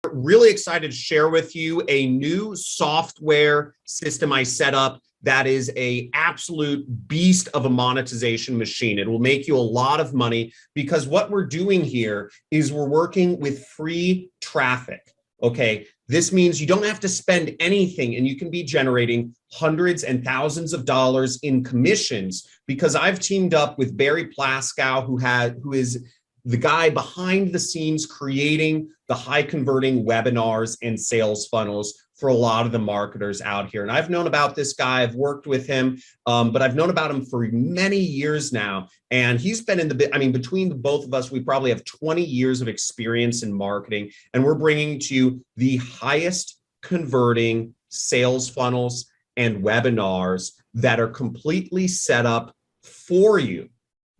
Really excited to share with you a new software system I set up that is a absolute beast of a monetization machine. It will make you a lot of money because what we're doing here is we're working with free traffic. Okay, this means you don't have to spend anything and you can be generating hundreds and thousands of dollars in commissions because I've teamed up with Barry Plaskow, who is the guy behind the scenes creating the high converting webinars and sales funnels for a lot of the marketers out here. And I've known about this guy, I've worked with him, but I've known about him for many years now. And he's been in between the both of us, we probably have 20 years of experience in marketing. And we're bringing to you the highest converting sales funnels and webinars that are completely set up for you.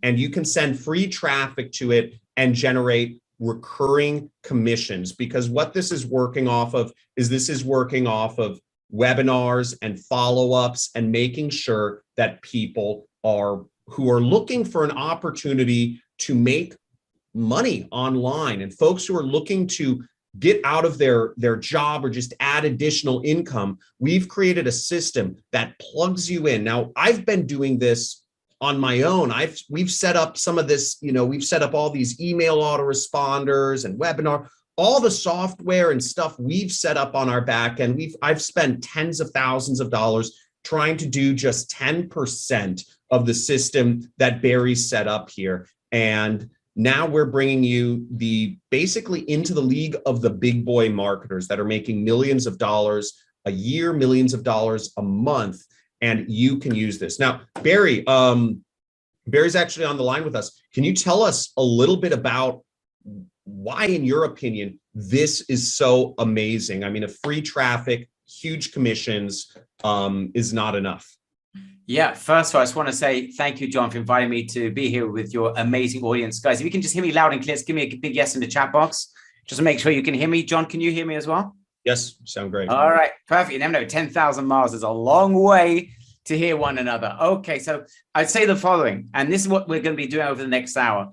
And you can send free traffic to it and generate recurring commissions, because what this is working off of is webinars and follow-ups and making sure that people who are looking for an opportunity to make money online, and folks who are looking to get out of their job or just add additional income, we've created a system that plugs you in. Now, I've been doing this on my own. We've set up some of this, we've set up all these email autoresponders and webinar, all the software and stuff we've set up on our back end. I've spent tens of thousands of dollars trying to do just 10% of the system that Barry set up here. And now we're bringing you basically into the league of the big boy marketers that are making millions of dollars a year, millions of dollars a month. And you can use this. Now, Barry's actually on the line with us. Can you tell us a little bit about why, in your opinion, this is so amazing? I mean, a free traffic, huge commissions is not enough. Yeah, first of all, I just want to say thank you, John, for inviting me to be here with your amazing audience. Guys, if you can just hear me loud and clear, just give me a big yes in the chat box, just to make sure you can hear me. John, can you hear me as well? Yes, sound great. All right, perfect. You never know, 10,000 miles is a long way to hear one another. Okay, so I'd say the following, and this is what we're going to be doing over the next hour,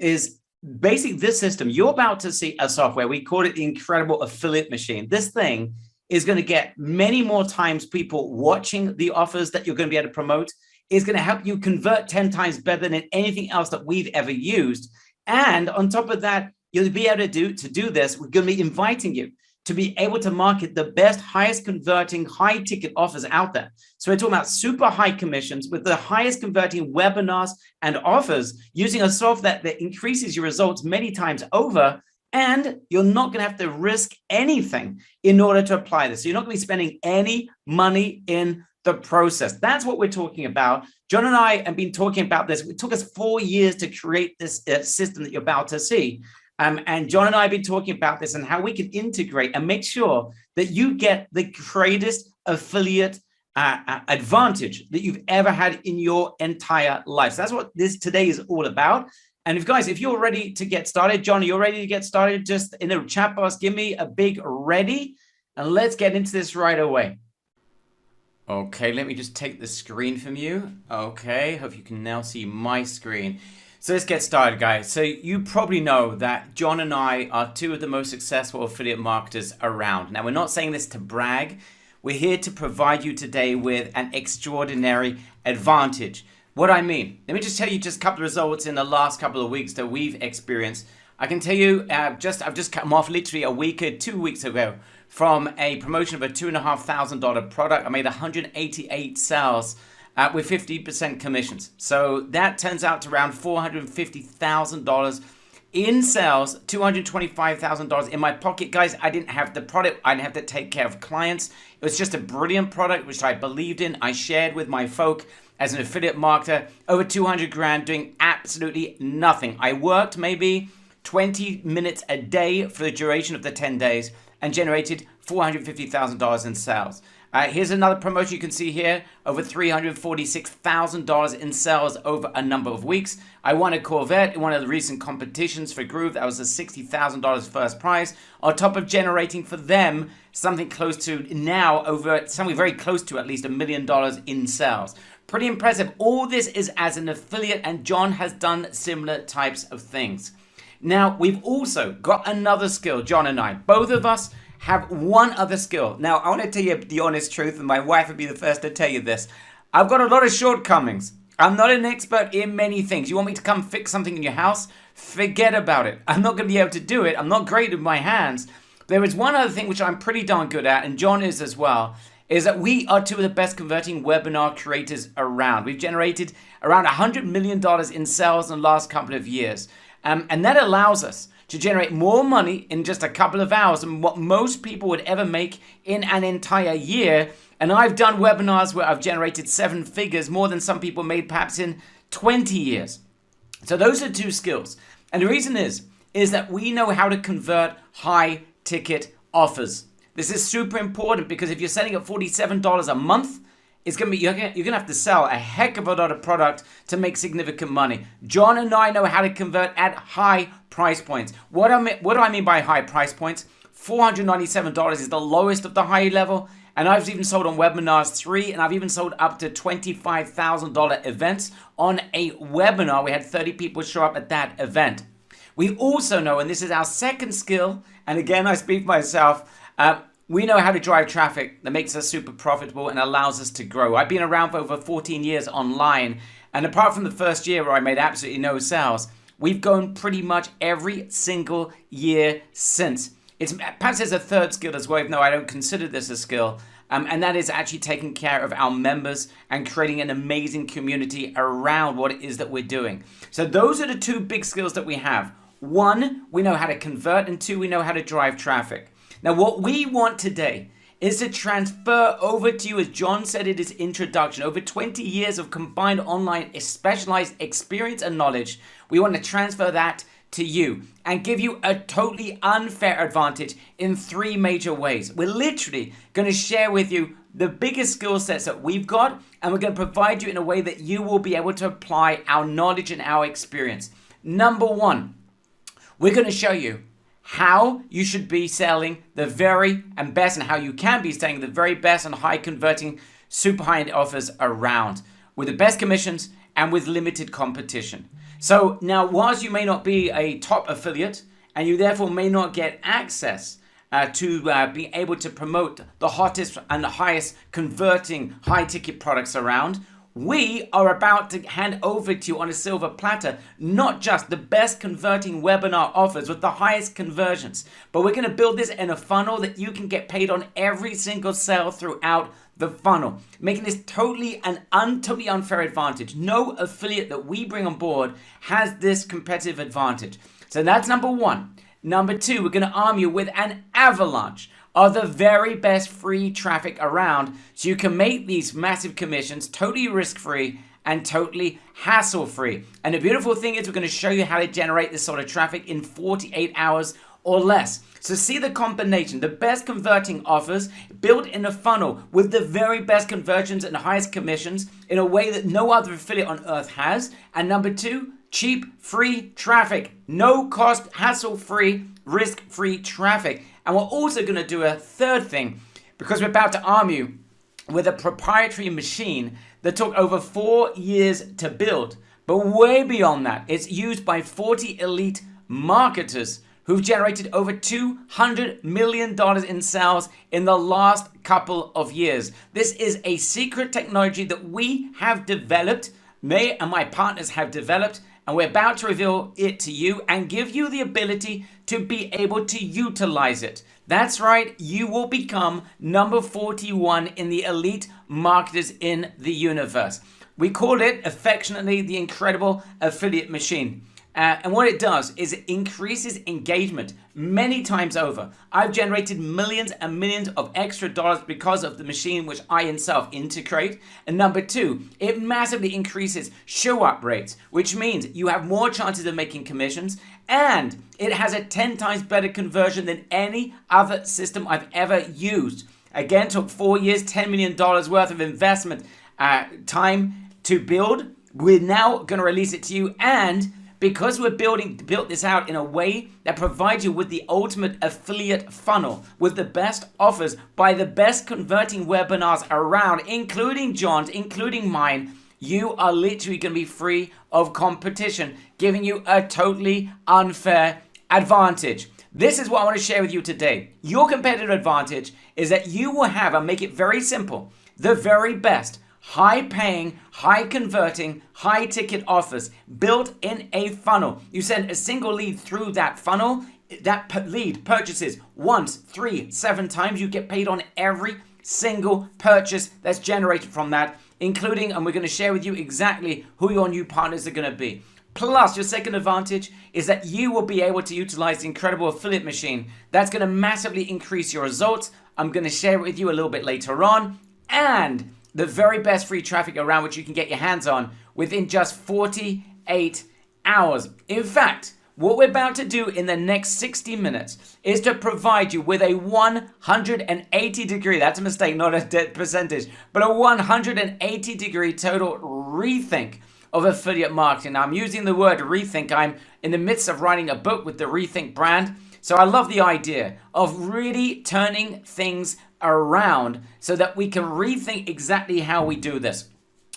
is basically this system. You're about to see a software. We call it the Incredible Affiliate Machine. This thing is going to get many more times people watching the offers that you're going to be able to promote. It's going to help you convert 10 times better than anything else that we've ever used. And on top of that, you'll be able to do this. We're going to be inviting you to be able to market the best, highest converting, high ticket offers out there. So we're talking about super high commissions with the highest converting webinars and offers using a software that increases your results many times over. And you're not going to have to risk anything in order to apply this. So you're not going to be spending any money in the process. That's what we're talking about. John and I have been talking about this. It took us 4 years to create this system that you're about to see. And John and I have been talking about this and how we can integrate and make sure that you get the greatest affiliate advantage that you've ever had in your entire life. So that's what this today is all about. And if you're ready to get started, John, you're ready to get started, just in the chat box, give me a big ready, and let's get into this right away. Okay, let me just take the screen from you. Okay, hope you can now see my screen. So let's get started, guys. So you probably know that John and I are two of the most successful affiliate marketers around. Now, we're not saying this to brag. We're here to provide you today with an extraordinary advantage. What I mean, let me just tell you just a couple of results in the last couple of weeks that we've experienced. I can tell you, I've just come off literally a week or 2 weeks ago from a promotion of a $2,500 product. I made 188 sales with 50% commissions. So that turns out to around $450,000 in sales, $225,000 in my pocket. Guys, I didn't have the product. I didn't have to take care of clients. It was just a brilliant product, which I believed in. I shared with my folk as an affiliate marketer, over 200 grand doing absolutely nothing. I worked maybe 20 minutes a day for the duration of the 10 days and generated $450,000 in sales. Here's another promotion you can see here, over $346,000 in sales over a number of weeks. I won a Corvette in one of the recent competitions for Groove. That was a $60,000 first prize, on top of generating for them something close to now something very close to at least $1 million in sales. Pretty impressive. All this is as an affiliate, and John has done similar types of things. Now, we've also got another skill, John and I. Both of us have one other skill. Now, I want to tell you the honest truth, and my wife would be the first to tell you this. I've got a lot of shortcomings. I'm not an expert in many things. You want me to come fix something in your house? Forget about it. I'm not going to be able to do it. I'm not great with my hands. There is one other thing which I'm pretty darn good at, and John is as well, is that we are two of the best converting webinar creators around. We've generated around $100 million in sales in the last couple of years. And that allows us to generate more money in just a couple of hours than what most people would ever make in an entire year. And I've done webinars where I've generated 7 figures, more than some people made perhaps in 20 years. So those are 2 skills. And the reason is that we know how to convert high ticket offers. This is super important because if you're selling at $47 a month, it's gonna be you're gonna have to sell a heck of a lot of product to make significant money. John and I know how to convert at high price points. What do I mean by high price points? $497 is the lowest of the high level, and I've even sold on webinars 3, and I've even sold up to $25,000 events on a webinar. We had 30 people show up at that event. We also know, and this is our second skill, and again I speak for myself, we know how to drive traffic that makes us super profitable and allows us to grow. I've been around for over 14 years online, and apart from the first year where I made absolutely no sales, we've grown pretty much every single year since. Perhaps there's a third skill as well, even though I don't consider this a skill, and that is actually taking care of our members and creating an amazing community around what it is that we're doing. So those are the 2 big skills that we have. 1, we know how to convert, and 2, we know how to drive traffic. Now, what we want today is to transfer over to you, as John said in his introduction, over 20 years of combined online specialized experience and knowledge. We want to transfer that to you and give you a totally unfair advantage in 3 major ways. We're literally going to share with you the biggest skill sets that we've got, and we're going to provide you in a way that you will be able to apply our knowledge and our experience. Number 1, we're going to show you how you should be selling the very and best, and how you can be selling the very best and high converting super high end offers around with the best commissions and with limited competition. So now, whilst you may not be a top affiliate and you therefore may not get access to being able to promote the hottest and the highest converting high ticket products around, we are about to hand over to you on a silver platter, not just the best converting webinar offers with the highest conversions, but we're going to build this in a funnel that you can get paid on every single sale throughout the funnel, making this totally unfair advantage. No affiliate that we bring on board has this competitive advantage. So that's number 1. Number 2, we're going to arm you with an avalanche of the very best free traffic around, so you can make these massive commissions totally risk-free and totally hassle-free. And the beautiful thing is we're going to show you how to generate this sort of traffic in 48 hours or less. So see the combination, the best converting offers built in a funnel with the very best conversions and highest commissions in a way that no other affiliate on earth has. And number 2, cheap, free traffic, no cost, hassle-free, risk-free traffic. And we're also going to do a third thing, because we're about to arm you with a proprietary machine that took over 4 years to build. But way beyond that, it's used by 40 elite marketers who've generated over $200 million in sales in the last couple of years. This is a secret technology that we have developed, me and my partners have developed, and we're about to reveal it to you and give you the ability to be able to utilize it. That's right, you will become number 41 in the elite marketers in the universe. We call it affectionately the incredible affiliate machine. And what it does is it increases engagement many times over. I've generated millions and millions of extra dollars because of the machine which I itself integrate. And number 2, it massively increases show up rates, which means you have more chances of making commissions, and it has a 10 times better conversion than any other system I've ever used. Again, took 4 years, $10 million worth of investment time to build. We're now going to release it to you, and because we're built this out in a way that provides you with the ultimate affiliate funnel with the best offers by the best converting webinars around, including John's, including mine, you are literally going to be free of competition, giving you a totally unfair advantage. This is what I want to share with you today. Your competitive advantage is that you will have, and make it very simple, the very best high paying, high converting, high ticket offers built in a funnel. You send a single lead through that funnel, that lead purchases once, 3, 7 times. You get paid on every single purchase that's generated from that, including, and we're going to share with you exactly who your new partners are going to be. Plus, your second advantage is that you will be able to utilize the incredible affiliate machine that's going to massively increase your results. I'm going to share it with you a little bit later on. And the very best free traffic around, which you can get your hands on within just 48 hours. In fact, what we're about to do in the next 60 minutes is to provide you with a 180 degree, that's a mistake, not a percentage, but a 180 degree total rethink of affiliate marketing. Now, I'm using the word rethink. I'm in the midst of writing a book with the Rethink brand. So I love the idea of really turning things around so that we can rethink exactly how we do this.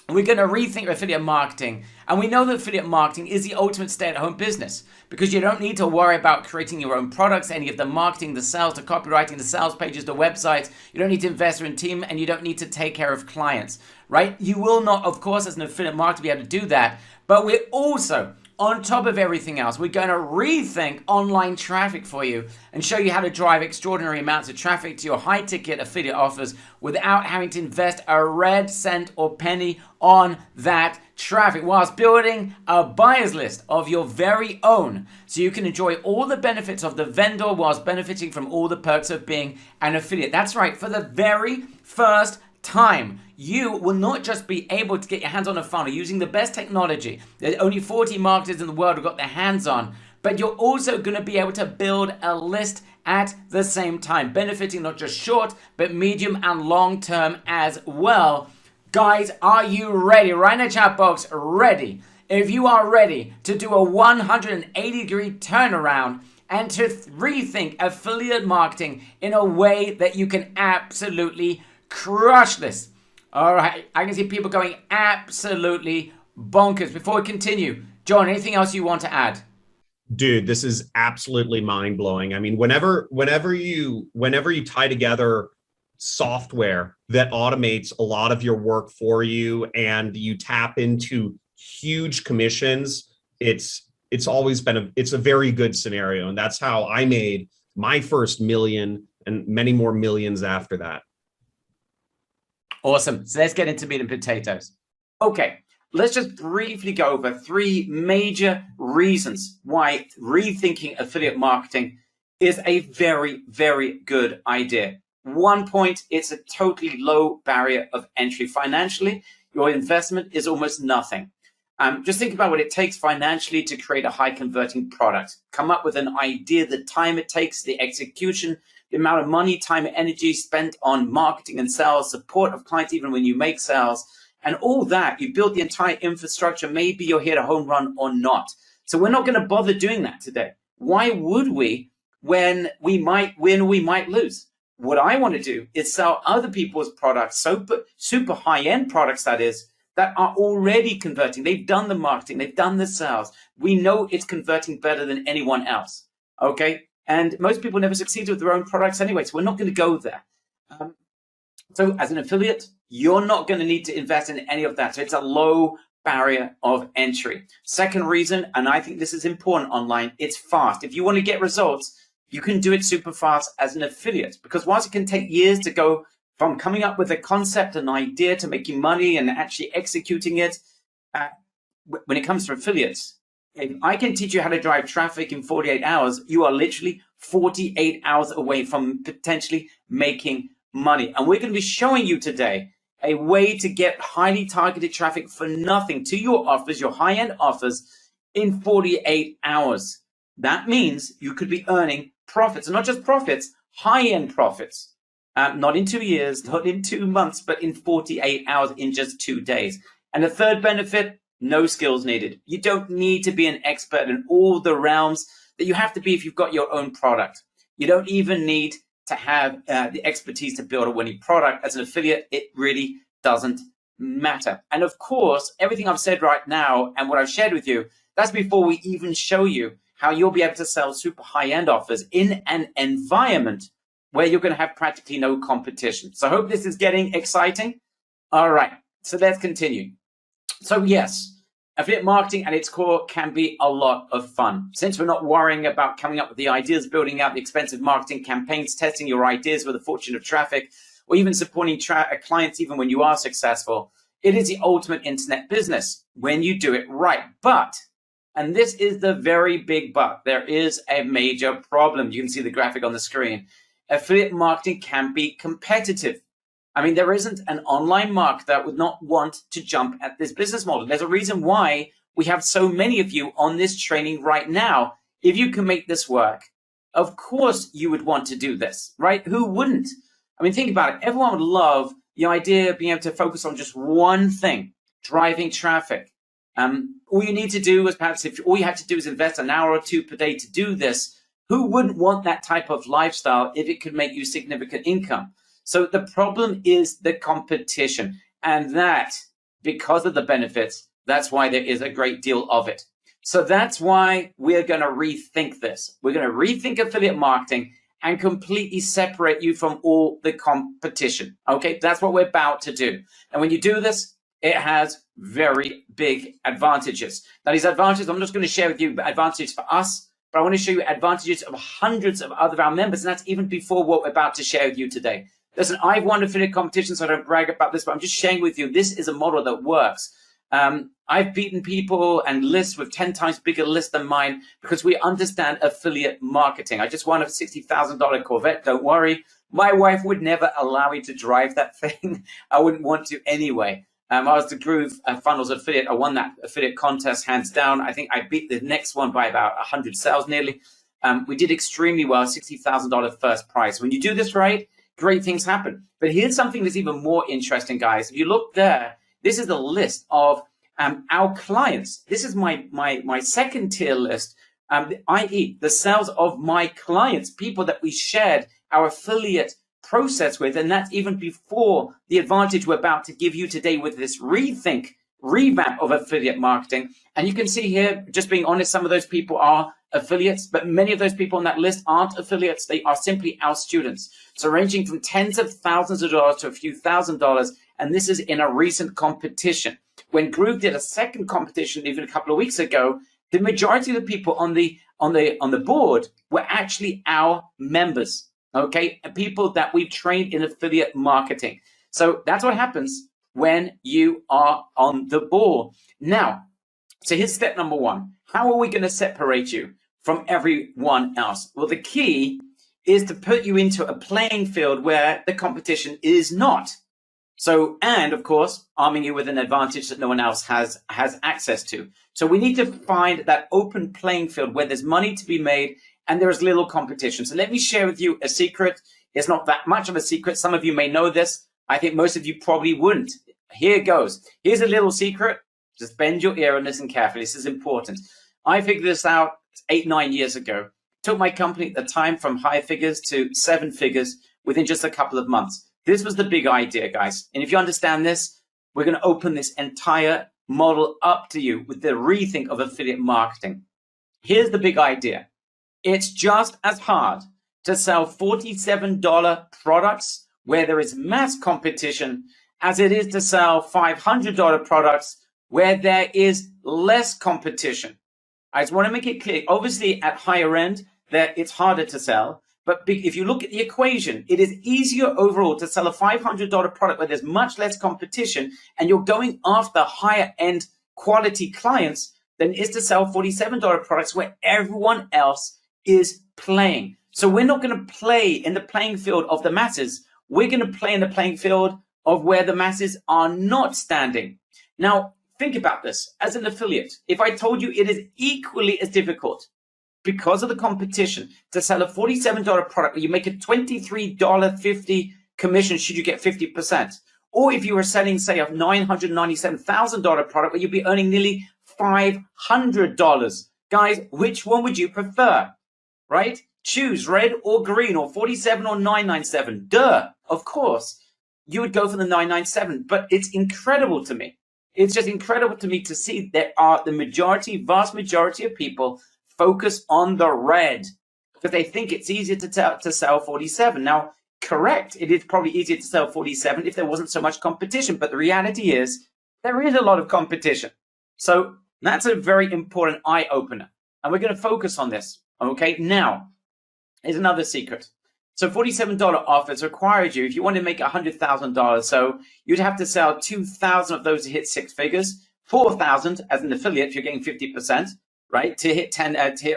We're going to rethink affiliate marketing. And we know that affiliate marketing is the ultimate stay-at-home business because you don't need to worry about creating your own products, any of the marketing, the sales, the copywriting, the sales pages, the websites. You don't need to invest in a team, and you don't need to take care of clients, right? You will not, of course, as an affiliate marketer, be able to do that. But we're also, on top of everything else, we're going to rethink online traffic for you and show you how to drive extraordinary amounts of traffic to your high-ticket affiliate offers without having to invest a red cent or penny on that traffic, whilst building a buyer's list of your very own so you can enjoy all the benefits of the vendor whilst benefiting from all the perks of being an affiliate. That's right, for the very first time, you will not just be able to get your hands on a funnel using the best technology that only 40 marketers in the world have got their hands on, but you're also going to be able to build a list at the same time, benefiting not just short, but medium and long term as well. Guys, are you ready? Write in the chat box, ready. If you are ready to do a 180 degree turnaround and to rethink affiliate marketing in a way that you can absolutely crush this. All right, I can see people going absolutely bonkers. Before we continue, John, anything else you want to add? Dude, this is absolutely mind-blowing. I mean, whenever you tie together software that automates a lot of your work for you and you tap into huge commissions, it's always been a very good scenario. And that's how I made my first million and many more millions after that. Awesome. So let's get into meat and potatoes. Okay, let's just briefly go over 3 major reasons why rethinking affiliate marketing is a very, very good idea. 1 point, it's a totally low barrier of entry. Financially, your investment is almost nothing. Just think about what it takes financially to create a high converting product. Come up with an idea, the time it takes, the execution, the amount of money, time, and energy spent on marketing and sales, support of clients even when you make sales, and all that. You build the entire infrastructure. Maybe you're hit a home run or not. So we're not going to bother doing that today. Why would we when we might win or we might lose? What I want to do is sell other people's products, super high-end products, that is, that are already converting. They've done the marketing. They've done the sales. We know it's converting better than anyone else, okay? And most people never succeed with their own products anyway, so we're not going to go there. So as an affiliate, you're not going to need to invest in any of that. So it's a low barrier of entry. Second reason, and I think this is important online, it's fast. If you want to get results, you can do it super fast as an affiliate, because whilst it can take years to go from coming up with a concept, an idea, to making money and actually executing it, when it comes to affiliates, if I can teach you how to drive traffic in 48 hours, you are literally 48 hours away from potentially making money. And we're going to be showing you today a way to get highly targeted traffic for nothing to your offers, your high-end offers, in 48 hours. That means you could be earning profits, and not just profits, high-end profits. Not in 2 years, not in 2 months, but in 48 hours, in just 2 days. And the third benefit, no skills needed. You don't need to be an expert in all the realms that you have to be if you've got your own product. You don't even need to have the expertise to build a winning product. As an affiliate, it really doesn't matter. And of course, everything I've said right now and what I've shared with you, that's before we even show you how you'll be able to sell super high-end offers in an environment where you're going to have practically no competition. So I hope this is getting exciting. All right, so let's continue. So yes, affiliate marketing at its core can be a lot of fun. Since we're not worrying about coming up with the ideas, building out the expensive marketing campaigns, testing your ideas with a fortune of traffic, or even supporting clients even when you are successful, it is the ultimate internet business when you do it right. But, and this is the very big but, there is a major problem. You can see the graphic on the screen. Affiliate marketing can be competitive. I mean, there isn't an online marketer that would not want to jump at this business model. There's a reason why we have so many of you on this training right now. If you can make this work, of course you would want to do this, right? Who wouldn't? I mean, think about it. Everyone would love the idea of being able to focus on just one thing, driving traffic. All you need to do is perhaps if all you have to do is invest an hour or two per day to do this, who wouldn't want that type of lifestyle if it could make you significant income? So the problem is the competition, and that, because of the benefits, that's why there is a great deal of it. So that's why we're going to rethink this. We're going to rethink affiliate marketing and completely separate you from all the competition. Okay, that's what we're about to do. And when you do this, it has very big advantages. Now, these advantages, I'm just going to share with you advantages for us, but I want to show you advantages of hundreds of other of our members, and that's even before what we're about to share with you today. Listen, I've won affiliate competition, so I don't brag about this, but I'm just sharing with you, this is a model that works. I've beaten people and lists with 10 times bigger lists than mine because we understand affiliate marketing. I just won a $60,000 Corvette. Don't worry. My wife would never allow me to drive that thing. I wouldn't want to anyway. I was the Groove Funnels affiliate. I won that affiliate contest hands down. I think I beat the next one by about 100 sales nearly. We did extremely well, $60,000 first prize. When you do this right, great things happen. But here's something that's even more interesting, guys. If you look there, this is the list of our clients. This is my second tier list, i.e. the sales of my clients, people that we shared our affiliate process with. And that's even before the advantage we're about to give you today with this revamp of affiliate marketing. And you can see here, just being honest, some of those people are affiliates, but many of those people on that list aren't affiliates. They are simply our students. So ranging from tens of thousands of dollars to a few $1,000s. And this is in a recent competition. When Groove did a second competition even a couple of weeks ago, the majority of the people on the board were actually our members, okay? People that we've trained in affiliate marketing. So that's what happens when you are on the ball. Now, so here's step number one. How are we going to separate you from everyone else? Well, the key is to put you into a playing field where the competition is not. So, and of course, arming you with an advantage that no one else has access to. So we need to find that open playing field where there's money to be made and there is little competition. So let me share with you a secret. It's not that much of a secret. Some of you may know this. I think most of you probably wouldn't. Here it goes. Here's a little secret. Just bend your ear and listen carefully. This is important. I figured this out 8-9 years ago. Took my company at the time from high figures to 7 figures within just a couple of months. This was the big idea, guys. And if you understand this, we're going to open this entire model up to you with the rethink of affiliate marketing. Here's the big idea. It's just as hard to sell $47 products where there is mass competition as it is to sell $500 products where there is less competition. I just want to make it clear. Obviously, at higher end, it's harder to sell. But if you look at the equation, it is easier overall to sell a $500 product where there's much less competition and you're going after higher end quality clients than it is to sell $47 products where everyone else is playing. So we're not going to play in the playing field of the masses. We're going to play in the playing field of where the masses are not standing. Now, think about this. As an affiliate, if I told you it is equally as difficult because of the competition to sell a $47 product where you make a $23.50 commission should you get 50%. Or if you were selling, say, a $997,000 product where you'd be earning nearly $500. Guys, which one would you prefer, right? Choose red or green or 47 or 997. Duh, of course. you would go for the 997. But it's incredible to me. It's just incredible to me to see that the vast majority of people focus on the red because they think it's easier to sell 47. Now, correct, it is probably easier to sell 47 if there wasn't so much competition. But the reality is there is a lot of competition. So that's a very important eye opener. And we're going to focus on this. Okay, now, here's another secret. So $47 offers required you, if you want to make $100,000, so you'd have to sell 2,000 of those to hit six figures, 4,000 as an affiliate, if you're getting 50%, right, to hit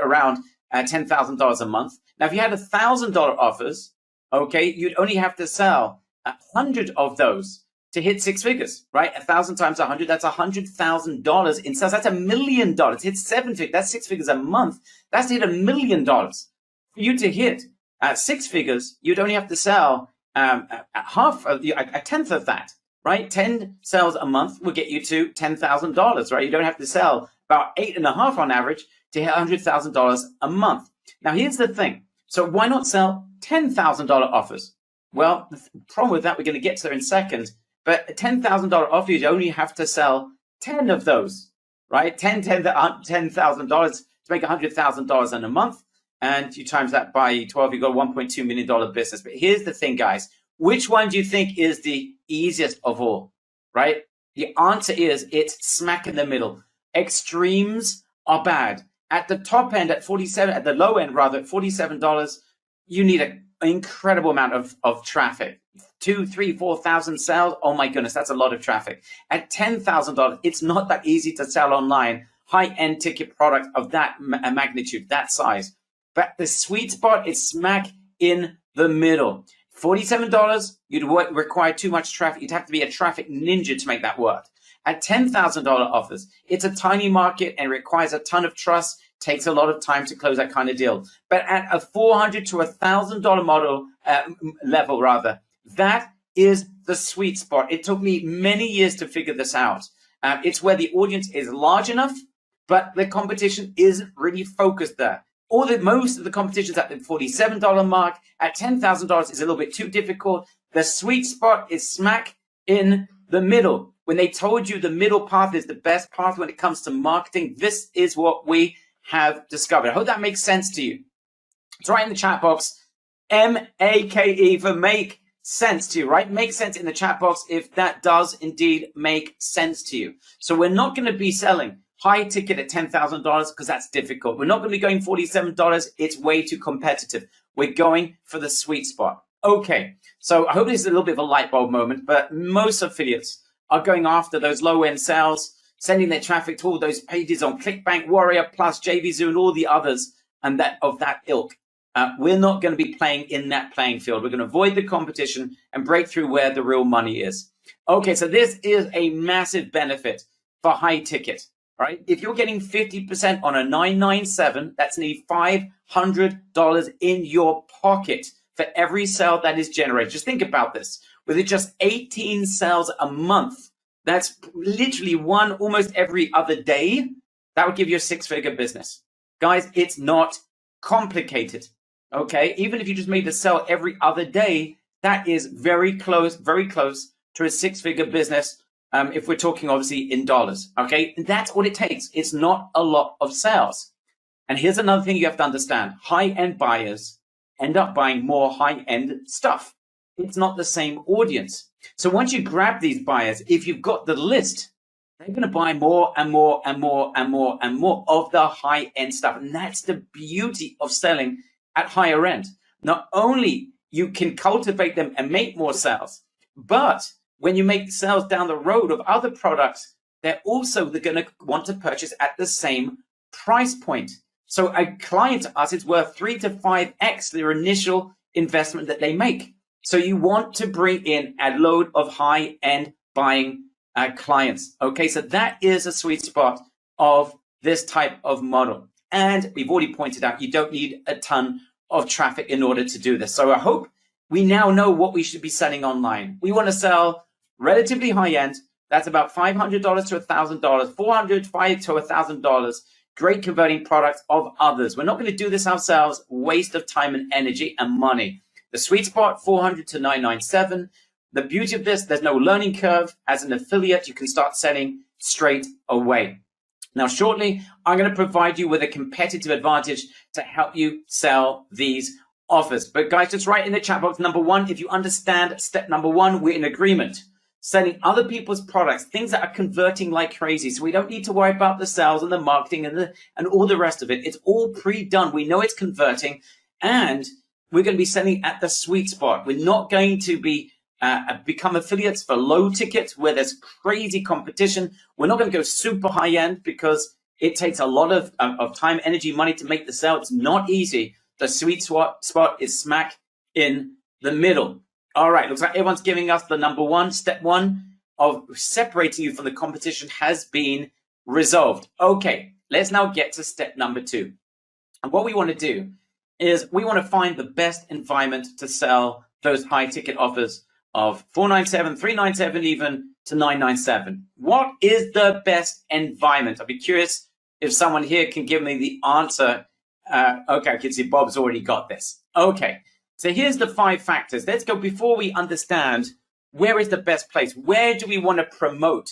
around $10,000 a month. Now, if you had $1,000 offers, okay, you'd only have to sell 100 of those to hit six figures, right? 1,000 times 100, that's $100,000 in sales. That's $1 million. Hit seven figures, that's six figures a month. That's to hit $1 million. For you to hit six figures, you'd only have to sell a tenth of that, right? 10 sales a month will get you to $10,000, right? You don't have to sell about 8.5 on average to hit $100,000 a month. Now, here's the thing. So why not sell $10,000 offers? Well, the problem with that, we're going to get to in a second, but a $10,000 offer, you only have to sell 10 of those, right? $10,000 to make $100,000 in a month. And you times that by 12, you've got a $1.2 million business. But here's the thing, guys. Which one do you think is the easiest of all, right? The answer is it's smack in the middle. Extremes are bad. At the top end, at the low end, rather, at $47, you need an incredible amount of traffic. 2,000, 3,000, 4,000 sales. Oh my goodness, that's a lot of traffic. At $10,000, it's not that easy to sell online. High-end ticket product of that magnitude, that size. But the sweet spot is smack in the middle. $47, you'd require too much traffic. You'd have to be a traffic ninja to make that work. At $10,000 offers, it's a tiny market and requires a ton of trust. Takes a lot of time to close that kind of deal. But at a $400 to $1,000 model level, rather, that is the sweet spot. It took me many years to figure this out. It's where the audience is large enough, but the competition isn't really focused there. Most of the competitions at the $47 mark. At $10,000 is a little bit too difficult. The sweet spot is smack in the middle. When they told you the middle path is the best path when it comes to marketing, this is what we have discovered. I hope that makes sense to you. It's right in the chat box. MAKE for make sense to you, right? Make sense in the chat box if that does indeed make sense to you. So we're not going to be selling high ticket at $10,000 because that's difficult. We're not going to be going $47. It's way too competitive. We're going for the sweet spot. Okay, so I hope this is a little bit of a light bulb moment, but most affiliates are going after those low-end sales, sending their traffic to all those pages on ClickBank, Warrior Plus, JVZoo, and all the others and that ilk. We're not going to be playing in that playing field. We're going to avoid the competition and break through where the real money is. Okay, so this is a massive benefit for high ticket. Right? If you're getting 50% on a 997, that's nearly $500 in your pocket for every sale that is generated. Just think about this. With it just 18 sales a month, that's literally one almost every other day. That would give you a six-figure business. Guys, it's not complicated. Okay? Even if you just made a sale every other day, that is very close to a six-figure business. If we're talking obviously in dollars, okay? And that's what it takes. It's not a lot of sales. And here's another thing you have to understand. High-end buyers end up buying more high-end stuff. It's not the same audience. So once you grab these buyers, if you've got the list, they're going to buy more and more and more and more and more of the high-end stuff. And that's the beauty of selling at higher end. Not only you can cultivate them and make more sales, but when you make sales down the road of other products, they're going to want to purchase at the same price point. So a client to us is worth 3 to 5x their initial investment that they make. So you want to bring in a load of high-end buying clients. Okay, so that is a sweet spot of this type of model. And we've already pointed out you don't need a ton of traffic in order to do this. So I hope we now know what we should be selling online. We want to sell relatively high end. That's about $500 to $1,000, $400 to $1,000. Great converting products of others. We're not going to do this ourselves. Waste of time and energy and money. The sweet spot, $400 to $997. The beauty of this, there's no learning curve. As an affiliate, you can start selling straight away. Now, shortly, I'm going to provide you with a competitive advantage to help you sell these offers. But guys, just write in the chat box, number one, if you understand step number one, we're in agreement. Selling other people's products, things that are converting like crazy. So we don't need to worry about the sales and the marketing and all the rest of it. It's all pre-done. We know it's converting, and we're going to be selling at the sweet spot. We're not going to be become affiliates for low tickets where there's crazy competition. We're not going to go super high end because it takes a lot of time, energy, money to make the sale. It's not easy. The sweet spot is smack in the middle. All right, looks like everyone's giving us the number one. Step one of separating you from the competition has been resolved. Okay, let's now get to step number two. And what we want to do is we want to find the best environment to sell those high ticket offers of $497, $397, even to $997. What is the best environment? I'd be curious if someone here can give me the answer. Okay, I can see Bob's already got this. Okay. So here's the 5 factors. Let's go before we understand where is the best place. Where do we want to promote?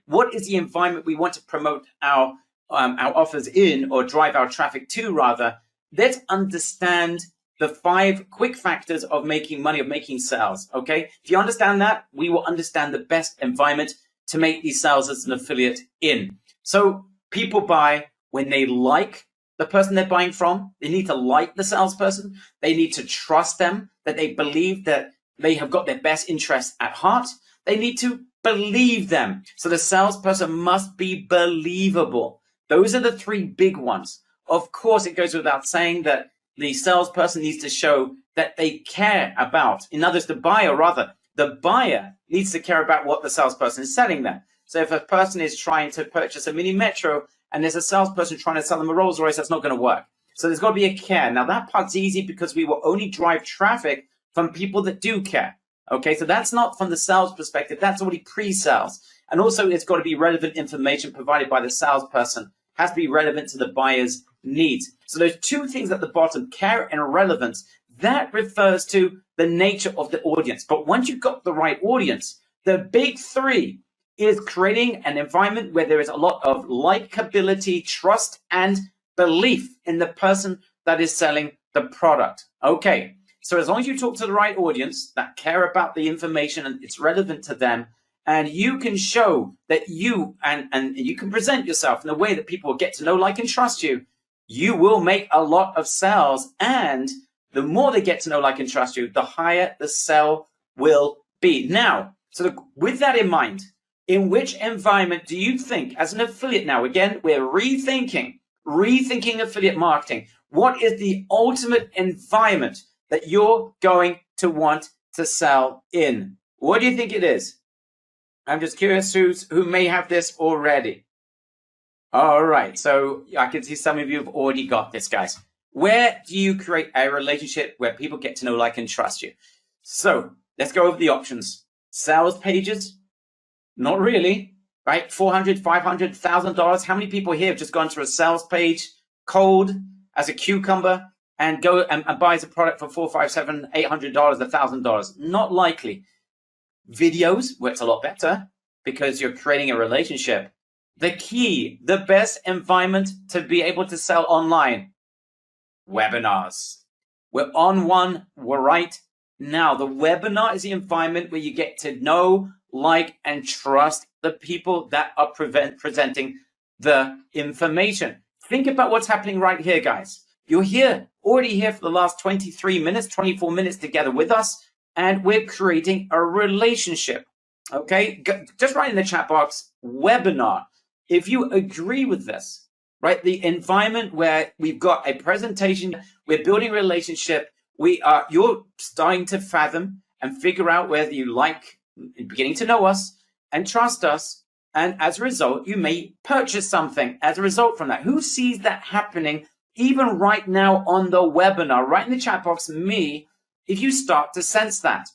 What is the environment we want to promote our offers in, or drive our traffic to, rather? Let's understand the 5 quick factors of making money, of making sales. Okay. If you understand that, we will understand the best environment to make these sales as an affiliate in. So people buy when they like the person they're buying from. They need to like the salesperson. They need to trust them, that they believe that they have got their best interests at heart. They need to believe them. So the salesperson must be believable. Those are the 3 big ones. Of course, it goes without saying that the salesperson needs to show that they care about, in others, the buyer, rather, the buyer needs to care about what the salesperson is selling them. So if a person is trying to purchase a mini Metro, and there's a salesperson trying to sell them a Rolls Royce, that's not going to work. So there's got to be a care. Now, that part's easy because we will only drive traffic from people that do care. Okay, so that's not from the sales perspective. That's already pre-sales. And also, it's got to be relevant information provided by the salesperson. Has to be relevant to the buyer's needs. So those 2 things at the bottom, care and relevance, that refers to the nature of the audience. But once you've got the right audience, the big 3 is creating an environment where there is a lot of likability, trust, and belief in the person that is selling the product. Okay, so as long as you talk to the right audience that care about the information and it's relevant to them, and you can show that you and you can present yourself in a way that people will get to know, like, and trust you, you will make a lot of sales. And the more they get to know, like, and trust you, the higher the sale will be. Now, so with that in mind, in which environment do you think, as an affiliate now, again, we're rethinking affiliate marketing. What is the ultimate environment that you're going to want to sell in? What do you think it is? I'm just curious who may have this already. All right, so I can see some of you have already got this, guys. Where do you create a relationship where people get to know, like, and trust you? So let's go over the options. Sales pages. Not really, right? $400, $500, $1,000. How many people here have just gone to a sales page cold as a cucumber and go and buys a product for $400, $500, $700, $800, $1,000? Not likely. Videos works a lot better because you're creating a relationship. The key, the best environment to be able to sell online, webinars. We're on one right now. The webinar is the environment where you get to know, like, and trust the people that are presenting the information. Think about what's happening right here, guys. You're already here for the last 23 minutes, 24 minutes together with us, and we're creating a relationship. Okay, just write in the chat box, webinar, if you agree with this, right? The environment where we've got a presentation, we're building a relationship, you're starting to fathom and figure out whether you like, beginning to know us and trust us, and as a result, you may purchase something as a result from that. Who sees that happening even right now on the webinar? Write in the chat box, me, if you start to sense that.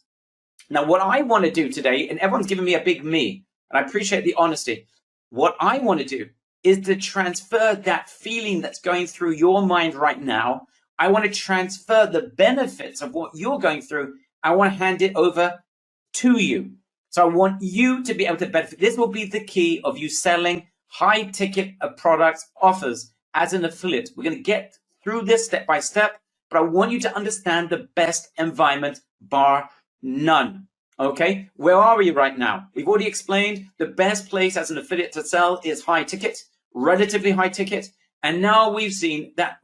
Now, what I want to do today, and everyone's giving me a big me, and I appreciate the honesty. What I want to do is to transfer that feeling that's going through your mind right now. I want to transfer the benefits of what you're going through. I want to hand it over to you. So I want you to be able to benefit. This will be the key of you selling high ticket products, offers as an affiliate. We're going to get through this step by step, but I want you to understand the best environment, bar none. Okay, where are we right now? We've already explained the best place as an affiliate to sell is high ticket, relatively high ticket. And now we've seen that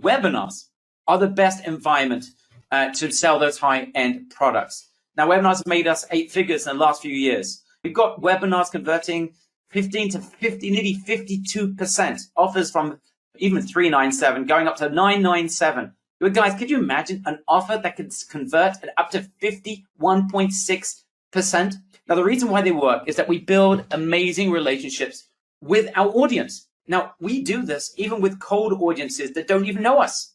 webinars are the best environment to sell those high-end products. Now, webinars have made us 8 figures in the last few years. We've got webinars converting 15 to 50, nearly 52%. Offers from even 397 going up to 997. But guys, could you imagine an offer that could convert at up to 51.6%? Now, the reason why they work is that we build amazing relationships with our audience. Now, we do this even with cold audiences that don't even know us.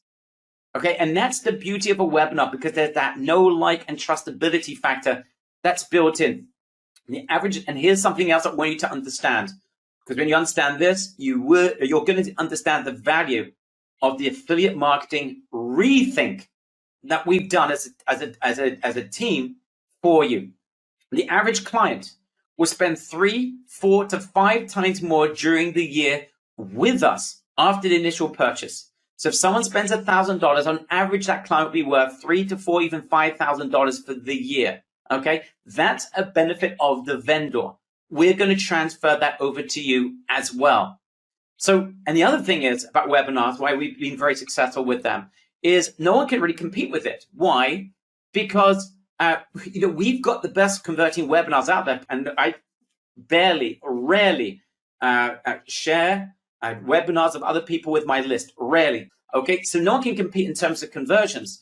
Okay, and that's the beauty of a webinar, because there's that know, like, and trustability factor that's built in. The average, and here's something else I want you to understand, because when you understand this, you're going to understand the value of the affiliate marketing rethink that we've done as a team for you. The average client will spend 3, 4 to 5 times more during the year with us after the initial purchase. So if someone spends $1,000, on average, that client will be worth $3,000 to $4,000, even $5,000 for the year. Okay, that's a benefit of the vendor. We're going to transfer that over to you as well. So, and the other thing is about webinars, why we've been very successful with them, is no one can really compete with it. Why? Because we've got the best converting webinars out there, and I rarely share webinars of other people with my list. Rarely. Okay, so no one can compete in terms of conversions.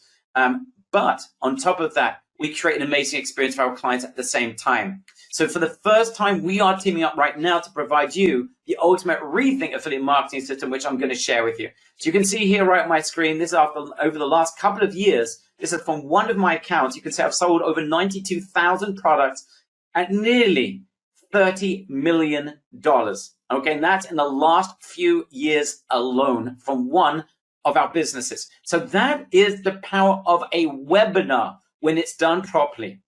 But on top of that, we create an amazing experience for our clients at the same time. So for the first time, we are teaming up right now to provide you the ultimate rethink affiliate marketing system, which I'm going to share with you. So you can see here right on my screen, this is over the last couple of years. This is from one of my accounts. You can see I've sold over 92,000 products at nearly $30 million. Okay, and that's in the last few years alone from one of our businesses. So that is the power of a webinar when it's done properly.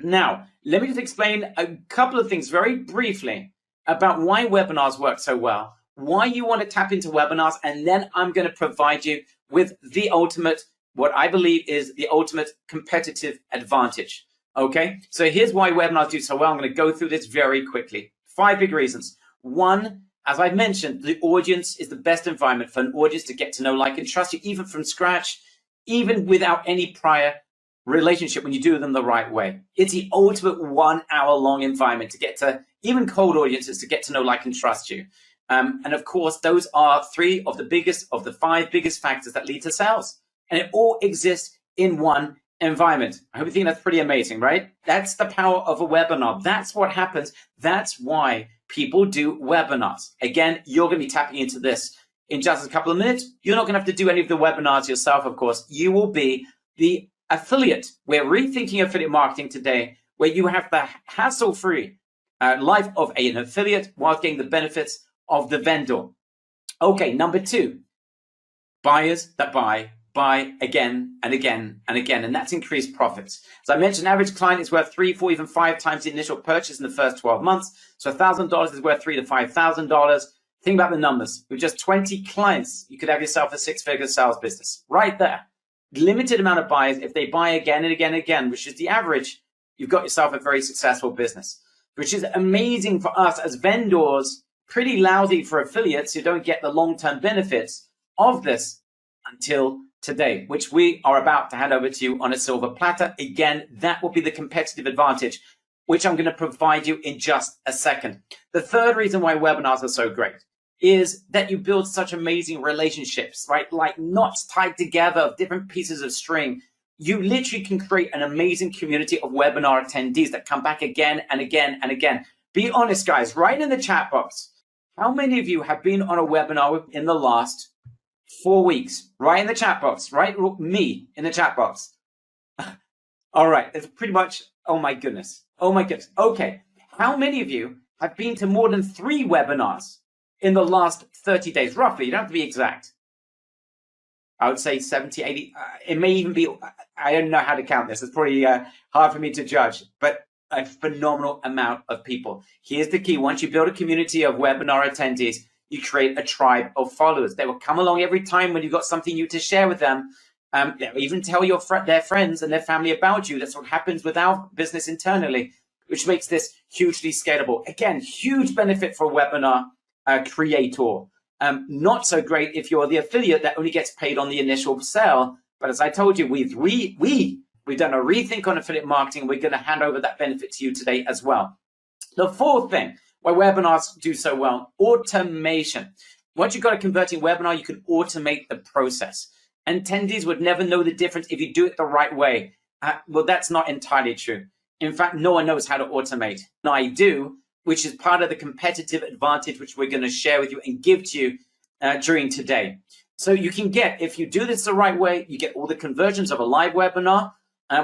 Now, let me just explain a couple of things very briefly about why webinars work so well, why you want to tap into webinars, and then I'm going to provide you with the ultimate, what I believe is the ultimate competitive advantage. Okay, so here's why webinars do so well. I'm going to go through this very quickly. 5 big reasons. 1, as I mentioned, the audience is the best environment for an audience to get to know, like, and trust you, even from scratch, even without any prior relationship when you do them the right way. It's the ultimate 1-hour-long environment to get to, even cold audiences, to get to know, like, and trust you. And of course, those are 3 of the 5 biggest factors that lead to sales. And it all exists in one environment. I hope you think that's pretty amazing, right? That's the power of a webinar. That's what happens. That's why people do webinars. Again, you're going to be tapping into this in just a couple of minutes. You're not going to have to do any of the webinars yourself, of course. You will be the affiliate. We're rethinking affiliate marketing today, where you have the hassle-free life of an affiliate while getting the benefits of the vendor. Okay, number 2, buyers that buy again and again and again, and that's increased profits. As I mentioned, average client is worth 3, 4, even 5 times the initial purchase in the first 12 months. So $1,000 is worth $3,000 to $5,000. Think about the numbers. With just 20 clients, you could have yourself a 6-figure sales business right there. Limited amount of buyers. If they buy again and again and again, which is the average, you've got yourself a very successful business, which is amazing for us as vendors, pretty lousy for affiliates who don't get the long-term benefits of this until today, which we are about to hand over to you on a silver platter. Again, that will be the competitive advantage, which I'm going to provide you in just a second. The third reason why webinars are so great is that you build such amazing relationships, right? Like knots tied together of different pieces of string. You literally can create an amazing community of webinar attendees that come back again and again and again. Be honest, guys, write in the chat box. How many of you have been on a webinar in the last 4 weeks? Write in the chat box. Write me in the chat box. All right, it's pretty much, oh my goodness. Oh my goodness. Okay, how many of you have been to more than 3 webinars in the last 30 days, roughly? You don't have to be exact. I would say 70, 80. It may even be, I don't know how to count this. It's probably hard for me to judge, but a phenomenal amount of people. Here's the key. Once you build a community of webinar attendees, you create a tribe of followers. They will come along every time when you've got something new to share with them. They'll even tell their friends and their family about you. That's what happens with our business internally, which makes this hugely scalable. Again, huge benefit for a webinar creator. Not so great if you're the affiliate that only gets paid on the initial sale. But as I told you, we've done a rethink on affiliate marketing. We're going to hand over that benefit to you today as well. The fourth thing why webinars do so well, automation. Once you've got a converting webinar, you can automate the process. And attendees would never know the difference if you do it the right way. Well, that's not entirely true. In fact, no one knows how to automate. And I do, which is part of the competitive advantage which we're going to share with you and give to you during today. So you can get, if you do this the right way, you get all the conversions of a live webinar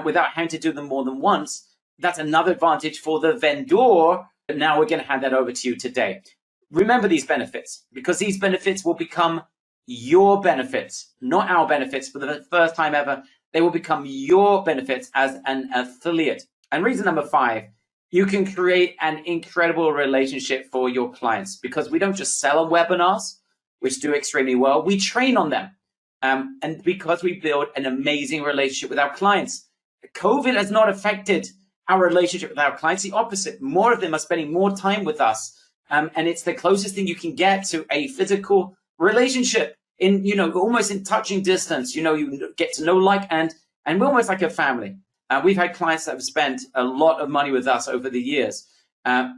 without having to do them more than once. That's another advantage for the vendor. But now we're going to hand that over to you today. Remember these benefits, because these benefits will become your benefits, not our benefits. For the first time ever, they will become your benefits as an affiliate. And reason number 5, you can create an incredible relationship for your clients, because we don't just sell on webinars, which do extremely well. We train on them. And because we build an amazing relationship with our clients. COVID has not affected our relationship with our clients. The opposite. More of them are spending more time with us. And it's the closest thing you can get to a physical relationship in, almost in touching distance. You get to know, and we're almost like a family. We've had clients that have spent a lot of money with us over the years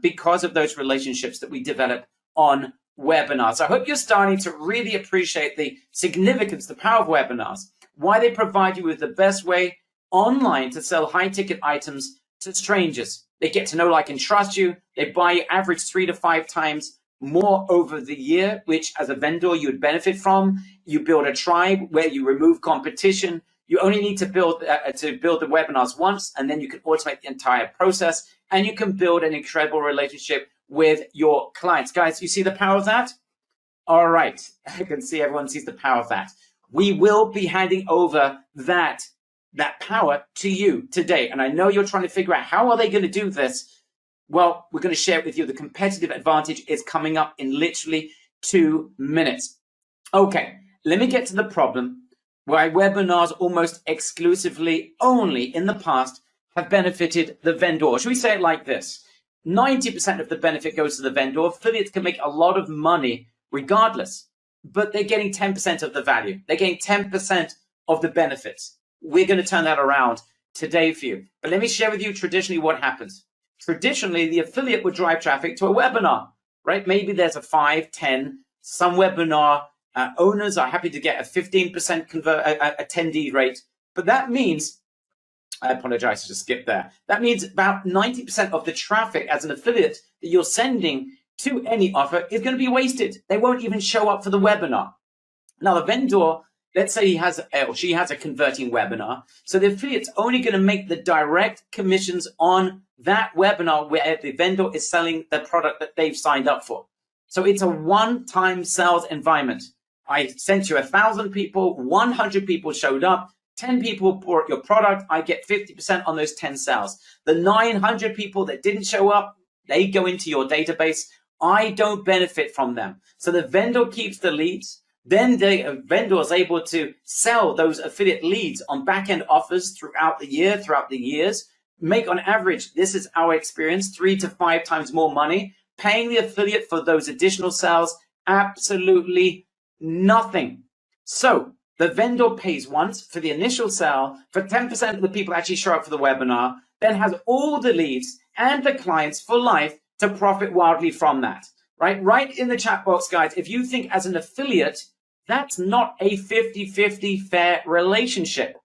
because of those relationships that we develop on webinars. So I hope you're starting to really appreciate the significance, the power of webinars, why they provide you with the best way online to sell high-ticket items to strangers. They get to know, like, and trust you. They buy average 3 to 5 times more over the year, which as a vendor you would benefit from. You build a tribe where you remove competition. You only need to build the webinars once, and then you can automate the entire process, and you can build an incredible relationship with your clients. Guys, you see the power of that? All right, I can see everyone sees the power of that. We will be handing over that power to you today, and I know you're trying to figure out how are they going to do this. Well, we're going to share it with you. The competitive advantage is coming up in literally 2 minutes. Okay, let me get to the problem why webinars almost exclusively only in the past have benefited the vendor. Should we say it like this? 90% of the benefit goes to the vendor. Affiliates can make a lot of money regardless, but they're getting 10% of the value. They're getting 10% of the benefits. We're going to turn that around today for you. But let me share with you traditionally what happens. Traditionally, the affiliate would drive traffic to a webinar, right? Maybe there's a 5, 10, some webinar owners are happy to get a 15% attendee rate. But that means, I apologize, I just skipped there. That means about 90% of the traffic as an affiliate that you're sending to any offer is going to be wasted. They won't even show up for the webinar. Now, the vendor, let's say he has or she has a converting webinar. So the affiliate's only going to make the direct commissions on that webinar where the vendor is selling the product that they've signed up for. So it's a one-time sales environment. I sent you 1,000 people, 100 people showed up, 10 people bought your product, I get 50% on those 10 sales. The 900 people that didn't show up, they go into your database. I don't benefit from them. So the vendor keeps the leads. Then the vendor is able to sell those affiliate leads on back-end offers throughout the years, make on average, this is our experience, 3 to 5 times more money, paying the affiliate for those additional sales, absolutely nothing. So the vendor pays once for the initial sale for 10% of the people actually show up for the webinar, then has all the leads and the clients for life to profit wildly from that, right? Right in the chat box, guys, if you think as an affiliate, that's not a 50-50 fair relationship,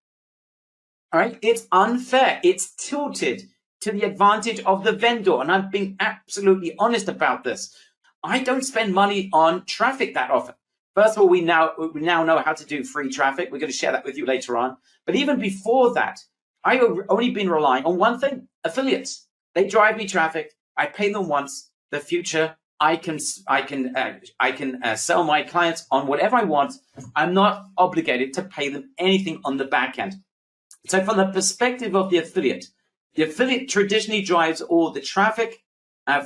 all right? It's unfair. It's tilted to the advantage of the vendor. And I'm being absolutely honest about this. I don't spend money on traffic that often. First of all, we now know how to do free traffic. We're going to share that with you later on. But even before that, I've only been relying on one thing, affiliates. They drive me traffic. I pay them once. The future I can sell my clients on whatever I want. I'm not obligated to pay them anything on the back end. So from the perspective of the affiliate traditionally drives all the traffic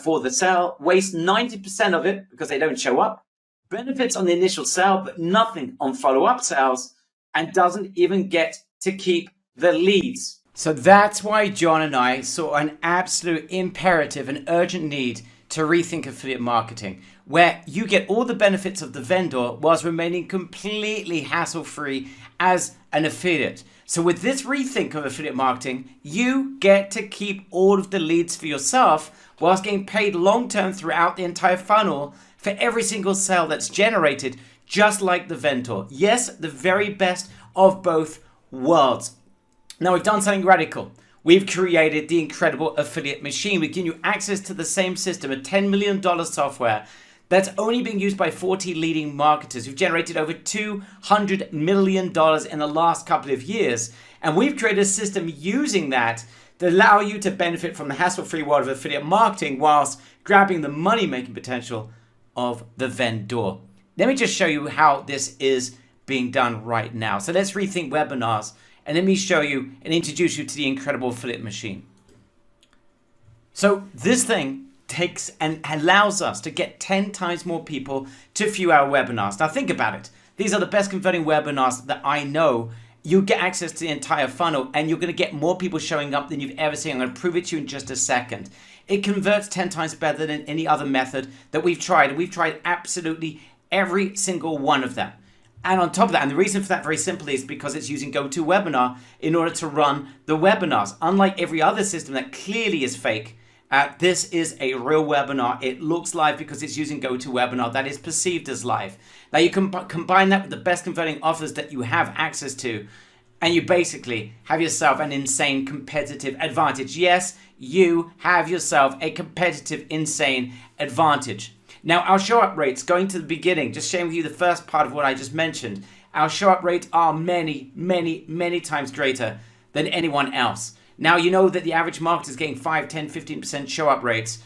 for the sale, wastes 90% of it because they don't show up, benefits on the initial sale, but nothing on follow-up sales, and doesn't even get to keep the leads. So that's why John and I saw an absolute imperative and urgent need to rethink affiliate marketing, where you get all the benefits of the vendor whilst remaining completely hassle-free as an affiliate. So with this rethink of affiliate marketing, you get to keep all of the leads for yourself whilst getting paid long-term throughout the entire funnel for every single sale that's generated, just like the vendor. Yes, the very best of both worlds. Now, we've done something radical. We've created the incredible affiliate machine. We've given you access to the same system, a $10 million software that's only being used by 40 leading marketers who've generated over $200 million in the last couple of years. And we've created a system using that to allow you to benefit from the hassle-free world of affiliate marketing whilst grabbing the money-making potential of the vendor. Let me just show you how this is being done right now. So let's rethink webinars, and let me show you and introduce you to the incredible affiliate machine. So this thing takes and allows us to get 10 times more people to view our webinars. Now think about it. These are the best converting webinars that I know. You get access to the entire funnel, and you're going to get more people showing up than you've ever seen. I'm going to prove it to you in just a second. It converts 10 times better than any other method that we've tried. And we've tried absolutely every single one of them. And on top of that, and the reason for that very simply is because it's using GoToWebinar in order to run the webinars. Unlike every other system that clearly is fake, this is a real webinar. It looks live because it's using GoToWebinar that is perceived as live. Now you can combine that with the best converting offers that you have access to, and you basically have yourself an insane competitive advantage. Yes, you have yourself a competitive, insane advantage. Now, our show-up rates, going to the beginning, just sharing with you the first part of what I just mentioned, our show-up rates are many, many, many times greater than anyone else. Now, you know that the average marketer is getting 5, 10, 15% show-up rates.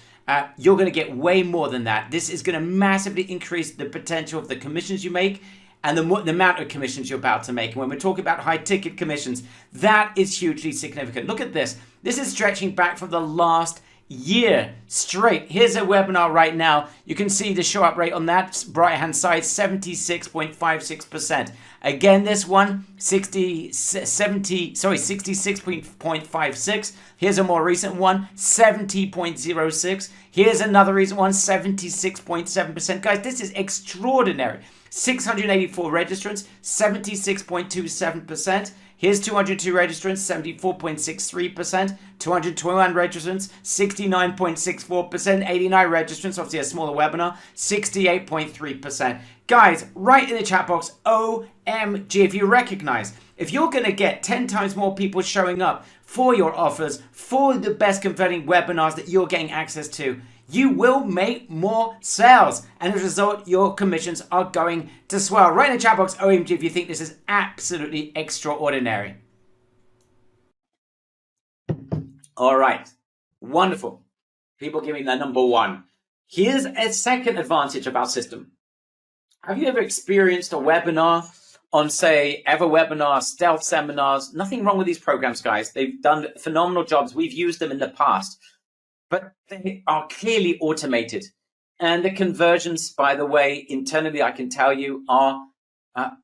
You're going to get way more than that. This is going to massively increase the potential of the commissions you make and the amount of commissions you're about to make. And when we're talking about high-ticket commissions, that is hugely significant. Look at this. This is stretching back from the last year straight. Here's a webinar right now. You can see the show-up rate on that right hand side, 76.56%. Again, this one 66.56. Here's a more recent one, 70.06. Here's another recent one, 76.7%. Guys, this is extraordinary. 684 registrants, 76.27%. Here's 202 registrants, 74.63%, 221 registrants, 69.64%, 89 registrants, obviously a smaller webinar, 68.3%. Guys, write in the chat box, OMG, if you recognize, if you're going to get 10 times more people showing up for your offers, for the best converting webinars that you're getting access to, you will make more sales. And as a result, your commissions are going to swell. Write in the chat box, OMG, if you think this is absolutely extraordinary. All right. Wonderful. People giving their number one. Here's a second advantage of our system. Have you ever experienced a webinar on, say, EverWebinar, Stealth Seminars? Nothing wrong with these programs, guys. They've done phenomenal jobs. We've used them in the past. But they are clearly automated. And the conversions, by the way, internally, I can tell you, are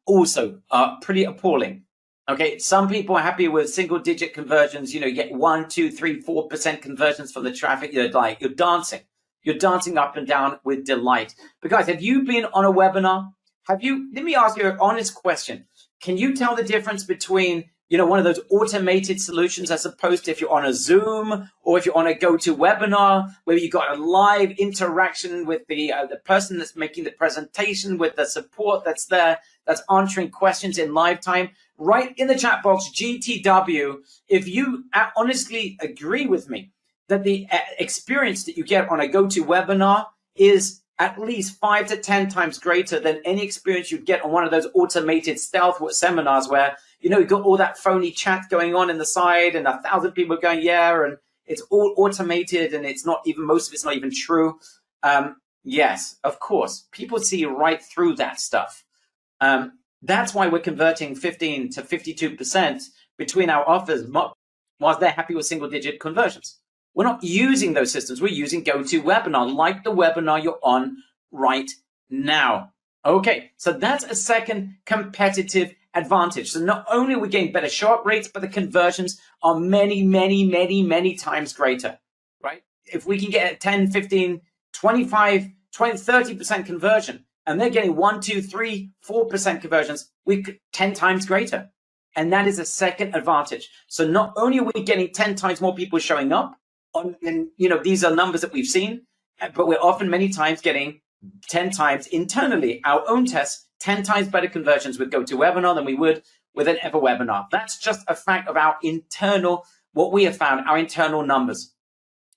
also pretty appalling. Okay, some people are happy with single-digit conversions. You get 1, 2, 3, 4% conversions from the traffic. You're dancing. You're dancing up and down with delight. But guys, have you been on a webinar? Let me ask you an honest question. Can you tell the difference between one of those automated solutions as opposed to if you're on a Zoom or if you're on a GoToWebinar where you got a live interaction with the person that's making the presentation, with the support that's there, that's answering questions in live time? Write in the chat box, GTW, if you honestly agree with me that the experience that you get on a GoToWebinar is at least 5 to 10 times greater than any experience you'd get on one of those automated stealth seminars where you've got all that phony chat going on in the side and 1,000 people going, yeah, and it's all automated and it's not even, most of it's not even true. Yes, of course. People see right through that stuff. That's why we're converting 15 to 52% between our offers whilst they're happy with single digit conversions. We're not using those systems. We're using GoToWebinar, like the webinar you're on right now. Okay, so that's a second competitive advantage. So not only are we getting better show up rates, but the conversions are many, many, many, many times greater, right? If we can get a 10, 15, 25, 20, 30% conversion, and they're getting 1, 2, 3, 4% conversions, we could 10 times greater. And that is a second advantage. So not only are we getting 10 times more people showing up, and these are numbers that we've seen, but we're often many times getting 10 times internally, our own tests, 10 times better conversions with GoToWebinar than we would with an EverWebinar. That's just a fact of our internal, what we have found, our internal numbers.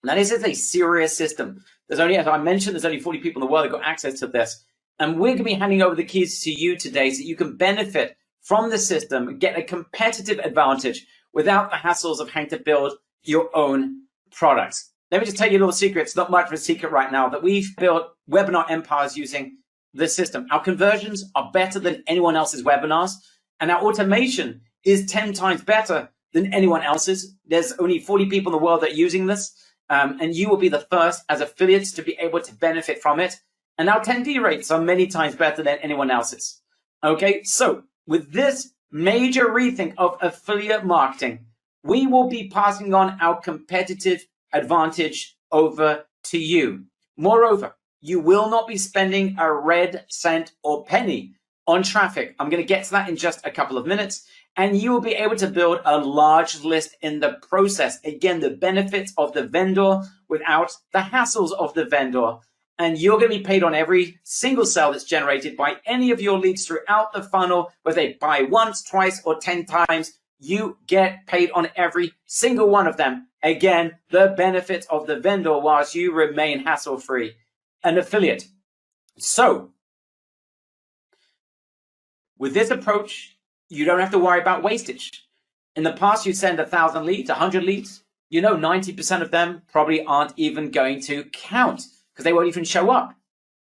Now, this is a serious system. There's only, as I mentioned, there's only 40 people in the world that got access to this. And we're going to be handing over the keys to you today so that you can benefit from the system, get a competitive advantage without the hassles of having to build your own products. Let me just tell you a little secret. It's not much of a secret right now that we've built webinar empires using this system. Our conversions are better than anyone else's webinars, and our automation is 10 times better than anyone else's. There's only 40 people in the world that are using this, and you will be the first as affiliates to be able to benefit from it. And our 10D rates are many times better than anyone else's. Okay, so with this major rethink of affiliate marketing, we will be passing on our competitive advantage over to you. Moreover, you will not be spending a red cent or penny on traffic. I'm going to get to that in just a couple of minutes. And you will be able to build a large list in the process. Again, the benefits of the vendor without the hassles of the vendor. And you're going to be paid on every single sale that's generated by any of your leads throughout the funnel, whether they buy once, twice, or 10 times. You get paid on every single one of them. Again, the benefits of the vendor whilst you remain hassle-free. An affiliate. So, with this approach, you don't have to worry about wastage. In the past, you send 1,000 leads, 100 leads. 90% of them probably aren't even going to count because they won't even show up.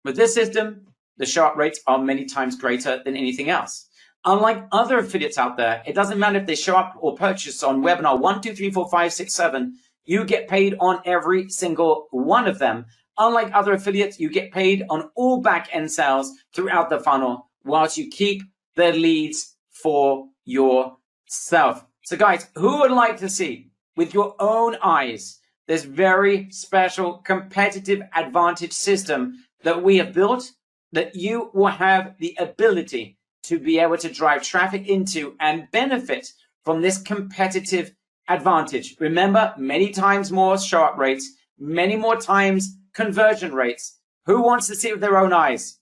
With this system, the show up rates are many times greater than anything else. Unlike other affiliates out there, it doesn't matter if they show up or purchase on webinar 1, 2, 3, 4, 5, 6, 7. You get paid on every single one of them. Unlike other affiliates, you get paid on all back-end sales throughout the funnel whilst you keep the leads for yourself. So guys, who would like to see with your own eyes this very special competitive advantage system that we have built that you will have the ability to be able to drive traffic into and benefit from this competitive advantage? Remember, many times more show up rates, many more times conversion rates. Who wants to see it with their own eyes?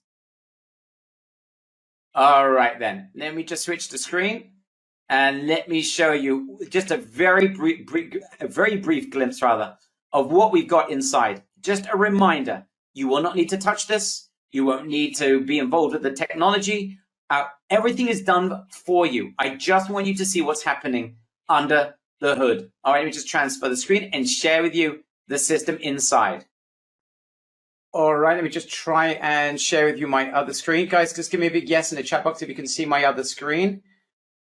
All right, then. Let me just switch the screen and let me show you just a very brief glimpse, rather, of what we've got inside. Just a reminder, you will not need to touch this. You won't need to be involved with the technology. Everything is done for you. I just want you to see what's happening under the hood. All right, let me just transfer the screen and share with you the system inside. All right, let me just try and share with you my other screen. Guys, just give me a big yes in the chat box if you can see my other screen.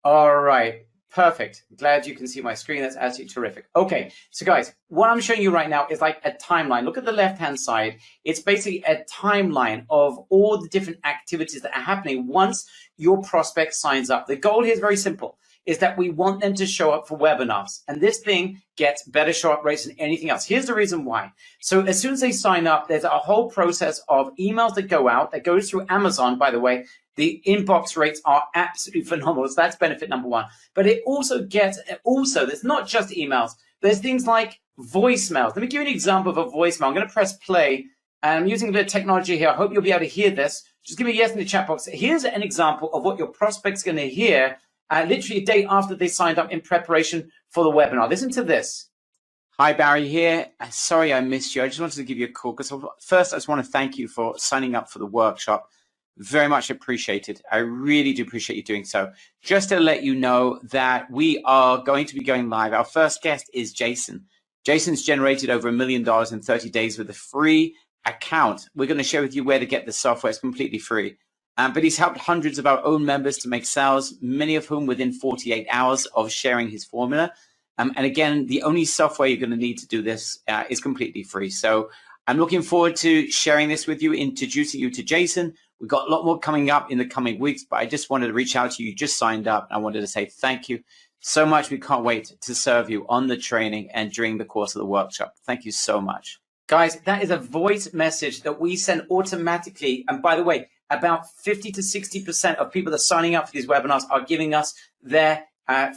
All right, perfect. Glad you can see my screen. That's absolutely terrific. Okay, so guys, what I'm showing you right now is like a timeline. Look at the left-hand side. It's basically a timeline of all the different activities that are happening once your prospect signs up. The goal here is very simple, is that we want them to show up for webinars. And this thing gets better show up rates than anything else. Here's the reason why. So as soon as they sign up, there's a whole process of emails that go out, that goes through Amazon, by the way. The inbox rates are absolutely phenomenal. So that's benefit number one. But it also gets, there's not just emails. There's things like voicemails. Let me give you an example of a voicemail. I'm going to press play. And I'm using a bit of technology here. I hope you'll be able to hear this. Just give me a yes in the chat box. Here's an example of what your prospect's going to hear literally a day after they signed up in preparation for the webinar. Listen to this. Hi, Barry here. Sorry I missed you. I just wanted to give you a call because first I just want to thank you for signing up for the workshop. Very much appreciated. I really do appreciate you doing so. Just to let you know that we are going to be going live. Our first guest is Jason. Jason's generated over $1 million in 30 days with a free account. We're going to share with you where to get the software. It's completely free. But he's helped hundreds of our own members to make sales, many of whom within 48 hours of sharing his formula. And again, the only software you're going to need to do this is completely free. So I'm looking forward to sharing this with you, introducing you to Jason. We've got a lot more coming up in the coming weeks, but I just wanted to reach out to you. You just signed up. I wanted to say thank you so much. We can't wait to serve you on the training and during the course of the workshop. Thank you so much. Guys, that is a voice message that we send automatically. And by the way, about 50 to 60% of people that are signing up for these webinars are giving us their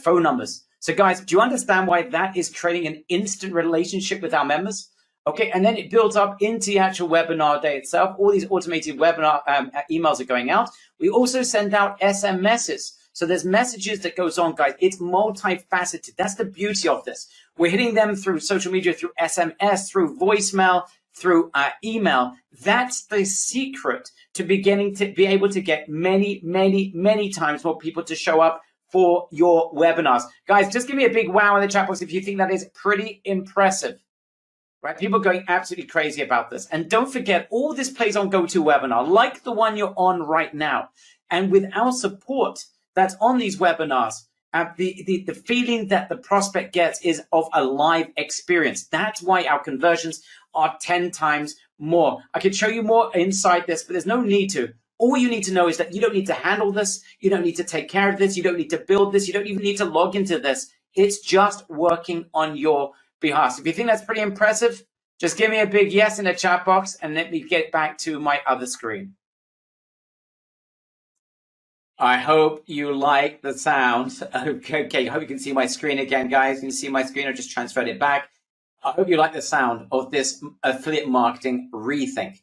phone numbers. So guys, do you understand why that is creating an instant relationship with our members? Okay, and then it builds up into the actual webinar day itself. All these automated webinar emails are going out. We also send out SMSs. So there's messages that goes on, guys. It's multifaceted. That's the beauty of this. We're hitting them through social media, through SMS, through voicemail, through email. That's the secret to beginning to be able to get many, many, many times more people to show up for your webinars. Guys, just give me a big wow in the chat box if you think that is pretty impressive. Right? People are going absolutely crazy about this. And don't forget, all this plays on GoToWebinar, like the one you're on right now. And with our support that's on these webinars, the feeling that the prospect gets is of a live experience. That's why our conversions are 10 times more. I could show you more inside this, but there's no need to. All you need to know is that you don't need to handle this. You don't need to take care of this. You don't need to build this. You don't even need to log into this. It's just working on your behalf. So if you think that's pretty impressive, just give me a big yes in the chat box and let me get back to my other screen. I hope you like the sound. Okay, I hope you can see my screen again, guys. You can see my screen. I just transferred it back. I hope you like the sound of this affiliate marketing rethink.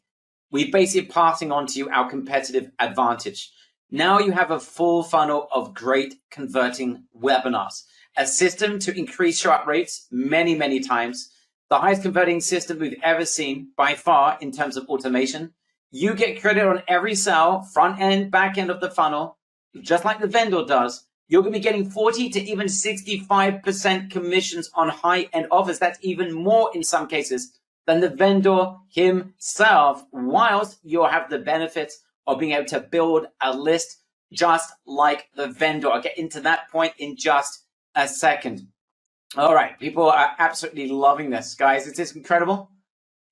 We're basically passing on to you our competitive advantage. Now you have a full funnel of great converting webinars, a system to increase show up rates many, many times, the highest converting system we've ever seen by far in terms of automation. You get credit on every sale, front end, back end of the funnel, just like the vendor does. You're going to be getting 40 to even 65% commissions on high-end offers. That's even more in some cases than the vendor himself, whilst you'll have the benefits of being able to build a list just like the vendor. I'll get into that point in just a second. All right, people are absolutely loving this, guys. Is this incredible?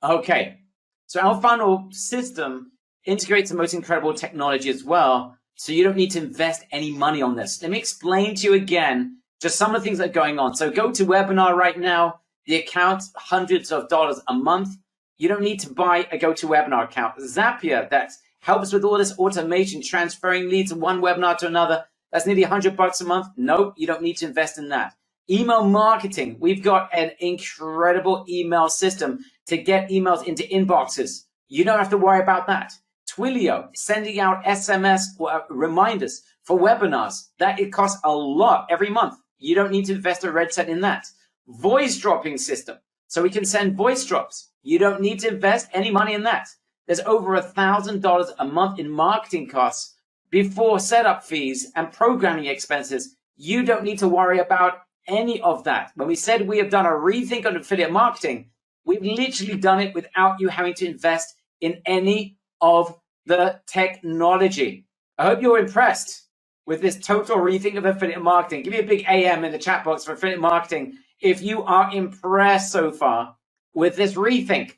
Okay, so our funnel system integrates the most incredible technology as well, so you don't need to invest any money on this. Let me explain to you again just some of the things that are going on. So GoToWebinar right now, the account's hundreds of dollars a month. You don't need to buy a GoToWebinar account. Zapier, that helps with all this automation, transferring leads from one webinar to another. That's nearly $100 a month. Nope, you don't need to invest in that. Email marketing. We've got an incredible email system to get emails into inboxes. You don't have to worry about that. Twilio, sending out SMS reminders for webinars. That it costs a lot every month. You don't need to invest a red cent in that. Voice dropping system. So we can send voice drops. You don't need to invest any money in that. There's over $1,000 a month in marketing costs before setup fees and programming expenses. You don't need to worry about any of that. When we said we have done a rethink on affiliate marketing, we've literally done it without you having to invest in any of the technology. I hope you're impressed with this total rethink of affiliate marketing. Give me a big AM in the chat box for affiliate marketing if you are impressed so far with this rethink.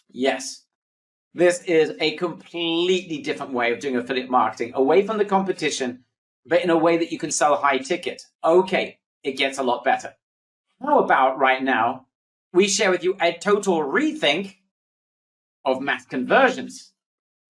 Yes, this is a completely different way of doing affiliate marketing, away from the competition, but in a way that you can sell high ticket. Okay, it gets a lot better. How about right now, we share with you a total rethink of mass conversions,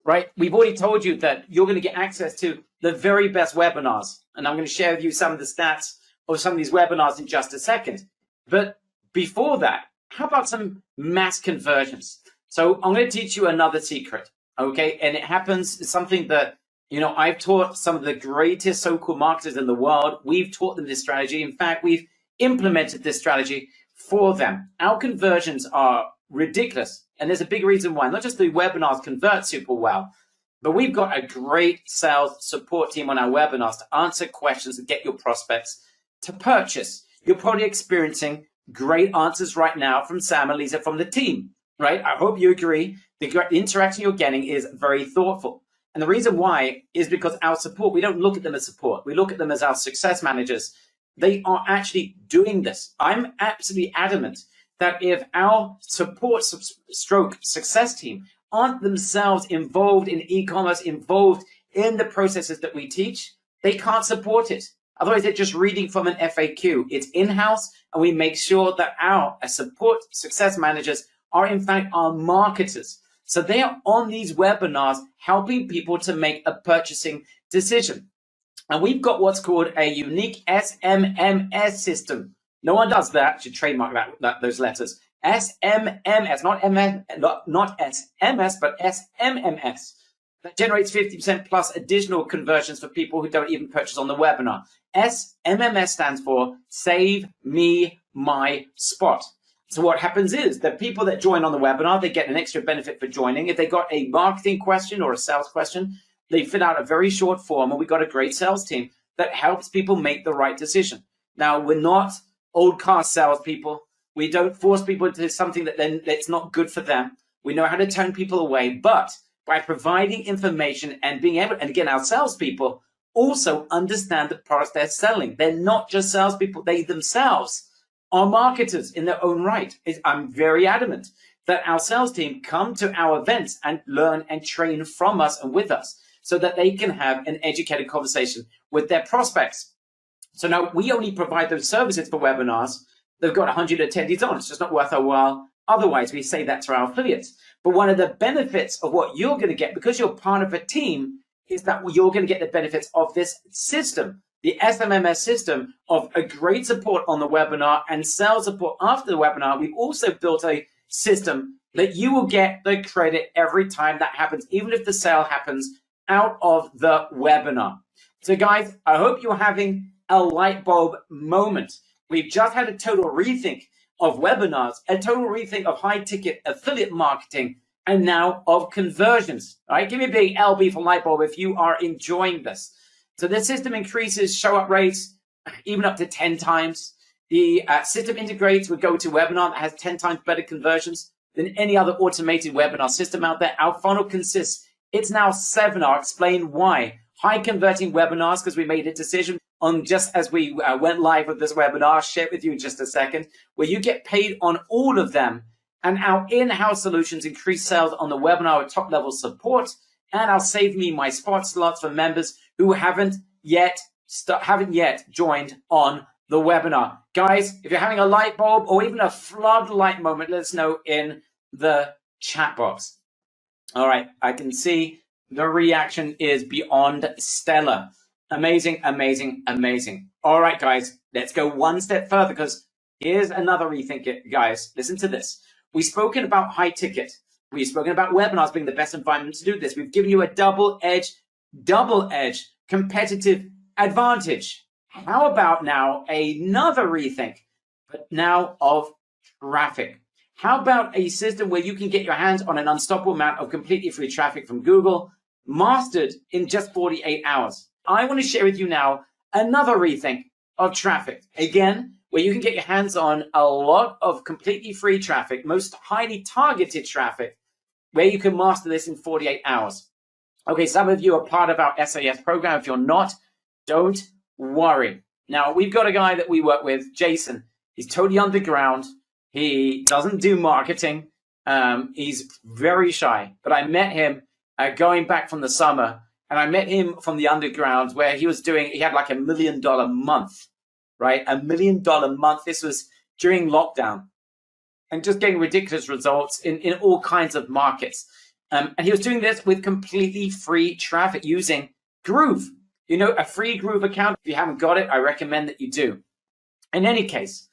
right? We've already told you that you're going to get access to the very best webinars. And I'm going to share with you some of the stats of some of these webinars in just a second. But before that, how about some mass conversions? So I'm going to teach you another secret, okay? And it happens, it's something that, you know, I've taught some of the greatest so-called marketers in the world. We've taught them this strategy. In fact, we've implemented this strategy for them. Our conversions are ridiculous. And there's a big reason why. Not just the webinars convert super well, but we've got a great sales support team on our webinars to answer questions and get your prospects to purchase. You're probably experiencing great answers right now from Sam and Lisa from the team. right? I hope you agree. The interaction you're getting is very thoughtful. And the reason why is because our support, we don't look at them as support. We look at them as our success managers. They are actually doing this. I'm absolutely adamant that if our support stroke success team aren't themselves involved in e-commerce, involved in the processes that we teach, they can't support it. Otherwise, they're just reading from an FAQ. It's in-house, and we make sure that our support success managers are in fact our marketers. So they are on these webinars helping people to make a purchasing decision. And we've got what's called a unique SMMS system. No one does that. Should trademark those letters. SMMS, not SMS, but SMMS. That generates 50% plus additional conversions for people who don't even purchase on the webinar. SMMS stands for Save Me My Spot. So what happens is that people that join on the webinar, they get an extra benefit for joining. If they got a marketing question or a sales question, they fill out a very short form, and we got a great sales team that helps people make the right decision. Now, we're not old car salespeople. We don't force people into something that's not good for them. We know how to turn people away, but by providing information and being able, and again, our salespeople also understand the products they're selling. They're not just salespeople. They themselves are marketers in their own right. I'm very adamant that our sales team come to our events and learn and train from us and with us so that they can have an educated conversation with their prospects. So now we only provide those services for webinars. They've got 100 attendees on. It's just not worth our while. Otherwise, we say that to our affiliates. But one of the benefits of what you're going to get, because you're part of a team, is that you're going to get the benefits of this system, the SMMS system of a great support on the webinar and sales support after the webinar. We've also built a system that you will get the credit every time that happens, even if the sale happens out of the webinar. So guys, I hope you're having a light bulb moment. We've just had a total rethink of webinars, a total rethink of high ticket affiliate marketing, and now of conversions. All right, give me a big LB for light bulb if you are enjoying this. So the system increases show up rates even up to 10 times. The system integrates with GoToWebinar that has 10 times better conversions than any other automated webinar system out there. Our funnel consists, it's now 7. I'll explain why. High converting webinars, because we made a decision on just as we went live with this webinar. I'll share it with you in just a second, where you get paid on all of them. And our in-house solutions increase sales on the webinar with top-level support. And I'll save me my spot slots for members who haven't yet joined on the webinar. Guys, if you're having a light bulb or even a floodlight moment, let us know in the chat box. All right, I can see the reaction is beyond stellar. Amazing, amazing, amazing. All right, guys, let's go one step further, because here's another rethink it, guys. Listen to this. We've spoken about high ticket. We've spoken about webinars being the best environment to do this. We've given you a double-edged competitive advantage. How about now another rethink, but now of traffic? How about a system where you can get your hands on an unstoppable amount of completely free traffic from Google, mastered in just 48 hours? I want to share with you now another rethink of traffic. Again, where you can get your hands on a lot of completely free traffic, most highly targeted traffic, where you can master this in 48 hours. Okay, some of you are part of our SAS program. If you're not, don't worry. Now, we've got a guy that we work with, Jason. He's totally underground. He doesn't do marketing. He's very shy. But I met him going back from the summer, and I met him from the underground where he had like $1 million month, right? $1 million month. This was during lockdown, and just getting ridiculous results in all kinds of markets. And he was doing this with completely free traffic using Groove. You know, a free Groove account. If you haven't got it, I recommend that you do. In any case,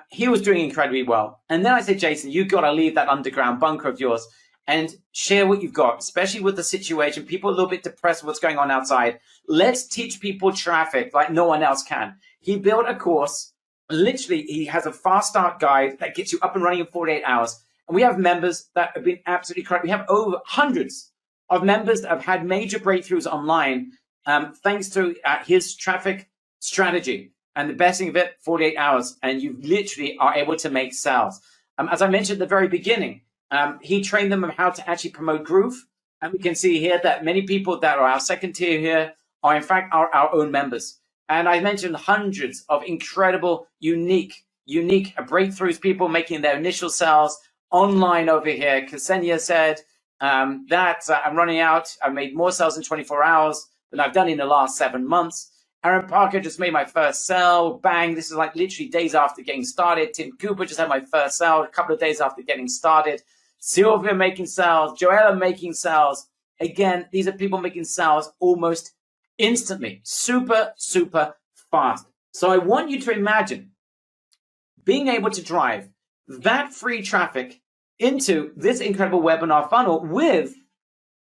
he was doing incredibly well. And then I said, Jason, you've got to leave that underground bunker of yours and share what you've got, especially with the situation. People are a little bit depressed with what's going on outside. Let's teach people traffic like no one else can. He built a course. Literally, he has a fast start guide that gets you up and running in 48 hours. And we have members that have been absolutely correct. We have over hundreds of members that have had major breakthroughs online thanks to his traffic strategy. And the best thing of it, 48 hours, and you literally are able to make sales. As I mentioned at the very beginning, He trained them on how to actually promote Groove. And we can see here that many people that are our second tier here are in fact our own members. And I mentioned hundreds of incredible, unique breakthroughs, people making their initial sales online over here. Ksenia said that I'm running out. I made more sales in 24 hours than I've done in the last 7 months. Aaron Parker just made my first sell. Bang. This is like literally days after getting started. Tim Cooper just had my first sell a couple of days after getting started. Sylvia making sales. Joella making sales. Again, these are people making sales almost instantly. Super, super fast. So I want you to imagine being able to drive that free traffic into this incredible webinar funnel with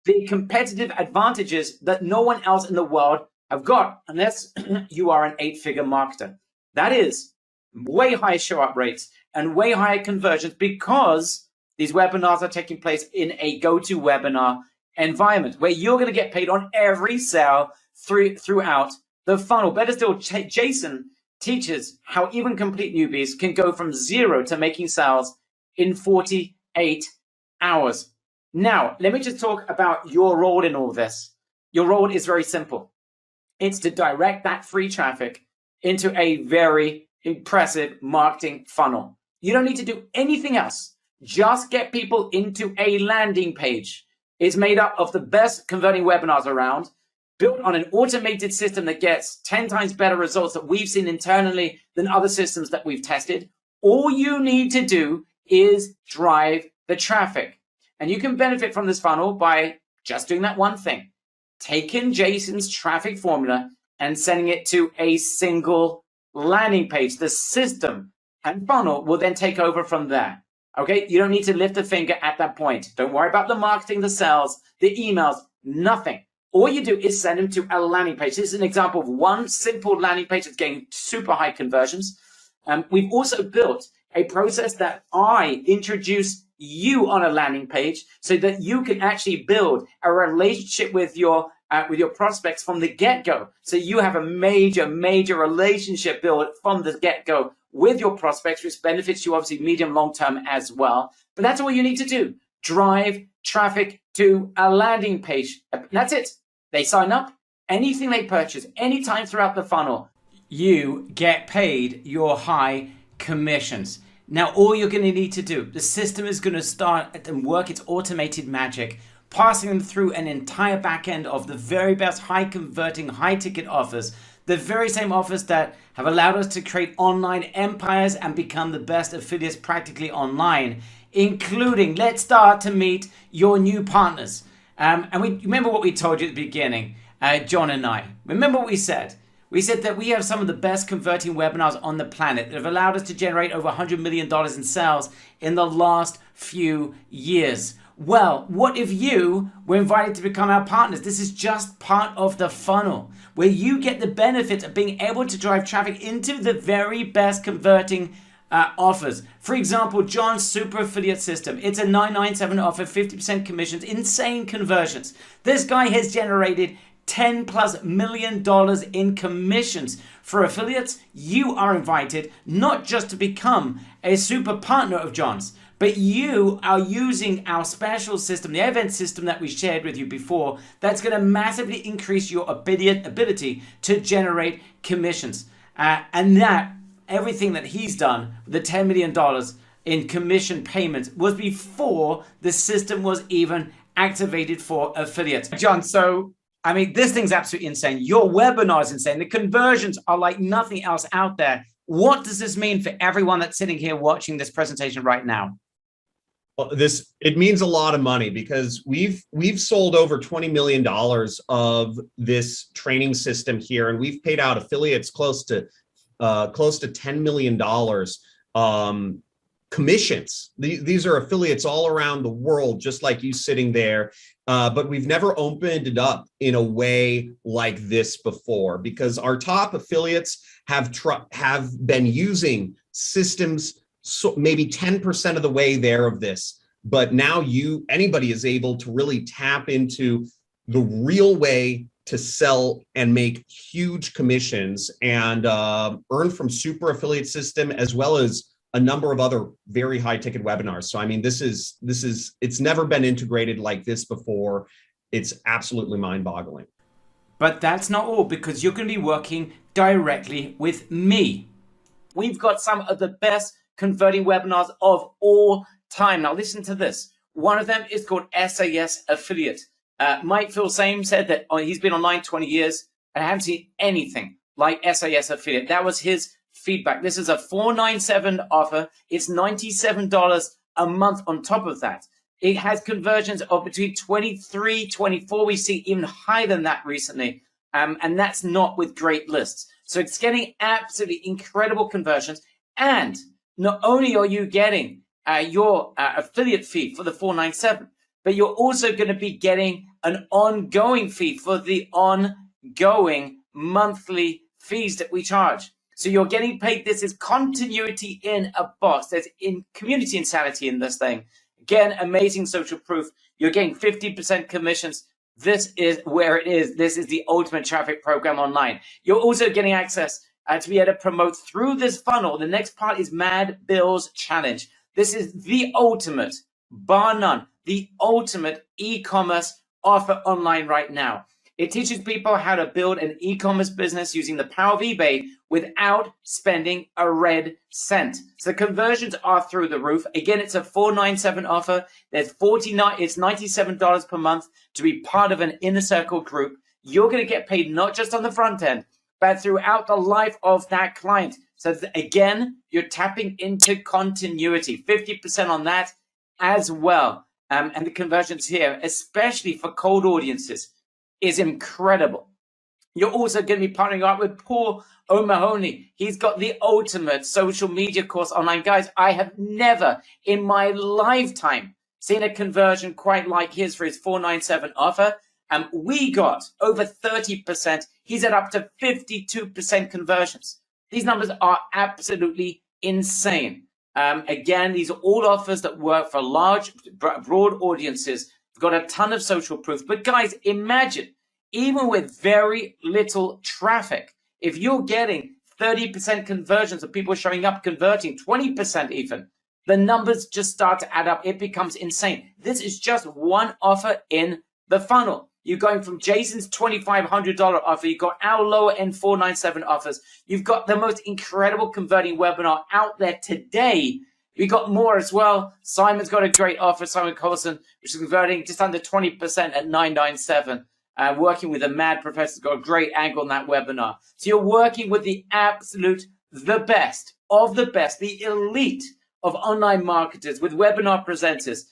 the competitive advantages that no one else in the world have got, unless you are an 8-figure marketer. That is way higher show up rates and way higher conversions because these webinars are taking place in a GoToWebinar environment where you're going to get paid on every sale throughout the funnel. Better still, Jason teaches how even complete newbies can go from 0 to making sales in 48 hours. Now, let me just talk about your role in all this. Your role is very simple. It's to direct that free traffic into a very impressive marketing funnel. You don't need to do anything else. Just get people into a landing page. It's made up of the best converting webinars around, built on an automated system that gets 10 times better results that we've seen internally than other systems that we've tested. All you need to do is drive the traffic. And you can benefit from this funnel by just doing that one thing. Taking Jason's traffic formula and sending it to a single landing page. The system and funnel will then take over from there. Okay, you don't need to lift a finger at that point. Don't worry about the marketing, the sales, the emails, nothing. All you do is send them to a landing page. This is an example of one simple landing page that's getting super high conversions. We've also built a process that I introduce you on a landing page so that you can actually build a relationship with your prospects from the get-go. So you have a major relationship built from the get-go with your prospects, which benefits you obviously medium, long term as well. But that's all you need to do. Drive traffic to a landing page. That's it. They sign up. Anything they purchase, anytime throughout the funnel, you get paid your high commissions. Now, all you're going to need to do, the system is going to start and work its automated magic, passing them through an entire back end of the very best high converting, high ticket offers, the very same offers that have allowed us to create online empires and become the best affiliates practically online, including, let's start to meet your new partners. And we remember what we told you at the beginning, John and I. Remember what we said? We said that we have some of the best converting webinars on the planet that have allowed us to generate over $100 million in sales in the last few years. Well, what if you were invited to become our partners? This is just part of the funnel where you get the benefit of being able to drive traffic into the very best converting offers. For example, John's super affiliate system. It's a 997 offer, 50% commissions, insane conversions. This guy has generated $10+ million in commissions. For affiliates, you are invited not just to become a super partner of John's, but you are using our special system, the event system that we shared with you before, that's going to massively increase your ability to generate commissions. And that everything that he's done, the $10 million in commission payments, was before the system was even activated for affiliates. John, so I mean, this thing's absolutely insane. Your webinar is insane. The conversions are like nothing else out there. What does this mean for everyone that's sitting here watching this presentation right now? Well, it means a lot of money because we've sold over $20 million of this training system here, and we've paid out affiliates close to $10 million commissions. These are affiliates all around the world, just like you sitting there. But we've never opened it up in a way like this before because our top affiliates have been using systems so maybe 10% of the way there of this. But now anybody is able to really tap into the real way to sell and make huge commissions and earn from super affiliate system as well as a number of other very high ticket webinars. So, I mean, it's never been integrated like this before. It's absolutely mind boggling. But that's not all, because you're going to be working directly with me. We've got some of the best converting webinars of all time. Now listen to this. One of them is called SAS Affiliate. Mike Filsaime said that he's been online 20 years and I haven't seen anything like SAS Affiliate. That was his feedback. This is a $497 offer. It's $97 a month on top of that. It has conversions of between 23, 24. We see even higher than that recently. And that's not with great lists. So it's getting absolutely incredible conversions. And not only are you getting your affiliate fee for the $497, but you're also going to be getting an ongoing fee for the ongoing monthly fees that we charge. So you're getting paid. This is continuity in a box. There's community insanity in this thing. Again, amazing social proof. You're getting 50% commissions. This is where it is. This is the ultimate traffic program online. You're also getting access to be able to promote through this funnel. The next part is Mad Bills Challenge. This is the ultimate, bar none, the ultimate e-commerce offer online right now. It teaches people how to build an e-commerce business using the power of eBay without spending a red cent. So conversions are through the roof. Again, it's a $497 offer. There's it's $97 per month to be part of an inner circle group. You're going to get paid not just on the front end, but throughout the life of that client. So again, you're tapping into continuity, 50% on that as well. And the conversions here, especially for cold audiences, is incredible. You're also going to be partnering up with Paul O'Mahony. He's got the ultimate social media course online. Guys, I have never in my lifetime seen a conversion quite like his for his $497 offer. We got over 30%. He's at up to 52% conversions. These numbers are absolutely insane. Again, these are all offers that work for large, broad audiences. We've got a ton of social proof. But guys, imagine, even with very little traffic, if you're getting 30% conversions of people showing up, converting 20% even, the numbers just start to add up. It becomes insane. This is just one offer in the funnel. You're going from Jason's $2,500 offer. You've got our lower end $497 offers. You've got the most incredible converting webinar out there today. We got more as well. Simon's got a great offer, Simon Colson, which is converting just under 20% at $997. Working with a mad professor, got a great angle on that webinar. So you're working with the absolute, the best of the best, the elite of online marketers with webinar presenters,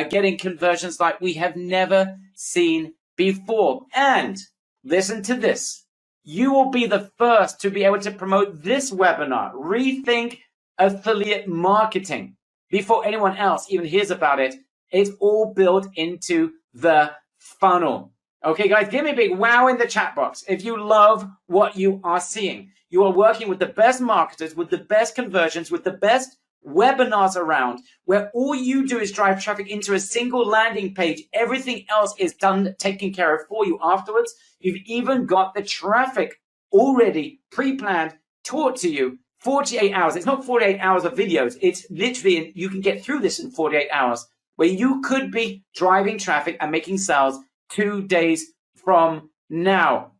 getting conversions like we have never seen before. And listen to this. You will be the first to be able to promote this webinar, Rethink Affiliate Marketing, before anyone else even hears about it. It's all built into the funnel. Okay, guys, give me a big wow in the chat box if you love what you are seeing. You are working with the best marketers, with the best conversions, with the best webinars around, where all you do is drive traffic into a single landing page. Everything else is done, taken care of for you afterwards. You've even got the traffic already pre-planned, taught to you. 48 hours. It's not 48 hours of videos. It's literally, you can get through this in 48 hours, where you could be driving traffic and making sales 2 days from now.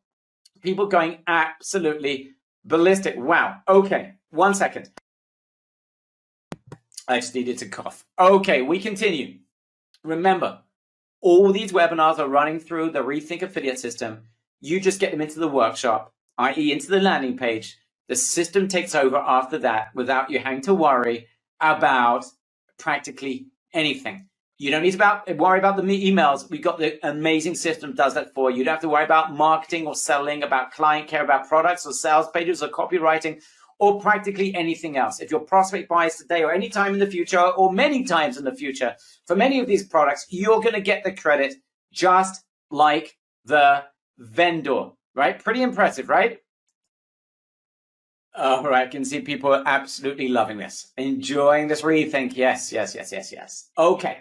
People going absolutely ballistic. Wow. Okay. 1 second. I just needed to cough. Okay, we continue. Remember, all these webinars are running through the Rethink Affiliate system. You just get them into the workshop, i.e. into the landing page. The system takes over after that without you having to worry about practically anything. You don't need to worry about the emails. We've got the amazing system that does that for you. You don't have to worry about marketing or selling, about client care, about products or sales pages or copywriting or practically anything else. If your prospect buys today or any time in the future or many times in the future for many of these products, you're going to get the credit just like the vendor, right? Pretty impressive, right? All right, I can see people are absolutely loving this, enjoying this rethink. Yes. Okay,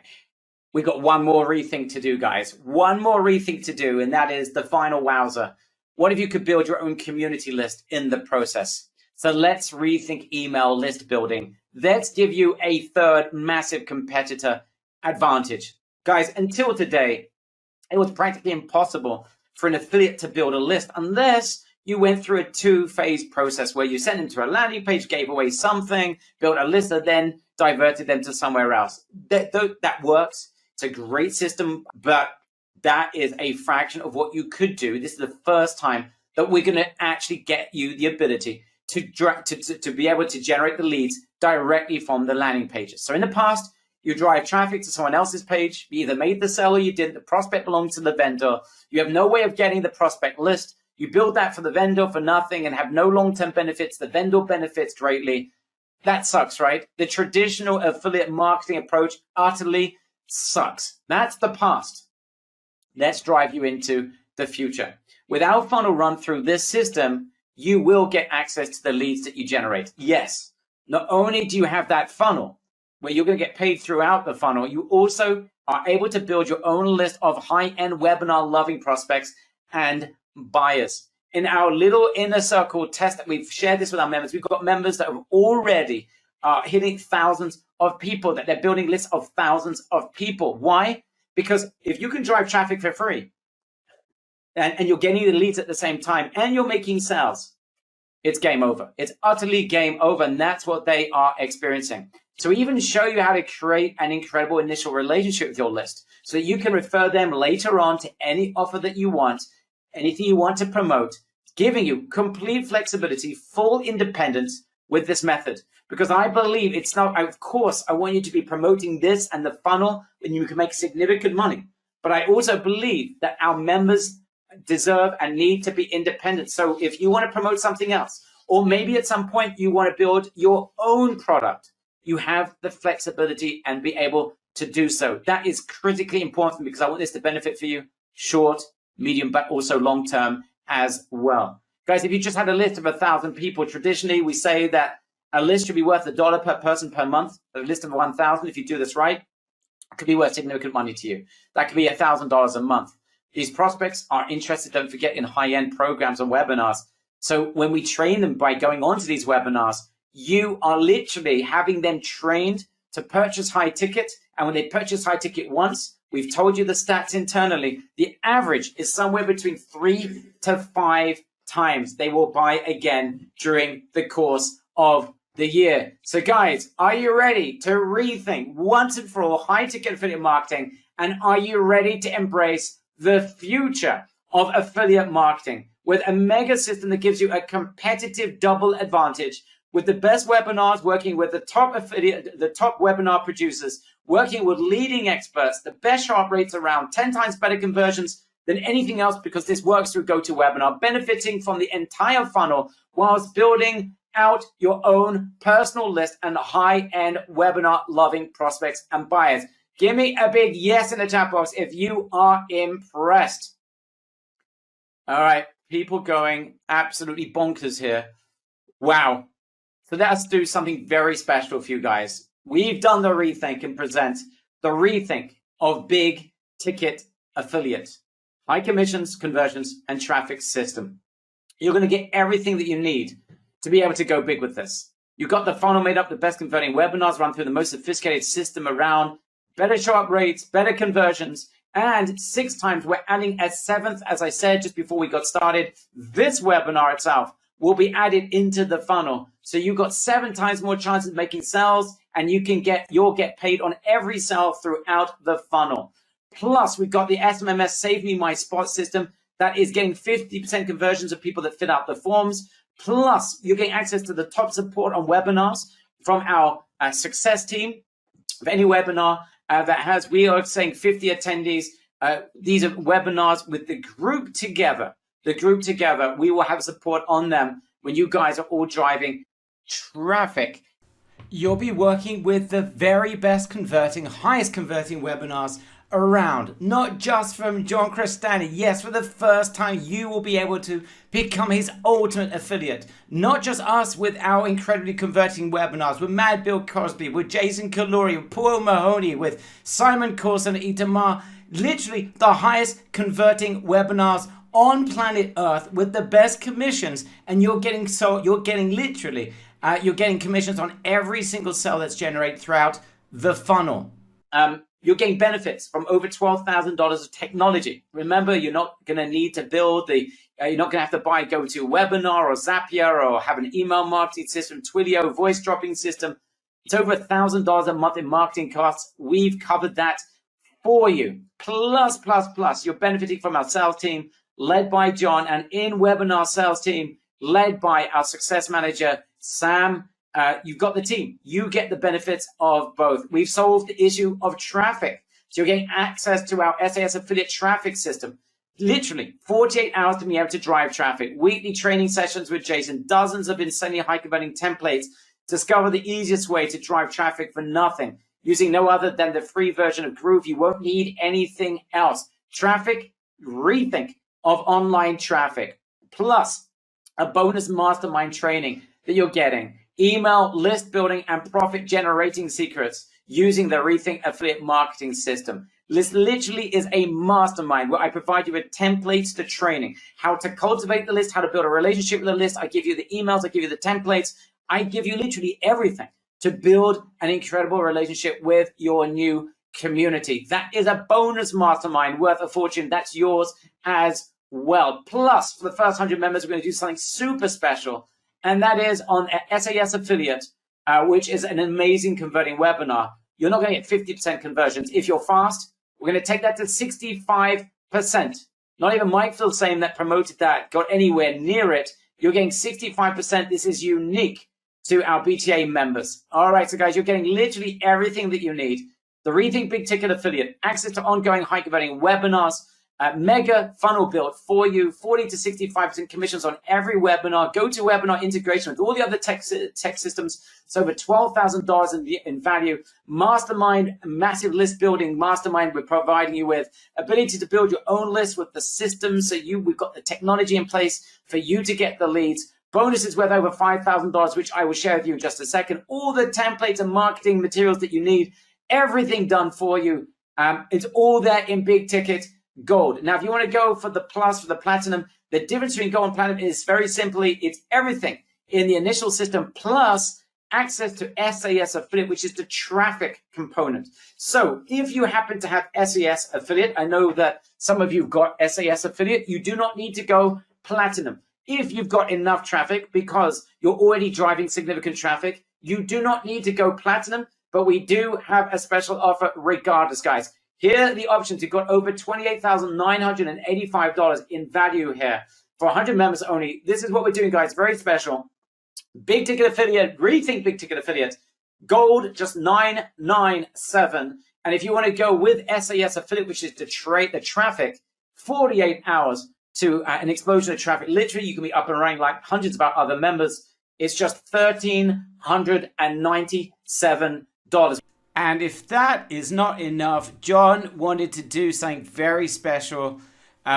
we got one more rethink to do, guys. One more rethink to do, and that is the final wowzer. What if you could build your own community list in the process? So let's rethink email list building let's give you a third massive competitor advantage. Guys, until today, it was practically impossible for an affiliate to build a list unless you went through a two-phase process where you sent them to a landing page, gave away something, built a list, and then diverted them to somewhere else. That works. It's a great system, but that is a fraction of what you could do. This is the first time that we're going to actually get you the ability to be able to generate the leads directly from the landing pages. So in the past, you drive traffic to someone else's page. You either made the sale or you didn't. The prospect belongs to the vendor. You have no way of getting the prospect list. You build that for the vendor for nothing and have no long-term benefits. The vendor benefits greatly. That sucks, right? The traditional affiliate marketing approach utterly sucks. That's the past. Let's drive you into the future. With our funnel run through this system, you will get access to the leads that you generate. Yes, not only do you have that funnel where you're going to get paid throughout the funnel, you also are able to build your own list of high-end webinar loving prospects and buyers. In our little inner circle test that we've shared this with our members, we've got members that have already hitting thousands of people, that they're building lists of thousands of people. Why? Because if you can drive traffic for free and you're getting the leads at the same time and you're making sales, it's game over. It's utterly game over. And that's what they are experiencing. So we even show you how to create an incredible initial relationship with your list so that you can refer them later on to any offer that you want, anything you want to promote, giving you complete flexibility, full independence with this method. Because I believe it's not, of course, I want you to be promoting this and the funnel and you can make significant money. But I also believe that our members deserve and need to be independent. So if you want to promote something else, or maybe at some point you want to build your own product, you have the flexibility and be able to do so. That is critically important because I want this to benefit for you short, medium, but also long term as well. Guys, if you just had a list of 1,000 people, traditionally we say that a list should be worth $1 per person per month. A list of 1,000, if you do this right, could be worth significant money to you. That could be $1,000 a month. These prospects are interested, don't forget, in high-end programs and webinars. So when we train them by going on to these webinars, you are literally having them trained to purchase high ticket. And when they purchase high ticket once, we've told you the stats internally, the average is somewhere between 3 to 5 times they will buy again during the course of the year. So guys, are you ready to rethink once and for all high ticket affiliate marketing? And are you ready to embrace the future of affiliate marketing with a mega system that gives you a competitive double advantage, with the best webinars, working with the top affiliate, the top webinar producers, working with leading experts, the best sharp rates around, 10 times better conversions than anything else because this works through GoToWebinar, benefiting from the entire funnel whilst building out your own personal list and high-end webinar loving prospects and buyers. Give me a big yes in the chat box if you are impressed. All right, people going absolutely bonkers here. Wow. So let's do something very special for you guys. We've done the rethink and present the rethink of big ticket affiliate, high commissions, conversions, and traffic system. You're going to get everything that you need to be able to go big with this. You've got the funnel made up, the best converting webinars run through the most sophisticated system around, better show-up rates, better conversions, and 6 times we're adding a 7th, as I said just before we got started. This webinar itself will be added into the funnel. So you've got 7 times more chances of making sales, and you'll get paid on every sale throughout the funnel. Plus, we've got the SMMS Save Me My Spot system that is getting 50% conversions of people that fill out the forms. Plus, you're getting access to the top support on webinars from our success team. Of any webinar that has, we are saying 50 attendees. These are webinars with the group together. The group together, we will have support on them when you guys are all driving traffic. You'll be working with the very best converting, highest converting webinars around, not just from John Crestani. Yes, for the first time, you will be able to become his ultimate affiliate. Not just us with our incredibly converting webinars, with Mad Bill Cosby, with Jason Kaluri, with Paul Mahoney, with Simon Coulson, Itamar, literally the highest converting webinars on planet Earth with the best commissions, and you're getting literally You're getting commissions on every single sale that's generated throughout the funnel. You're getting benefits from over $12,000 of technology. Remember, you're not going to need to build you're not going to have to buy GoToWebinar or Zapier or have an email marketing system, Twilio, voice dropping system. It's over $1,000 a month in marketing costs. We've covered that for you. Plus, you're benefiting from our sales team led by John, and in-webinar sales team led by our success manager, Sam. You've got the team. You get the benefits of both. We've solved the issue of traffic. So you're getting access to our SAS affiliate traffic system. Literally 48 hours to be able to drive traffic. Weekly training sessions with Jason. Dozens of insanely high converting templates. Discover the easiest way to drive traffic for nothing, using no other than the free version of Groove. You won't need anything else. Traffic rethink of online traffic. Plus a bonus mastermind training that you're getting. Email list building and profit generating secrets using the Rethink affiliate marketing system. This literally is a mastermind where I provide you with templates to training, how to cultivate the list, how to build a relationship with the list. I give you the emails, I give you the templates. I give you literally everything to build an incredible relationship with your new community. That is a bonus mastermind worth a fortune. That's yours as well. Plus, for the first 100 members, we're going to do something super special. And that is on SAS Affiliate, which is an amazing converting webinar. You're not going to get 50% conversions. If you're fast, we're going to take that to 65%. Not even Mike Filsaime that promoted that got anywhere near it. You're getting 65%. This is unique to our BTA members. All right, so guys, you're getting literally everything that you need. The Rethink Big Ticket Affiliate, access to ongoing high converting webinars, mega funnel built for you, 40 to 65% commissions on every webinar, GoToWebinar integration with all the other tech systems. It's over $12,000 in value. Mastermind, massive list building mastermind we're providing you with. Ability to build your own list with the systems. So we've got the technology in place for you to get the leads. Bonuses worth over $5,000, which I will share with you in just a second. All the templates and marketing materials that you need, everything done for you. It's all there in Big Ticket Gold. Now, if you want to go for the plus, for the platinum, the difference between gold and platinum is very simply, it's everything in the initial system plus access to SAS affiliate, which is the traffic component. So if you happen to have SAS affiliate, I know that some of you have got SAS affiliate, you do not need to go platinum. If you've got enough traffic because you're already driving significant traffic, you do not need to go platinum, but we do have a special offer regardless, guys. Here are the options. You've got over $28,985 in value here for 100 members only. This is what we're doing, guys. Very special. Big Ticket Affiliate, Rethink Big Ticket Affiliate. Gold, just $997. And if you want to go with SAS Affiliate, which is to trade the traffic, 48 hours to an explosion of traffic. Literally, you can be up and running like hundreds of our other members. It's just $1,397. And if that is not enough, John wanted to do something very special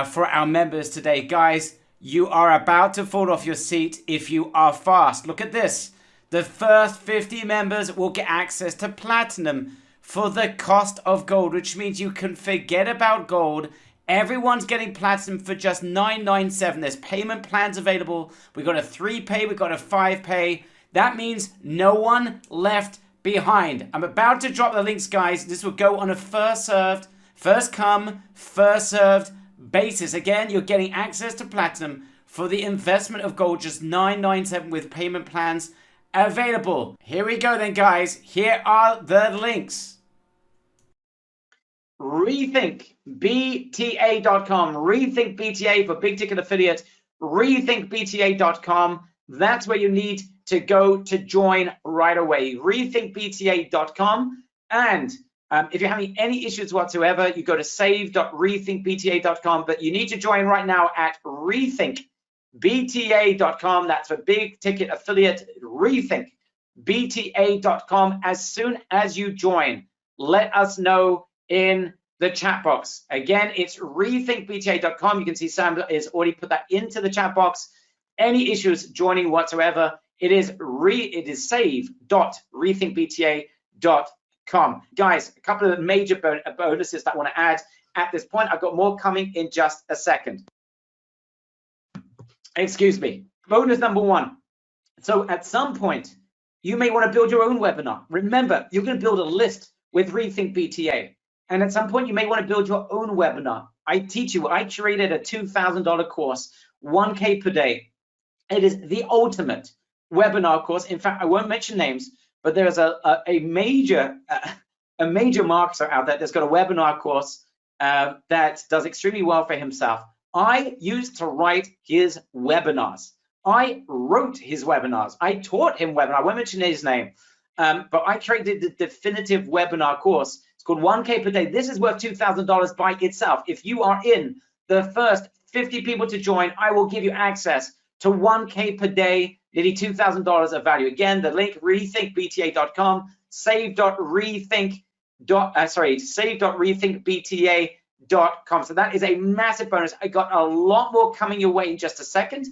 for our members today. Guys, you are about to fall off your seat if you are fast. Look at this. The first 50 members will get access to platinum for the cost of gold, which means you can forget about gold. Everyone's getting platinum for just $997. There's payment plans available. We've got a 3-pay, we've got a 5-pay. That means no one left behind. I'm about to drop the links, guys. This will go on a first served, first come, first served basis. Again, you're getting access to platinum for the investment of gold, just $997 with payment plans available. Here we go then, guys. Here are the links. RethinkBTA.com. Rethink BTA for Big Ticket Affiliate. RethinkBTA.com. That's where you need to go to join right away. RethinkBTA.com. And if you're having any issues whatsoever, you go to save.rethinkbta.com. But you need to join right now at rethinkbta.com. That's for Big Ticket Affiliate. rethinkbta.com. As soon as you join, let us know in the chat box. Again, it's rethinkbta.com. You can see Sam has already put that into the chat box. Any issues joining whatsoever, it is save.rethinkbta.com. Guys, a couple of major bonuses that I want to add at this point. I've got more coming in just a second. Excuse me. Bonus number one, So at some point, you may want to build your own webinar. Remember, you're going to build a list with Rethink BTA. And at some point, you may want to build your own webinar. I curated a $2,000 course, 1K per day. It is the ultimate webinar course. In fact, I won't mention names, but there's a major marketer out there that's got a webinar course that does extremely well for himself. I used to write his webinars. I wrote his webinars. I taught him webinars. I won't mention his name, but I created the definitive webinar course. It's called 1K per day. This is worth $2,000 by itself. If you are in the first 50 people to join, I will give you access to 1K per day, nearly $2,000 of value. Again, the link, rethinkbta.com, save.rethinkbta.com. So that is a massive bonus. I got a lot more coming your way in just a second.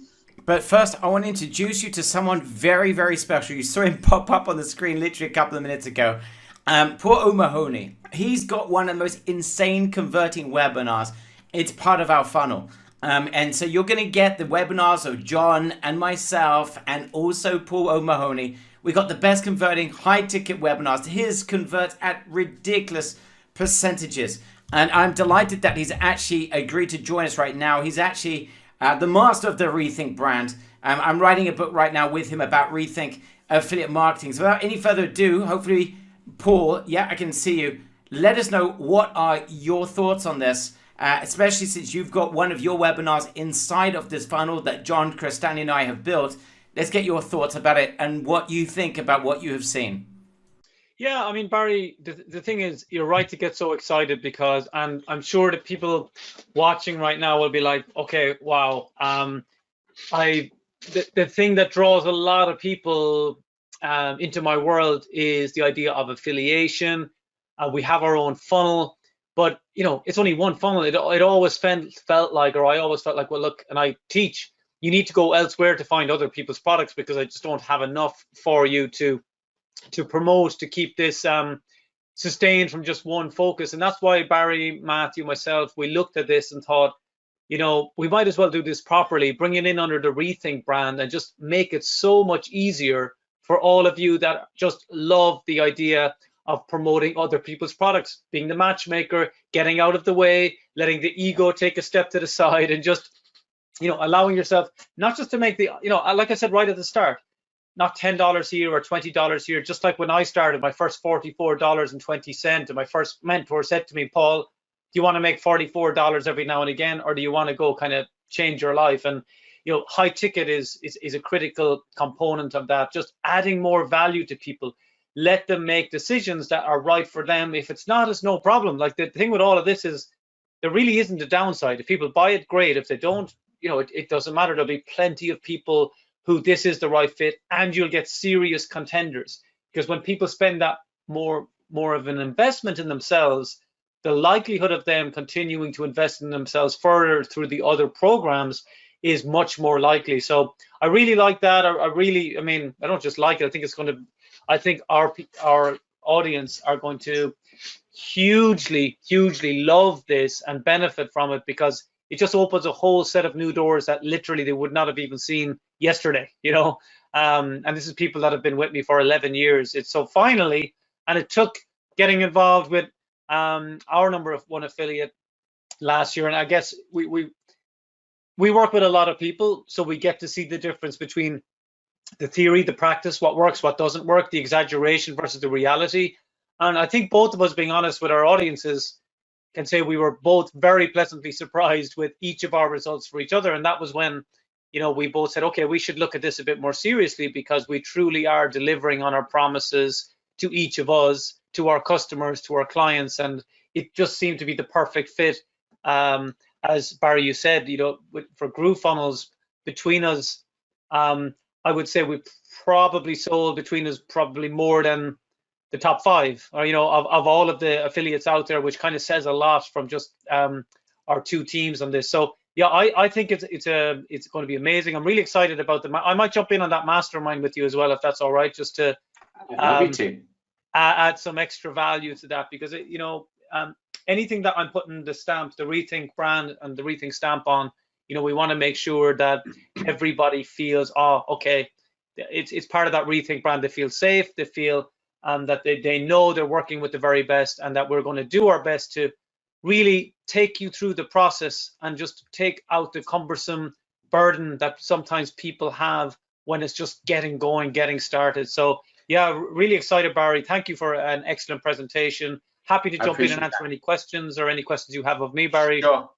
But first, I want to introduce you to someone very, very special. You saw him pop up on the screen literally a couple of minutes ago. Paul O'Mahony. He's got one of the most insane converting webinars. It's part of our funnel. And so you're going to get the webinars of John and myself and also Paul O'Mahony. We got the best converting high ticket webinars. His converts at ridiculous percentages. And I'm delighted that he's actually agreed to join us right now. He's actually the master of the Rethink brand. I'm writing a book right now with him about Rethink affiliate marketing. So without any further ado, hopefully, Paul, yeah, I can see you. Let us know what are your thoughts on this, especially since you've got one of your webinars inside of this funnel that John Crestani and I have built. Let's get your thoughts about it and what you think about what you have seen. Yeah, I mean, Barry, the thing is, you're right to get so excited because I'm sure that people watching right now will be like, okay, wow. The thing that draws a lot of people into my world is the idea of affiliation. We have our own funnel, but it's only one funnel. It always felt like, or I always felt like, well, look, and I teach, you need to go elsewhere to find other people's products because I just don't have enough for you to promote, to keep this sustained from just one focus. And that's why Barry, Matthew, myself, we looked at this and thought, we might as well do this properly, bring it in under the Rethink brand and just make it so much easier for all of you that just love the idea of promoting other people's products, being the matchmaker, getting out of the way, letting the ego take a step to the side and just, allowing yourself not just to make the, like I said right at the start, not $10 here or $20 here, just like when I started my first $44.20 and my first mentor said to me, Paul, do you want to make $44 every now and again, or do you want to go kind of change your life? And high ticket is a critical component of that. Just adding more value to people, let them make decisions that are right for them. If it's not, it's no problem. Like the thing with all of this is there really isn't a downside. If people buy it, great. If they don't, it doesn't matter. There'll be plenty of people who this is the right fit, and you'll get serious contenders. Because when people spend that more of an investment in themselves, the likelihood of them continuing to invest in themselves further through the other programs is much more likely. So I really like that. I don't just like it. I think our audience are going to hugely love this and benefit from it because it just opens a whole set of new doors that literally they would not have even seen yesterday, and this is people that have been with me for 11 years. It's so finally, and it took getting involved with our number of one affiliate last year. And I guess we work with a lot of people, so we get to see the difference between the theory, the practice, what works, what doesn't work, the exaggeration versus the reality. And I think both of us, being honest with our audiences, can say we were both very pleasantly surprised with each of our results for each other. And that was when, we both said, okay, we should look at this a bit more seriously because we truly are delivering on our promises to each of us, to our customers, to our clients. And it just seemed to be the perfect fit. As Barry, you said, for GrooveFunnels, between us, I would say we probably sold between us probably more than the top 5, or of all of the affiliates out there, which kind of says a lot from just our two teams on this. So yeah, I think it's going to be amazing. I'm really excited about I might jump in on that mastermind with you as well, if that's all right, just to add some extra value to that, because anything that I'm putting the Rethink brand and the Rethink stamp on, we want to make sure that everybody feels, okay, it's part of that Rethink brand. They feel safe, they feel that they know they're working with the very best, and that we're going to do our best to really take you through the process and just take out the cumbersome burden that sometimes people have when it's just getting going, getting started. So yeah, really excited, Barry. Thank you for an excellent presentation. Happy to jump in and answer any questions or any questions you have of me, Barry. Sure.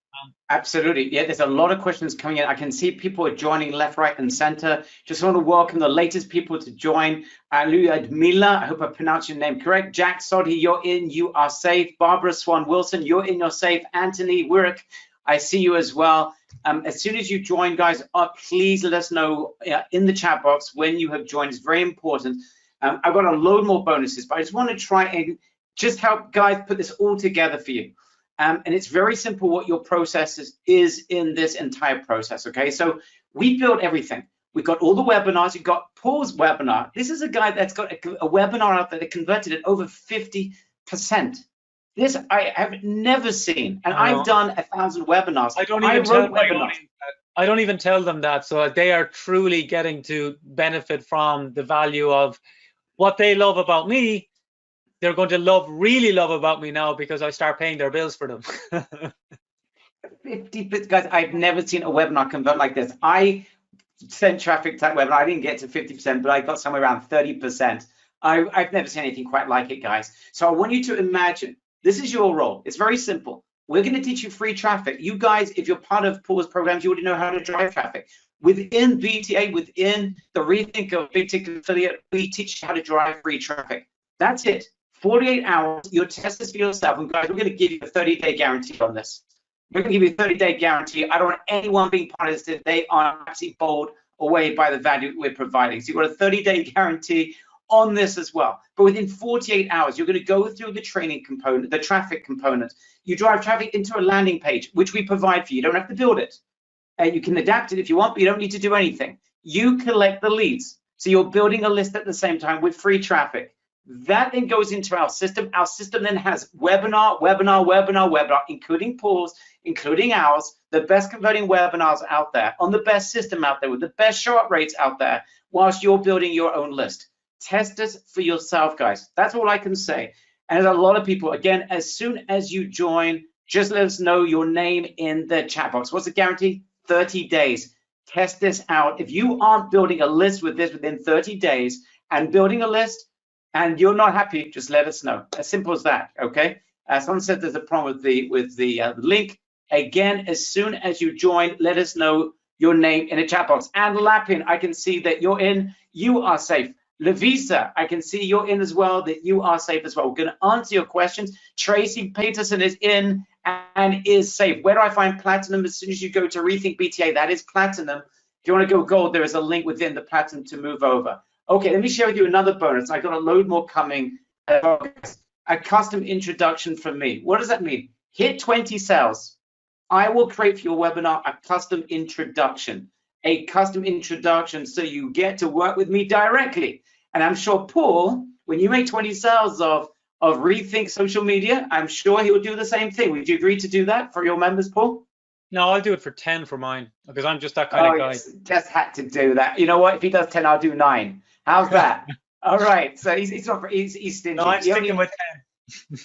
Absolutely. Yeah, there's a lot of questions coming in. I can see people are joining left, right, and center. Just want to welcome the latest people to join. Ludmila, I hope I pronounced your name correct. Jack Sodhi, you're in, you are safe. Barbara Swan Wilson, you're in, you're safe. Anthony Wirek, I see you as well. As soon as you join, guys, please let us know in the chat box when you have joined. It's very important. I've got a load more bonuses, but I just want to try and just help guys put this all together for you. And it's very simple what your process is in this entire process, okay? So we built everything. We got all the webinars. You got Paul's webinar. This is a guy that's got a webinar out there that converted at over 50%. This I have never seen, and I've done 1,000 webinars. I don't even tell them that, so they are truly getting to benefit from the value of what they love about me. They're going to really love about me now because I start paying their bills for them. 50 guys, I've never seen a webinar convert like this. I sent traffic to that webinar. I didn't get to 50%, but I got somewhere around 30%. I've never seen anything quite like it, guys. So I want you to imagine, this is your role. It's very simple. We're going to teach you free traffic. You guys, if you're part of Paul's programs, you already know how to drive traffic. Within BTA, within the Rethink of Big Ticket Affiliate, we teach you how to drive free traffic. That's it. 48 hours, you'll test this for yourself. And guys, we're going to give you a 30-day guarantee on this. We're going to give you a 30-day guarantee. I don't want anyone being part of this if they are absolutely bowled away by the value we're providing. So you've got a 30-day guarantee on this as well. But within 48 hours, you're going to go through the training component, the traffic component. You drive traffic into a landing page, which we provide for you. You don't have to build it. And you can adapt it if you want, but you don't need to do anything. You collect the leads. So you're building a list at the same time with free traffic. That then goes into our system. Our system then has webinar, including Paul's, including ours, the best converting webinars out there, on the best system out there, with the best show-up rates out there, whilst you're building your own list. Test it for yourself, guys. That's all I can say. And there's a lot of people, again, as soon as you join, just let us know your name in the chat box. What's the guarantee? 30 days. Test this out. If you aren't building a list with this within 30 days and building a list, and you're not happy, just let us know. As simple as that, okay? Someone said there's a problem with the link. Again, as soon as you join, let us know your name in the chat box. And Lapin, I can see that you're in. You are safe. Lavisa, I can see you're in as well, that you are safe as well. We're going to answer your questions. Tracy Peterson is in and is safe. Where do I find platinum? As soon as you go to Rethink BTA, that is platinum. If you want to go gold, there is a link within the platinum to move over. Okay, let me share with you another bonus. I got a load more coming. A custom introduction from me. What does that mean? Hit 20 sales. I will create for your webinar a custom introduction. A custom introduction so you get to work with me directly. And I'm sure Paul, when you make 20 sales of Rethink social media, I'm sure he'll do the same thing. Would you agree to do that for your members, Paul? No, I'll do it for 10 for mine because I'm just that kind of guy. Yes, just had to do that. You know what? If he does 10, I'll do 9. How's that? All right. So he's stingy. No, I'm sticking with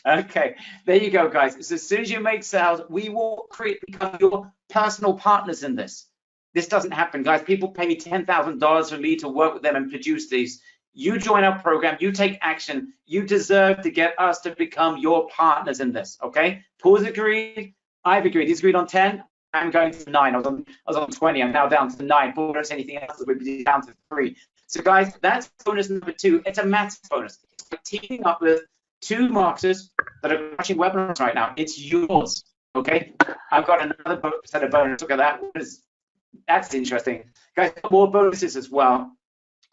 10. Okay, there you go, guys. So as soon as you make sales, we will become your personal partners in this. This doesn't happen, guys. People pay me $10,000 for me to work with them and produce these. You join our program, you take action. You deserve to get us to become your partners in this, okay? Paul's agreed. I've agreed. He's agreed on 10. I'm going to 9. I was on 20. I'm now down to 9. Paul doesn't say anything else. We'll be down to 3. So, guys, that's bonus number 2. It's a massive bonus. It's like teaming up with 2 marketers that are watching webinars right now. It's yours, okay? I've got another set of bonuses. Look at that. That's interesting. Guys, more bonuses as well.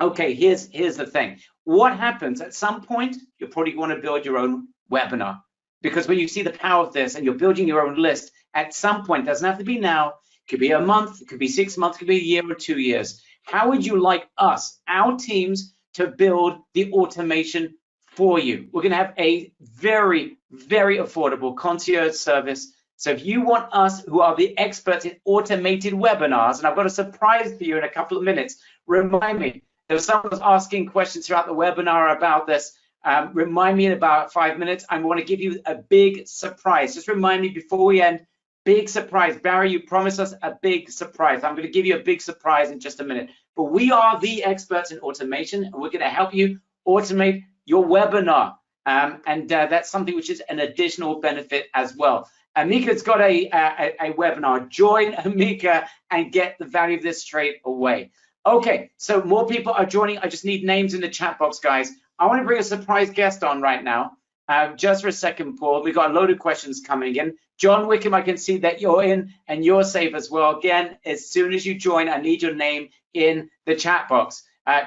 Okay, here's the thing. What happens at some point, you'll probably want to build your own webinar. Because when you see the power of this and you're building your own list, at some point, it doesn't have to be now, it could be a month, it could be 6 months, it could be a year or 2 years. How would you like us, our teams, to build the automation for you? We're going to have a very, very affordable concierge service. So if you want us, who are the experts in automated webinars, and I've got a surprise for you in a couple of minutes, remind me, There was someone was asking questions throughout the webinar about this. Remind me in about 5 minutes. I want to give you a big surprise. Just remind me before we end. Big surprise. Barry, you promised us a big surprise. I'm going to give you a big surprise in just a minute. But we are the experts in automation, and we're going to help you automate your webinar. That's something which is an additional benefit as well. Amika's got a webinar. Join Amika and get the value of this straight away. Okay, so more people are joining. I just need names in the chat box, guys. I want to bring a surprise guest on right now. Just for a second, Paul. We've got a load of questions coming in. John Wickham, I can see that you're in and you're safe as well. Again, as soon as you join, I need your name in the chat box.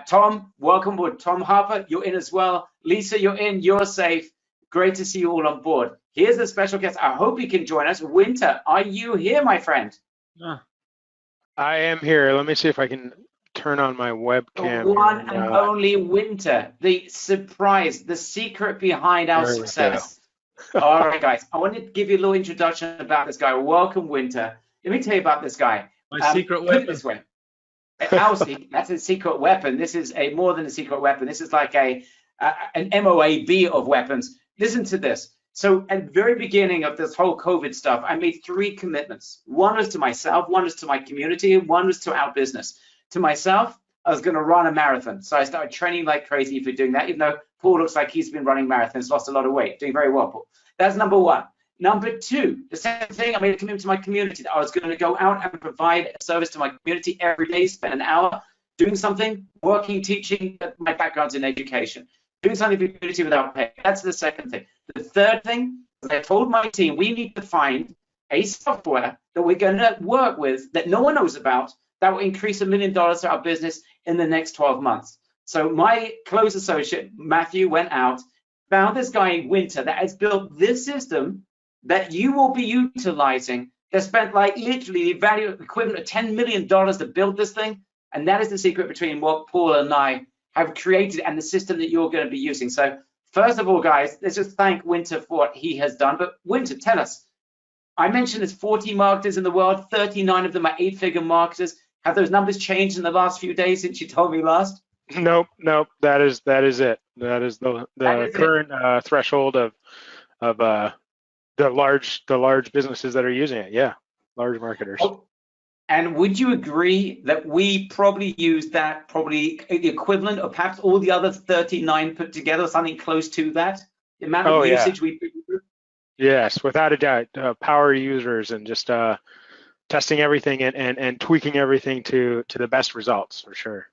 Tom, welcome aboard. Tom Harper, you're in as well. Lisa, you're in, you're safe. Great to see you all on board. Here's a special guest. I hope you can join us. Winter, are you here, my friend? I am here. Let me see if I can turn on my webcam. The one and only Winter, the surprise, the secret behind our success. All right, guys, I want to give you a little introduction about this guy. Welcome, Winter. Let me tell you about this guy. My secret weapon. This way. That's a secret weapon. This is more than a secret weapon. This is like an MOAB of weapons. Listen to this. So at the very beginning of this whole COVID stuff, I made 3 commitments. One was to myself, one was to my community, and one was to our business. To myself, I was going to run a marathon. So I started training like crazy for doing that, even though Paul looks like he's been running marathons, lost a lot of weight, doing very well, Paul. That's number 1. Number 2, the same thing, I made a commitment to my community that I was going to go out and provide a service to my community every day, spend an hour doing something, working, teaching. My background's in education, doing something for the community without pay. That's the second thing. The third thing, I told my team, we need to find a software that we're going to work with that no one knows about that will increase $1 million to our business in the next 12 months. So my close associate, Matthew, went out, found this guy in Winter that has built this system that you will be utilizing, that spent like literally the value equivalent of $10 million to build this thing. And that is the secret between what Paul and I have created and the system that you're going to be using. So first of all, guys, let's just thank Winter for what he has done. But Winter, tell us, I mentioned there's 40 marketers in the world, 39 of them are 8-figure marketers. Have those numbers changed in the last few days since you told me last? Nope. That is it. That is the current threshold of the large businesses that are using it. Yeah, large marketers. Oh, and would you agree that we probably use that the equivalent of perhaps all the other 39 put together, something close to that? The amount of usage we put through? Yes, without a doubt. Power users and just testing everything and tweaking everything to the best results for sure.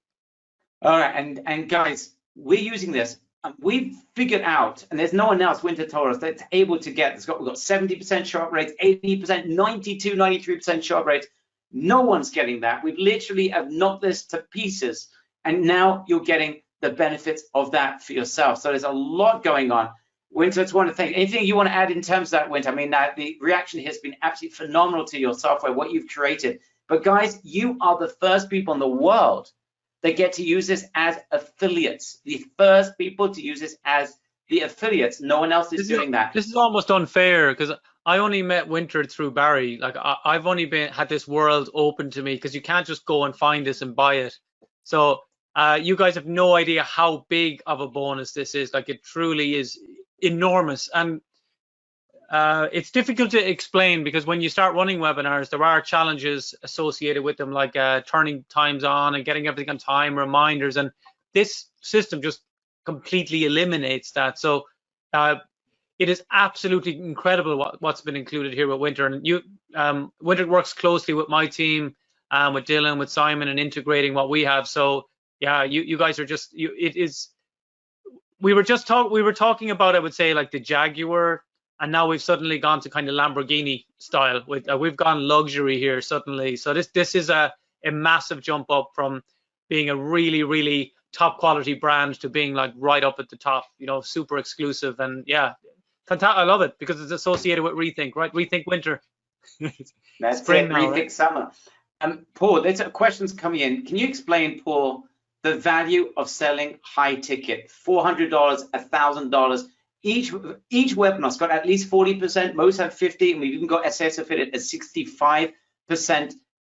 All right, and guys, we're using this. We've figured out, and there's no one else, Winter told us, that's able to get, we've got 70% shot rates, 80%, 92, 93% shot rates. No one's getting that. We've literally have knocked this to pieces, and now you're getting the benefits of that for yourself. So there's a lot going on. Winter, I just want to thank, anything you want to add in terms of that, Winter? I mean, the reaction here has been absolutely phenomenal to your software, what you've created. But guys, you are the first people in the world that get to use this as affiliates. The first people to use this as the affiliates. No one else is doing that. This is almost unfair because I only met Winter through Barry. Like I've only had this world open to me because you can't just go and find this and buy it. So you guys have no idea how big of a bonus this is. Like it truly is enormous. And it's difficult to explain because when you start running webinars, there are challenges associated with them, like turning times on and getting everything on time, reminders, and this system just completely eliminates that. So it is absolutely incredible what's been included here with Winter. And Winter works closely with my team, with Dylan, with Simon, and integrating what we have. So yeah, you guys are just it is. We were talking about, I would say, like the Jaguar. And now we've suddenly gone to kind of Lamborghini style. We've gone luxury here suddenly. So this is a massive jump up from being a really, really top quality brand to being like right up at the top, super exclusive. And yeah, fantastic. I love it because it's associated with Rethink, right? Rethink Winter. That's Spring it, now, Rethink right? Summer. Paul, there's questions coming in. Can you explain, Paul, the value of selling high ticket, $400, $1,000? Each webinar's got at least 40%, most have 50, and we've even got SAS affiliate at 65%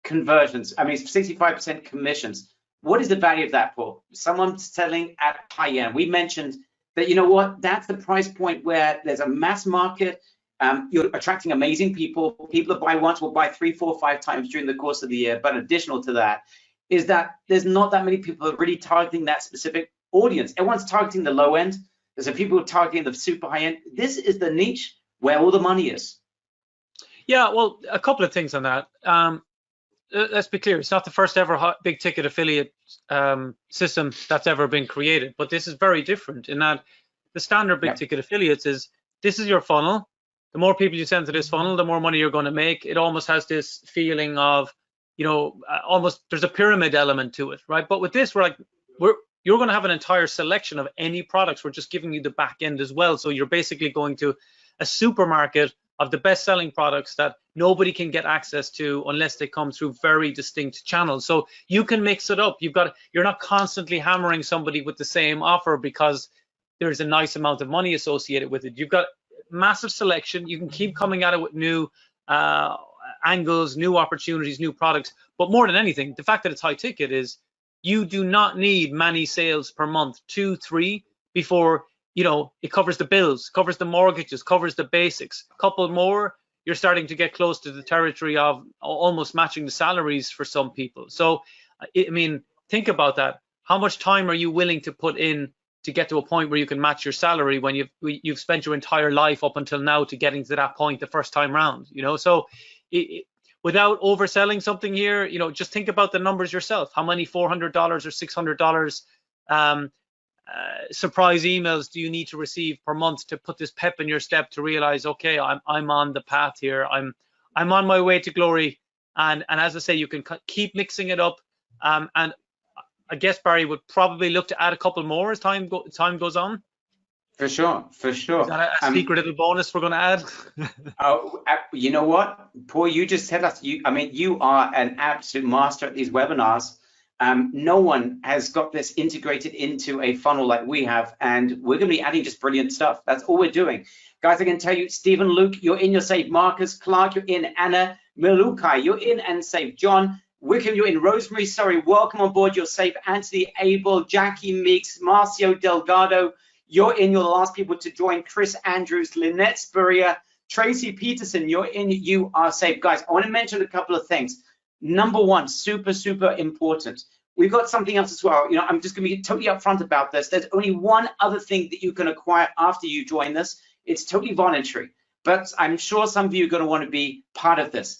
conversions. I mean, 65% commissions. What is the value of that, Paul? Someone selling at high end. We mentioned that, you know what, that's the price point where there's a mass market. You're attracting amazing people. People that buy once will buy 3, 4, 5 times during the course of the year. But additional to that is that there's not that many people that are really targeting that specific audience. Everyone's targeting the low end. There's some people targeting the super high end. This is the niche where all the money is. Yeah, well, a couple of things on that. Let's be clear, it's not the first ever big ticket affiliate system that's ever been created, but this is very different in that the standard big ticket affiliates is, this is your funnel. The more people you send to this funnel, the more money you're going to make. It almost has this feeling of, you know, almost there's a pyramid element to it, right? But with this, you're going to have an entire selection of any products. We're just giving you the back end as well. So you're basically going to a supermarket of the best selling products that nobody can get access to unless they come through very distinct channels. So you can mix it up. You're not constantly hammering somebody with the same offer because there's a nice amount of money associated with it. You've got massive selection. You can keep coming at it with new angles, new opportunities, new products. But more than anything, the fact that it's high ticket is you do not need many sales per month, 2, 3, before, you know, it covers the bills, covers the mortgages, covers the basics. A couple more, you're starting to get close to the territory of almost matching the salaries for some people. So, I mean, think about that. How much time are you willing to put in to get to a point where you can match your salary when you've spent your entire life up until now to getting to that point the first time round, you know? So without overselling something here, you know, just think about the numbers yourself. How many $400 or $600 surprise emails do you need to receive per month to put this pep in your step to realize, okay, I'm on the path here. I'm on my way to glory. And as I say, you can keep mixing it up. And I guess Barry would probably look to add a couple more as time goes on. For sure, for sure. Is that a secret little bonus we're going to add? Oh, you know what, Paul, you just tell us, I mean, you are an absolute master at these webinars. No one has got this integrated into a funnel like we have, and we're going to be adding just brilliant stuff. That's all we're doing. Guys, I can tell you, Stephen, Luke, you're in, you're saved. Marcus, Clark, you're in. Anna, Milukai, you're in and saved. John, Wickham, you're in. Rosemary, sorry, welcome on board, you're safe. Anthony, Abel, Jackie Meeks, Marcio Delgado, you're in, you're the last people to join. Chris Andrews, Lynette Spurrier, Tracy Peterson, you're in, you are safe. Guys, I want to mention a couple of things. Number one, super, super important. We've got something else as well. You know, I'm just going to be totally upfront about this. There's only one other thing that you can acquire after you join this. It's totally voluntary, but I'm sure some of you are going to want to be part of this.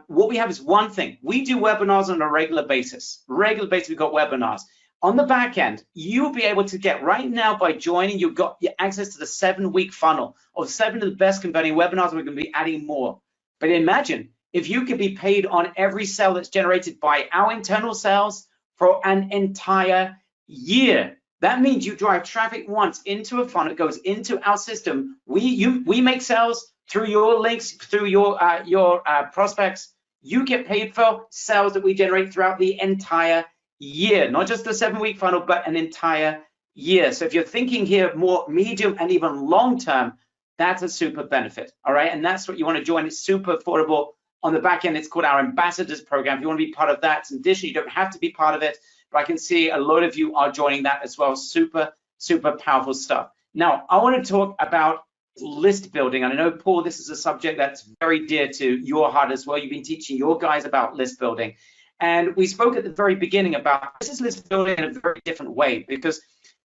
What we have is one thing. We do webinars on a regular basis. Regular basis, we've got webinars. On the back end, you'll be able to get right now by joining, you've got access to the 7-week funnel of 7 of the best converting webinars. We're going to be adding more. But imagine if you could be paid on every sale that's generated by our internal sales for an entire year. That means you drive traffic once into a funnel, it goes into our system. We make sales through your links, through your prospects. You get paid for sales that we generate throughout the entire year, not just the 7-week funnel, but an entire year. So if you're thinking here more medium and even long term, that's a super benefit. All right, and that's what you want to join. It's super affordable. On the back end, it's called our ambassadors program. If you want to be part of that, in addition, you don't have to be part of it, but I can see a lot of you are joining that as well. Super, super powerful stuff. Now, I want to talk about list building. And I know, Paul, this is a subject that's very dear to your heart as well. You've been teaching your guys about list building. And we spoke at the very beginning about this is list building in a very different way, because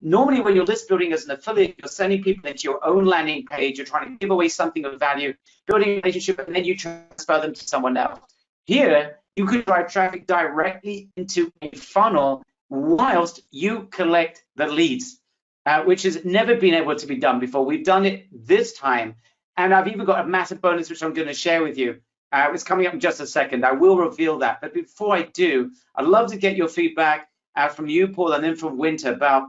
normally when you're list building as an affiliate, you're sending people into your own landing page, you're trying to give away something of value, building a relationship, and then you transfer them to someone else. Here, you could drive traffic directly into a funnel whilst you collect the leads, which has never been able to be done before. We've done it this time, and I've even got a massive bonus which I'm going to share with you. It's coming up in just a second. I will reveal that, but before I do, I'd love to get your feedback from you, Paul, and then from Winter about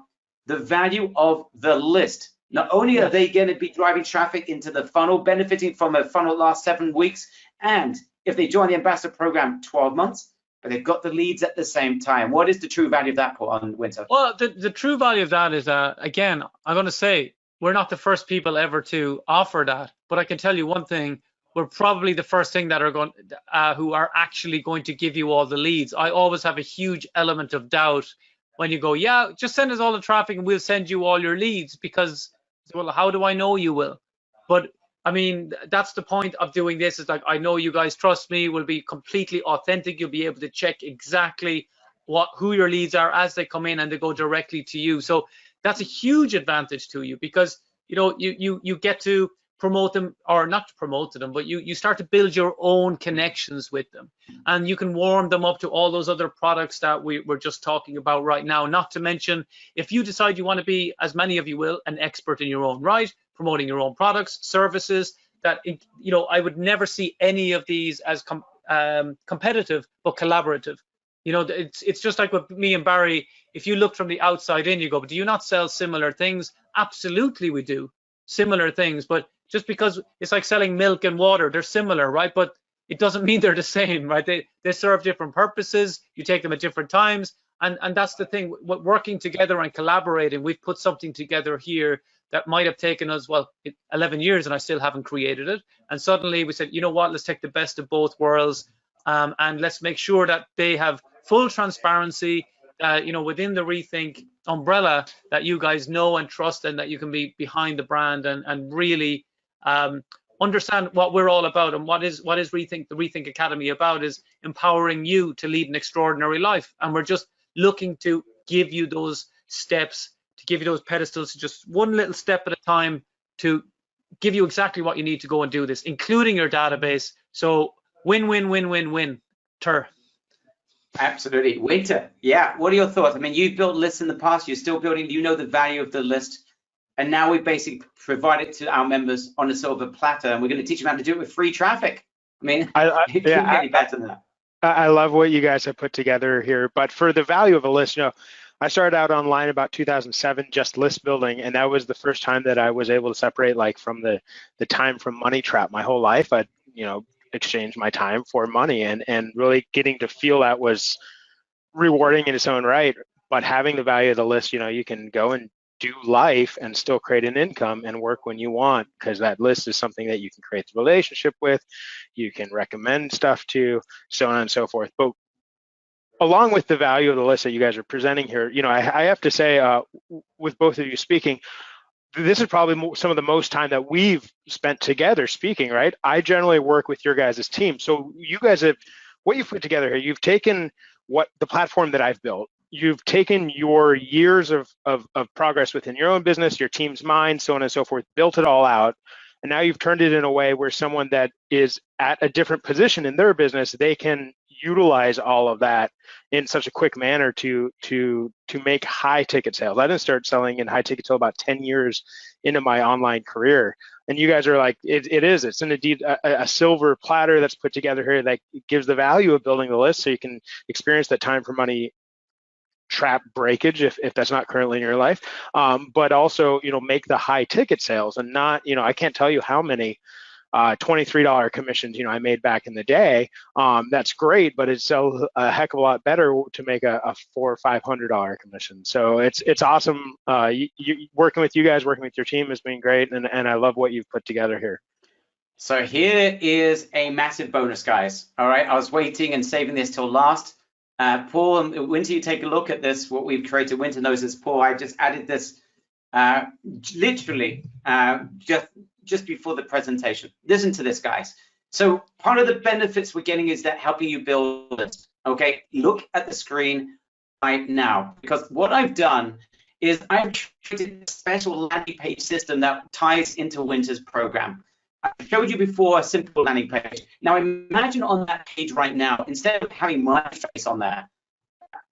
the value of the list. Not only are they going to be driving traffic into the funnel, benefiting from a funnel last 7 weeks, and if they join the ambassador program 12 months, but they've got the leads at the same time. What is the true value of that, Paul, on Winter? Well, the true value of that is, again, I'm going to say we're not the first people ever to offer that, but I can tell you one thing, we're probably the first thing that are going, who are actually going to give you all the leads. I always have a huge element of doubt when you go, yeah, just send us all the traffic and we'll send you all your leads, because, well, how do I know you will? But I mean, that's the point of doing this, is like, I know you guys trust me, will be completely authentic. You'll be able to check exactly who your leads are as they come in, and they go directly to you. So that's a huge advantage to you, because, you know, you get to promote them, or not promote them, but you start to build your own connections with them, and you can warm them up to all those other products that we're just talking about right now. Not to mention, if you decide you want to be, as many of you will, an expert in your own right, promoting your own products, services, that, you know, I would never see any of these as competitive, but collaborative. You know, it's just like with me and Barry. If you look from the outside in, you go, but do you not sell similar things? Absolutely, we do similar things, but just because it's like selling milk and water, they're similar, right? But it doesn't mean they're the same, right? They serve different purposes. You take them at different times, and that's the thing. Working together and collaborating, we've put something together here that might have taken us, well, 11 years, and I still haven't created it. And suddenly we said, you know what? Let's take the best of both worlds, and let's make sure that they have full transparency, you know, within the Rethink umbrella, that you guys know and trust, and that you can be behind the brand and really understand what we're all about. And what is Rethink, the Rethink Academy, about is empowering you to lead an extraordinary life. And we're just looking to give you those steps, to give you those pedestals, just one little step at a time, to give you exactly what you need to go and do this, including your database. So win, win, win, win, win. Absolutely. Winter, yeah, what are your thoughts? I mean, you've built lists in the past, you're still building, you know the value of the list, and now we basically provide it to our members on a silver platter, and we're going to teach them how to do it with free traffic. I mean, it couldn't get any better than that. I love what you guys have put together here, but for the value of a list, you know, I started out online about 2007, just list building, and that was the first time that I was able to separate, like, from the time from money trap. My whole life, I'd, you know, exchange my time for money, and really getting to feel that was rewarding in its own right. But having the value of the list, you know, you can go and do life and still create an income and work when you want, because that list is something that you can create the relationship with, you can recommend stuff to, so on and so forth. But along with the value of the list that you guys are presenting here, you know, I have to say, with both of you speaking, this is probably some of the most time that we've spent together speaking, right? I generally work with your guys' team. So you guys have, what you've put together here, you've taken what the platform that I've built, you've taken your years of progress within your own business, your team's mind, so on and so forth, built it all out. And now you've turned it in a way where someone that is at a different position in their business, they can utilize all of that in such a quick manner to make high ticket sales. I didn't start selling in high ticket till about 10 years into my online career. And you guys are like, it's indeed a silver platter that's put together here that gives the value of building the list, so you can experience that time for money trap breakage if that's not currently in your life, but also, you know, make the high ticket sales. And not, you know, I can't tell you how many $23 commissions, you know, I made back in the day. That's great, but it's a heck of a lot better to make a $400 or $500 commission. So it's awesome. Working with you guys, working with your team has been great, and I love what you've put together here. So here is a massive bonus, guys. All right, I was waiting and saving this till last. Paul and Winter, you take a look at this, what we've created. Winter knows this. Paul, I just added this literally just before the presentation. Listen to this, guys. So part of the benefits we're getting is that helping you build this. Okay, look at the screen right now, because what I've done is I've created a special landing page system that ties into Winter's program. I showed you before a simple landing page. Now imagine on that page right now, instead of having my face on there,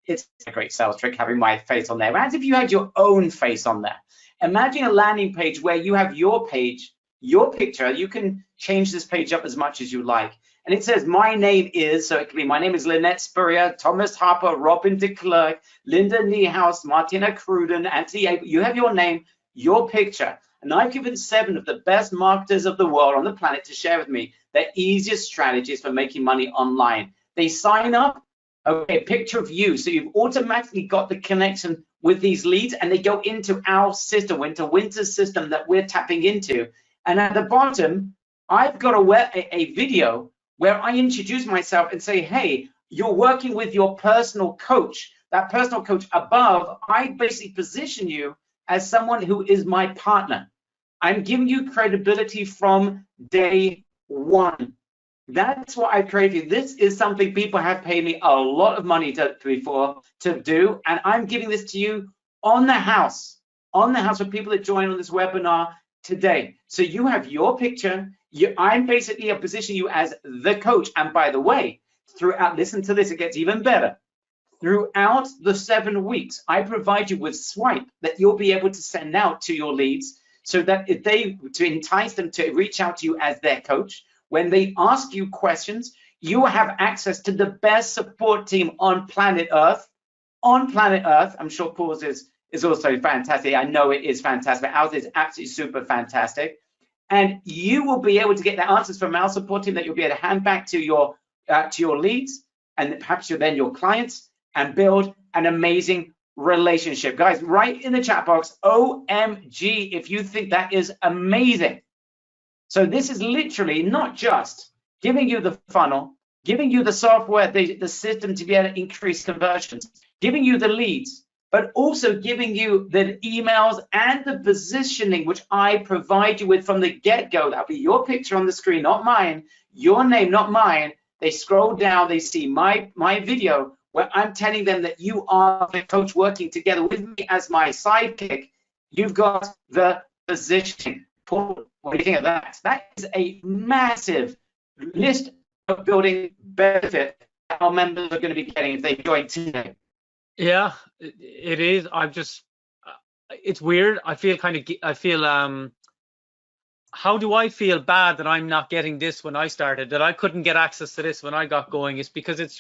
it's a great sales trick having my face on there. As if you had your own face on there. Imagine a landing page where you have your page, your picture. You can change this page up as much as you like. And it says, my name is, so it can be, my name is Lynette Spurrier, Thomas Harper, Robin de Klerk, Linda Niehaus, Martina Cruden, Anthony Abel. You have your name, your picture. And I've given 7 of the best marketers of the world on the planet to share with me their easiest strategies for making money online. They sign up, okay, a picture of you. So you've automatically got the connection with these leads, and they go into our system, into Winter's system that we're tapping into. And at the bottom, I've got a video where I introduce myself and say, hey, you're working with your personal coach. That personal coach above, I basically position you as someone who is my partner. I'm giving you credibility from day one. That's what I've created. This is something people have paid me a lot of money to do, and I'm giving this to you on the house for people that join on this webinar today. So you have your picture. I'm basically positioning you as the coach. And by the way, throughout, listen to this, it gets even better. Throughout the 7 weeks, I provide you with Swipe that you'll be able to send out to your leads, so that if to entice them to reach out to you as their coach. When they ask you questions, you have access to the best support team on planet Earth. On planet Earth, I'm sure Paul's is also fantastic. I know it is fantastic. Ours is absolutely super fantastic. And you will be able to get the answers from our support team that you'll be able to hand back to your leads and perhaps then your clients, and build an amazing relationship. Guys, write in the chat box, OMG, if you think that is amazing. So this is literally not just giving you the funnel, giving you the software, the system to be able to increase conversions, giving you the leads, but also giving you the emails and the positioning, which I provide you with from the get-go. That'll be your picture on the screen, not mine, your name, not mine. They scroll down, they see my video, where I'm telling them that you are the coach working together with me as my sidekick. You've got the positioning. Paul, what do you think of that? That is a massive list of building benefit that our members are going to be getting if they join today. Yeah, it is. It's weird. I feel how do I feel bad that I'm not getting this when I started, that I couldn't get access to this when I got going? It's because it's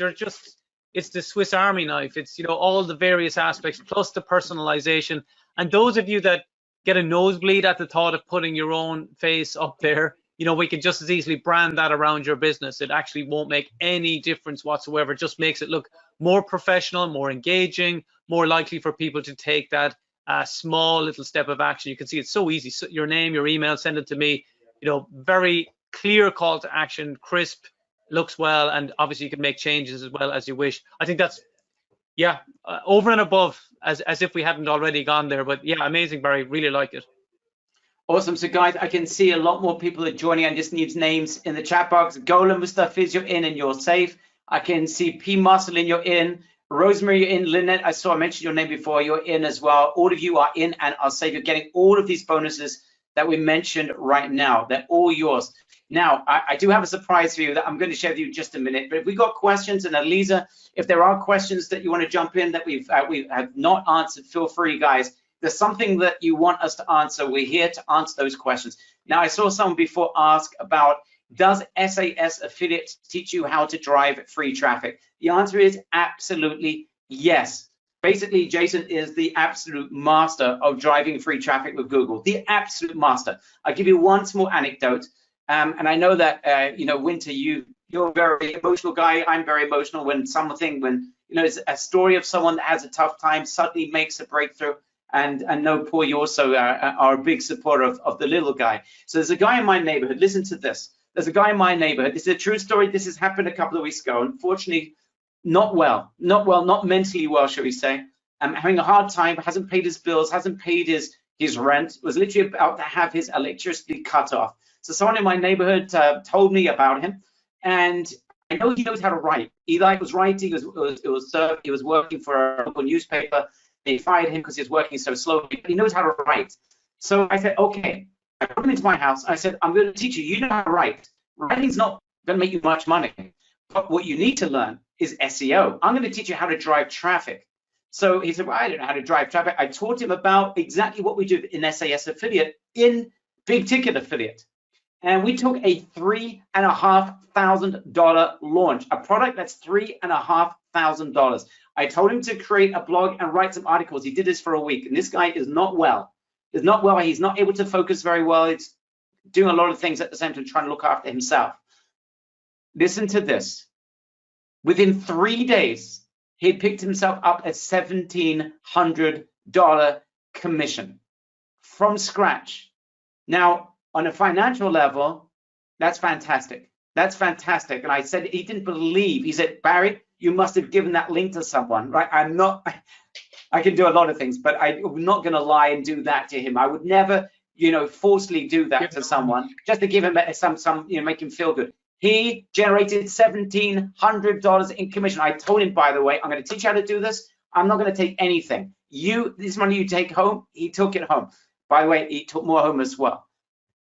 the Swiss Army knife. It's, all the various aspects plus the personalization. And those of you that get a nosebleed at the thought of putting your own face up there, we can just as easily brand that around your business. It actually won't make any difference whatsoever. It just makes it look more professional, more engaging, more likely for people to take that small little step of action. You can see it's so easy. So your name, your email, send it to me. Very clear call to action, crisp, looks well, and obviously you can make changes as well as you wish. I think that's, over and above, as if we hadn't already gone there. But yeah, amazing, Barry. Really like it. Awesome. So guys, I can see a lot more people are joining. I just need names in the chat box. Golan Mustafiz, you're in and you're safe. I can see P. Marcelin, you're in. Rosemary, you're in. Lynette, I mentioned your name before. You're in as well. All of you are in and are safe. You're getting all of these bonuses that we mentioned right now. They're all yours. Now, I do have a surprise for you that I'm going to share with you in just a minute. But if we got questions, and Aliza, if there are questions that you want to jump in that we have not answered, feel free, guys. If there's something that you want us to answer, we're here to answer those questions. Now, I saw someone before ask about, does SAS Affiliate teach you how to drive free traffic? The answer is absolutely yes. Basically, Jason is the absolute master of driving free traffic with Google, the absolute master. I'll give you one small anecdote. And I know that, Winter, you're a very emotional guy. I'm very emotional when it's a story of someone that has a tough time suddenly makes a breakthrough. And I know, Paul, you also are a big supporter of the little guy. So there's a guy in my neighborhood. Listen to this. There's a guy in my neighborhood. This is a true story. This has happened a couple of weeks ago. Unfortunately, not mentally well, shall we say. Having a hard time, hasn't paid his bills, hasn't paid his rent, was literally about to have his electricity cut off. So someone in my neighborhood told me about him, and I know he knows how to write. He was writing, he was working for a local newspaper. They fired him because he was working so slowly, but he knows how to write. So I said, okay. I brought him into my house. I said, I'm going to teach you. You know how to write. Writing's not going to make you much money, but what you need to learn is SEO. I'm going to teach you how to drive traffic. So he said, well, I don't know how to drive traffic. I taught him about exactly what we do in SAS Affiliate, in Big Ticket Affiliate. And we took a $3,500 launch, a product that's $3,500. I told him to create a blog and write some articles. He did this for a week, and this guy is not well. He's not able to focus very well. He's doing a lot of things at the same time, trying to look after himself. Listen to this. Within 3 days, he had picked himself up a $1,700 commission from scratch. Now, on a financial level, That's fantastic. That's fantastic. And I said, he didn't believe. He said, Barry, you must have given that link to someone, right? I can do a lot of things, but I'm not going to lie and do that to him. I would never, forcefully do that to someone just to give him some, make him feel good. He generated $1,700 in commission. I told him, by the way, I'm going to teach you how to do this. I'm not going to take anything. This money you take home, he took it home. By the way, he took more home as well.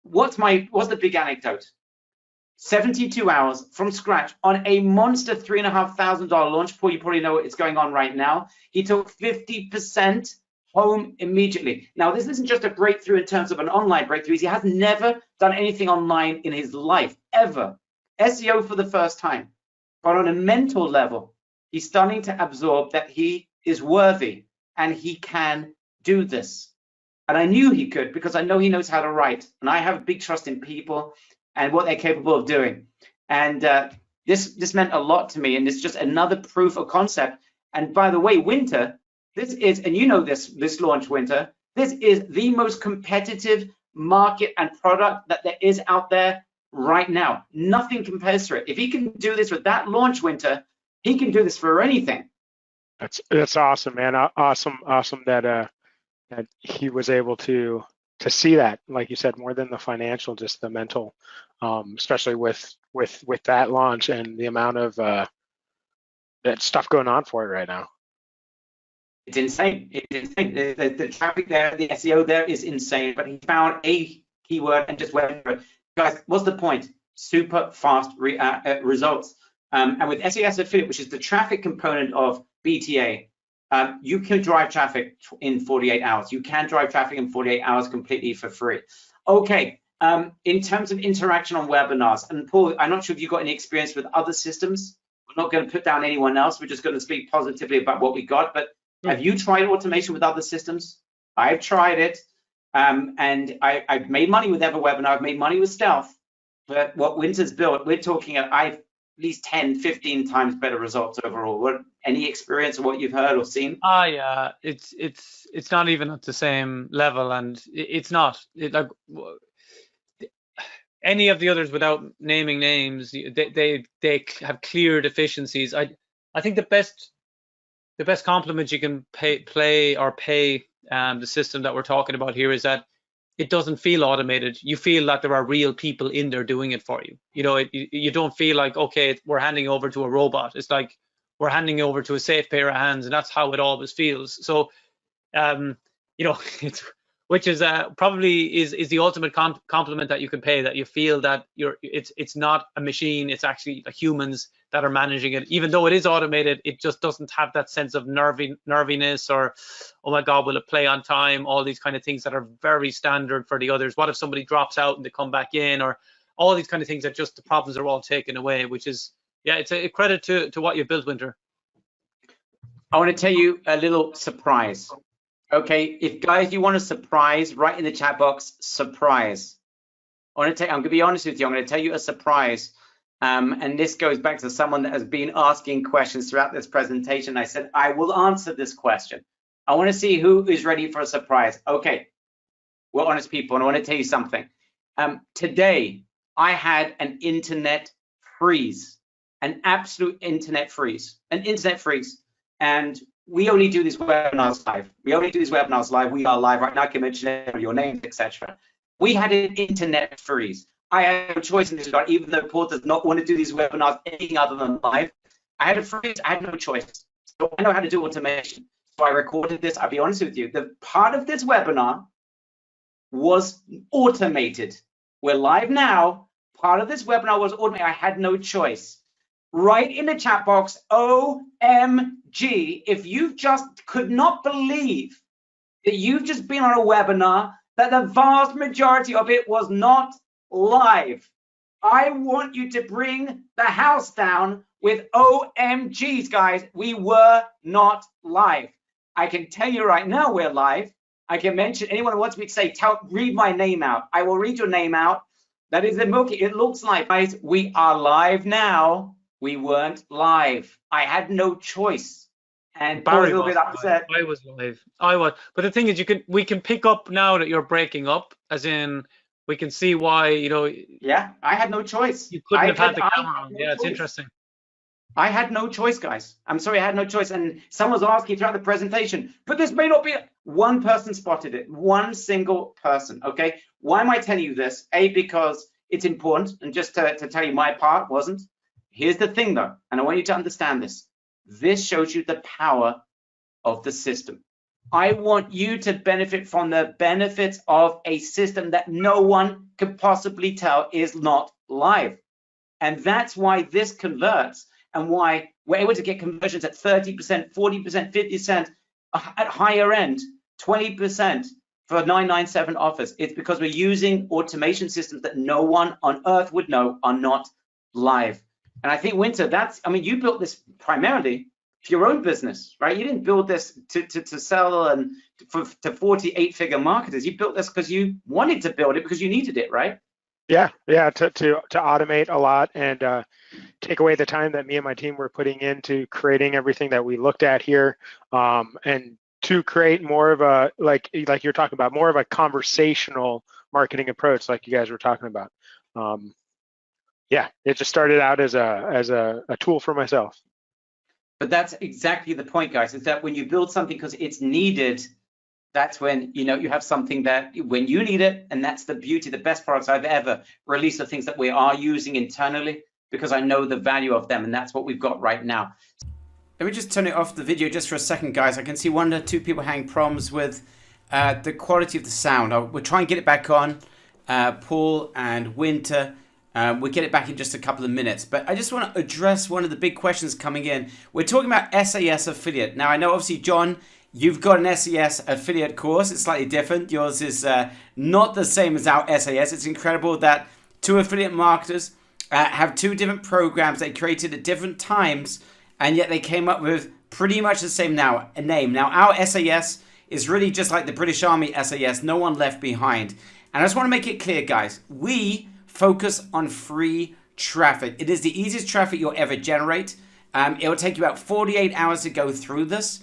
What's the big anecdote? 72 hours from scratch on a monster $3,500 launch. Paul, you probably know what's going on right now. He took 50% home immediately. Now, this isn't just a breakthrough in terms of an online breakthrough. He has never done anything online in his life, ever. SEO for the first time. But on a mental level, he's starting to absorb that he is worthy and he can do this. And I knew he could because I know he knows how to write. And I have a big trust in people and what they're capable of doing. And this meant a lot to me. And it's just another proof of concept. And by the way, Winter, this is, and you know this launch, Winter, this is the most competitive market and product that there is out there right now. Nothing compares to it. If he can do this with that launch, Winter, he can do this for anything. That's awesome, man. Awesome that that he was able to see that, like you said, more than the financial, just the mental, especially with that launch and the amount of that stuff going on for it right now. It's insane. It's insane. The traffic there, the SEO there is insane. But he found a keyword and just went for it. Guys, what's the point? Super fast results. And with SES Affiliate, which is the traffic component of BTA, you can drive traffic in 48 hours. You can drive traffic in 48 hours completely for free. Okay, in terms of interaction on webinars, and Paul, I'm not sure if you've got any experience with other systems. We're not going to put down anyone else. We're just going to speak positively about what we got. But have you tried automation with other systems? I've tried it, and I've made money with EverWebinar. I've made money with Stealth. But what Winter's built, we're talking at least 10, 15 times better results overall. Any experience of what you've heard or seen? Yeah, it's not even at the same level, and it's not. Like any of the others, without naming names, they have clear deficiencies. I think the best compliment you can pay the system that we're talking about here is that it doesn't feel automated. You feel that there are real people in there doing it for you. You don't feel like, okay, we're handing over to a robot. It's like we're handing over to a safe pair of hands, and that's how it always feels. So, it's which is probably is the ultimate compliment that you can pay, that you feel that it's not a machine, it's actually humans that are managing it. Even though it is automated, it just doesn't have that sense of nerviness or, oh my God, will it play on time? All these kind of things that are very standard for the others. What if somebody drops out and they come back in, or all these kind of things that just the problems are all taken away, which is, yeah, it's a credit to what you built, Winter. I want to tell you a little surprise. Okay, if guys, you want a surprise, write in the chat box, surprise. I'm going to be honest with you. I'm going to tell you a surprise. And this goes back to someone that has been asking questions throughout this presentation. I said, I will answer this question. I want to see who is ready for a surprise. Okay, we're honest people, and I want to tell you something. Today, I had an internet freeze, an absolute internet freeze, And we only do these webinars live. We are live right now. I can mention your names, etc. We had an internet freeze. I had no choice in this regard, even though Paul does not want to do these webinars anything other than live. I had a freeze. I had no choice. So I know how to do automation. So I recorded this. I'll be honest with you. The part of this webinar was automated. We're live now. Part of this webinar was automated. I had no choice. Write in the chat box, OMG, if you just could not believe that you've just been on a webinar, that the vast majority of it was not live. I want you to bring the house down with OMGs, guys. We were not live. I can tell you right now we're live. I can mention anyone who wants me to say, read my name out. I will read your name out. That is the Milky. It looks like, guys, we are live now. We weren't live. I had no choice. And Barry was a little bit upset. I was live. I was. But the thing is, we can pick up now that you're breaking up, as in we can see why, Yeah, I had no choice. you couldn't have had the I camera had on. no Yeah, it's choice. interesting. I had no choice, guys. I'm sorry, I had no choice. And someone was asking throughout the presentation, but this may not be. One person spotted it, one single person. Okay. Why am I telling you this? A, because it's important. And just to tell you, my part wasn't. Here's the thing, though, and I want you to understand this. This shows you the power of the system. I want you to benefit from the benefits of a system that no one could possibly tell is not live. And that's why this converts, and why we're able to get conversions at 30%, 40%, 50% at higher end, 20% for 997 offers. It's because we're using automation systems that no one on earth would know are not live. And I think, Winter, you built this primarily for your own business, right? You didn't build this to sell and to 48-figure marketers. You built this because you wanted to build it because you needed it, right? Yeah, to automate a lot and take away the time that me and my team were putting into creating everything that we looked at here, and to create more of a, like you're talking about, more of a conversational marketing approach, like you guys were talking about. Yeah, it just started out as a tool for myself. But that's exactly the point, guys, is that when you build something because it's needed, that's when you have something that when you need it. And that's the beauty, the best products I've ever released are things that we are using internally because I know the value of them, and that's what we've got right now. Let me just turn it off the video just for a second, guys. I can see one or two people having problems with the quality of the sound. We'll try and get it back on, Paul and Winter. We'll get it back in just a couple of minutes, but I just want to address one of the big questions coming in. We're talking about SAS affiliate. Now, I know obviously, John, you've got an SAS affiliate course. It's slightly different. Yours is not the same as our SAS. It's incredible that two affiliate marketers have two different programs they created at different times, and yet they came up with pretty much the same name. Now, our SAS is really just like the British Army SAS, no one left behind. And I just want to make it clear, guys, we focus on free traffic. It is the easiest traffic you'll ever generate. It will take you about 48 hours to go through this.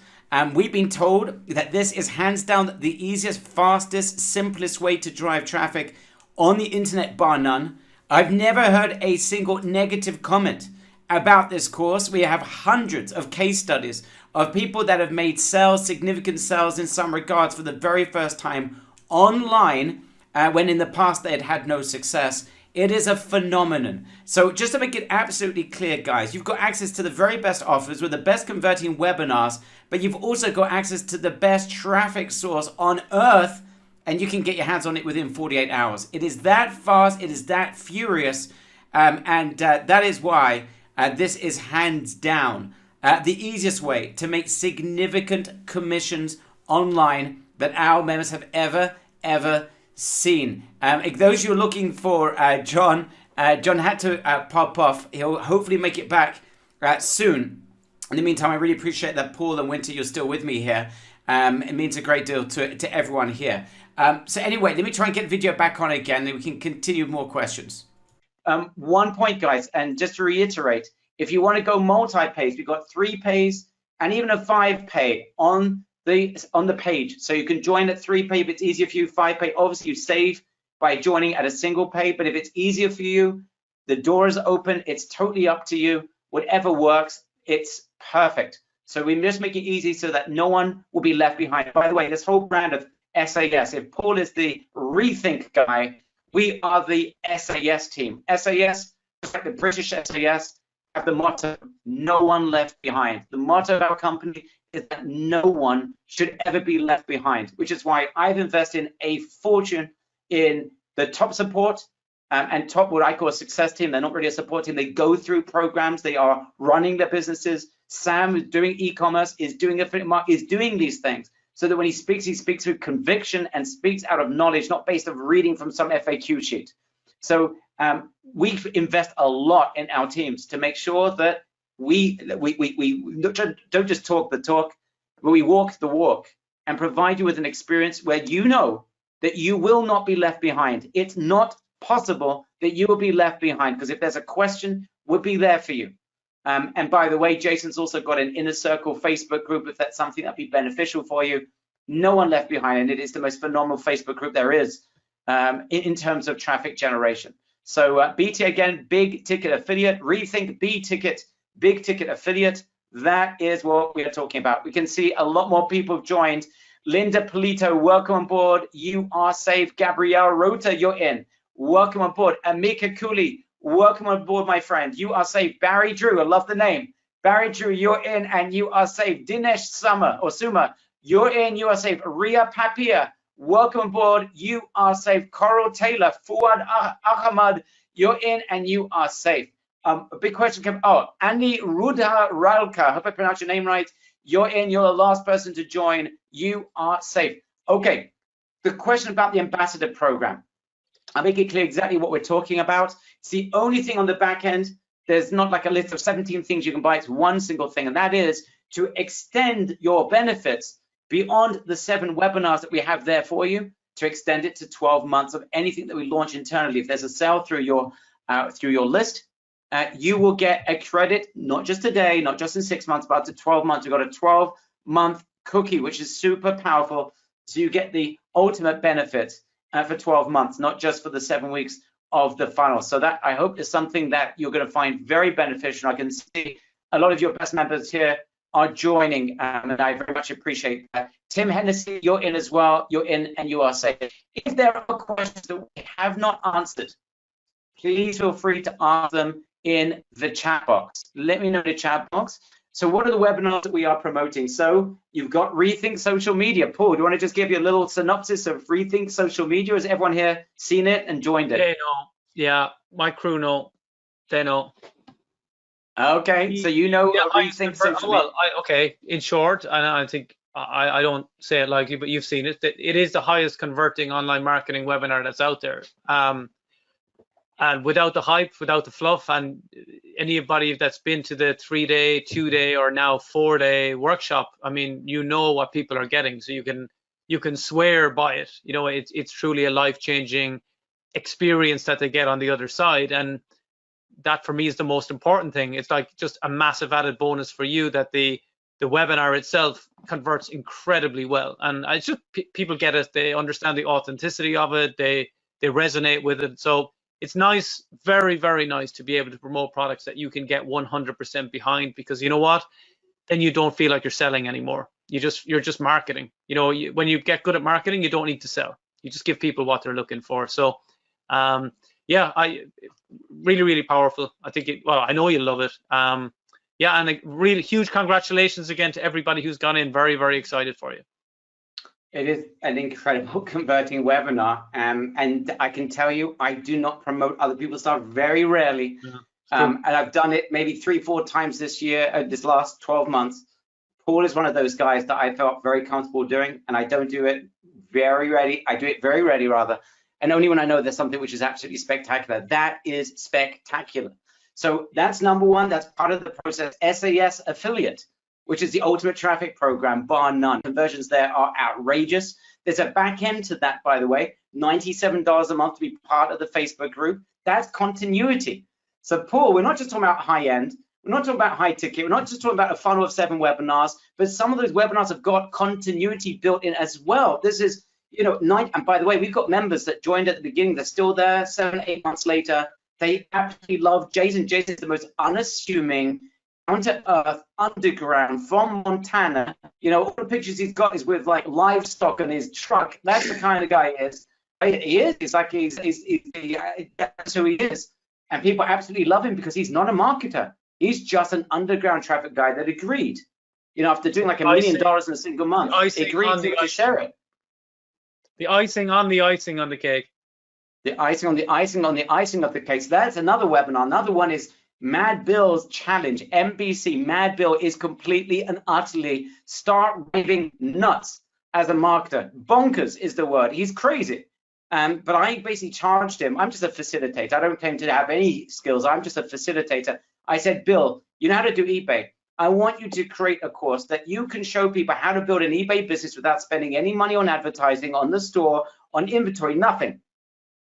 We've been told that this is hands down the easiest, fastest, simplest way to drive traffic on the internet, bar none. I've never heard a single negative comment about this course. We have hundreds of case studies of people that have made sales, significant sales in some regards, for the very first time online, when in the past they had had no success. It is a phenomenon. So just to make it absolutely clear, guys, you've got access to the very best offers with the best converting webinars, but you've also got access to the best traffic source on earth, and you can get your hands on it within 48 hours. It is that fast. It is that furious. And that is why this is hands down the easiest way to make significant commissions online that our members have ever seen. Those who are looking for John had to pop off. He'll hopefully make it back soon. In the meantime, I really appreciate that Paul and Winter, you're still with me here. It means a great deal to everyone here. So anyway, let me try and get the video back on again, then we can continue with more questions. One point, guys, and just to reiterate, if you want to go multi-pays, we've got 3 pays and even a 5-pay on the page. So you can join at 3-pay if it's easier for you. 5-pay, obviously you save by joining at a single pay, but if it's easier for you, the door is open. It's totally up to you. Whatever works, it's perfect. So we just make it easy so that no one will be left behind. By the way, this whole brand of SAS, if Paul is the rethink guy, we are the SAS team. SAS, just like the British SAS, have the motto, no one left behind. The motto of our company is that no one should ever be left behind, which is why I've invested a fortune in the top support and top, what I call a success team. They're not really a support team. They go through programs. They are running their businesses. Sam is doing e-commerce, is doing affiliate marketing, is doing these things so that when he speaks with conviction and speaks out of knowledge, not based on reading from some FAQ sheet. So we invest a lot in our teams to make sure that we don't just talk the talk, but we walk the walk and provide you with an experience where you know that you will not be left behind. It's not possible that you will be left behind, because if there's a question, we'll be there for you. And by the way, Jason's also got an Inner Circle Facebook group if that's something that'd be beneficial for you. No one left behind, and it is the most phenomenal Facebook group there is. in terms of traffic generation. So BT, again, big ticket affiliate, rethink B ticket, big ticket affiliate. That is what we are talking about. We can see a lot more people have joined. Linda Polito, welcome on board. You are safe. Gabrielle Rota, you're in. Welcome on board. Amika Cooley, welcome on board, my friend. You are safe. Barry Drew, I love the name. Barry Drew, you're in and you are safe. Dinesh Suma, you're in, you are safe. Ria Papia, welcome on board. You are safe. Coral Taylor, Fuad Ahmad, you're in and you are safe. A big question came. Oh, Andy Rudha Ralka, I hope I pronounced your name right. You're in, you're the last person to join. You are safe. Okay, the question about the ambassador program. I'll make it clear exactly what we're talking about. It's the only thing on the back end. There's not like a list of 17 things you can buy. It's one single thing, and that is to extend your benefits beyond the 7 webinars that we have there for you, to extend it to 12 months of anything that we launch internally. If there's a sale through your list, you will get a credit, not just today, not just in 6 months, but up to 12 months. We've got a 12-month cookie, which is super powerful. So you get the ultimate benefits for 12 months, not just for the 7 weeks of the funnel. So that, I hope, is something that you're going to find very beneficial. I can see a lot of your best members here are joining, and I very much appreciate that. Tim Hennessy, you're in as well. You're in and you are safe. If there are questions that we have not answered, please feel free to ask them in the chat box. Let me know in the chat box. So what are the webinars that we are promoting? So you've got Rethink Social Media. Paul, do you want to just give you a little synopsis of Rethink Social Media? Has everyone here seen it and joined it? They know. Yeah, my crew know. They know. Okay, so you know Yeah, Rethink Social Media. Well, okay, in short, and I think I don't say it likely, but you've seen it. That it is the highest converting online marketing webinar that's out there. And without the hype, without the fluff, and anybody that's been to the 3-day, 2-day, or now 4-day workshop, I mean, you know what people are getting, so you can swear by it. You know, it's truly a life-changing experience that they get on the other side, and that for me is the most important thing. It's like just a massive added bonus for you that the webinar itself converts incredibly well, and it's just people get it. They understand the authenticity of it. They resonate with it. So it's nice, very, very nice to be able to promote products that you can get 100% behind, because you know what? Then you don't feel like you're selling anymore. You're just marketing. You know, when you get good at marketing, you don't need to sell. You just give people what they're looking for. So, yeah, really, really powerful. I think well, I know you love it. Yeah, and a really huge congratulations again to everybody who's gone in. Very, very excited for you. It is an incredible converting webinar, and I can tell you, I do not promote other people's stuff very rarely, and I've done it maybe 3-4 times this year, this last 12 months. Paul is one of those guys that I felt very comfortable doing, and I don't do it very ready. I do it very ready, rather, and only when I know there's something which is absolutely spectacular. That is spectacular. So that's number one. That's part of the process. SAS affiliate, which is the ultimate traffic program, bar none. Conversions there are outrageous. There's a back end to that, by the way, $97 a month to be part of the Facebook group. That's continuity. So Paul, we're not just talking about high end, we're not talking about high ticket, we're not just talking about a funnel of 7 webinars, but some of those webinars have got continuity built in as well. This is, you know, and by the way, we've got members that joined at the beginning, they're still there 7-8 months later. They absolutely love Jason. Jason is the most unassuming, down-to-earth, underground, from Montana. You know, all the pictures he's got is with like livestock on his truck. That's the kind of guy he is. He is. It's like that's who he is. And people absolutely love him because he's not a marketer. He's just an underground traffic guy that agreed. You know, after doing like $1 million in a single month, he agreed to share it. The icing on the icing on the cake. The icing on the icing on the icing of the cake. So that's another webinar. Another one is Mad Bill's challenge. MBC. Mad Bill is completely and utterly start raving nuts as a marketer. Bonkers is the word. He's crazy. But I basically charged him. I'm just a facilitator. I don't claim to have any skills. I'm just a facilitator. I said, Bill, you know how to do eBay. I want you to create a course that you can show people how to build an eBay business without spending any money on advertising, on the store, on inventory, nothing.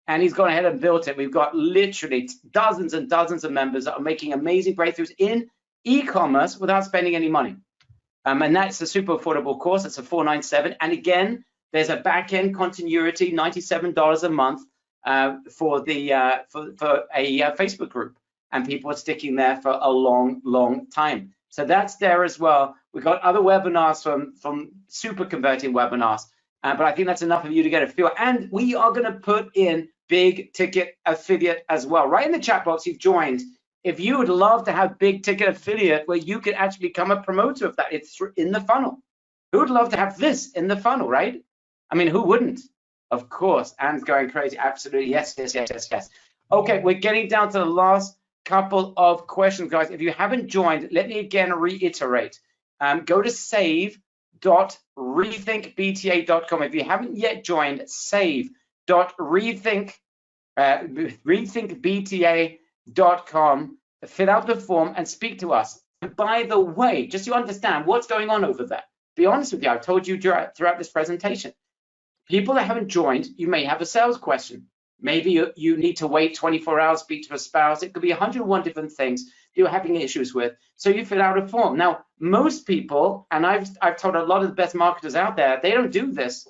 And he's gone ahead and built it. We've got literally dozens and dozens of members that are making amazing breakthroughs in e-commerce without spending any money. And that's a super affordable course. It's a $497. And again, There's a back-end continuity, $97 a month for a Facebook group, and people are sticking there for a long time. So that's there as well. We've got other webinars from super converting webinars, but I think that's enough of you to get a feel. And we are going to put in big ticket affiliate as well. Right in the chat box you've joined, if you would love to have big ticket affiliate where you could actually become a promoter of that, it's in the funnel. Who would love to have this in the funnel, right? I mean, who wouldn't? Of course. Anne's going crazy. Absolutely. Yes. Okay, we're getting down to the last couple of questions, guys. If you haven't joined, let me again reiterate. Go to save.rethinkbta.com. If you haven't yet joined, save.rethinkbta.com. Fill out the form and speak to us. And by the way, just so you understand what's going on over there, be honest with you, I've told you throughout this presentation, people that haven't joined, you may have a sales question. Maybe you need to wait 24 hours, speak to a spouse. It could be 101 different things you're having issues with. So you fill out a form. Now, most people, and I've told a lot of the best marketers out there, they don't do this.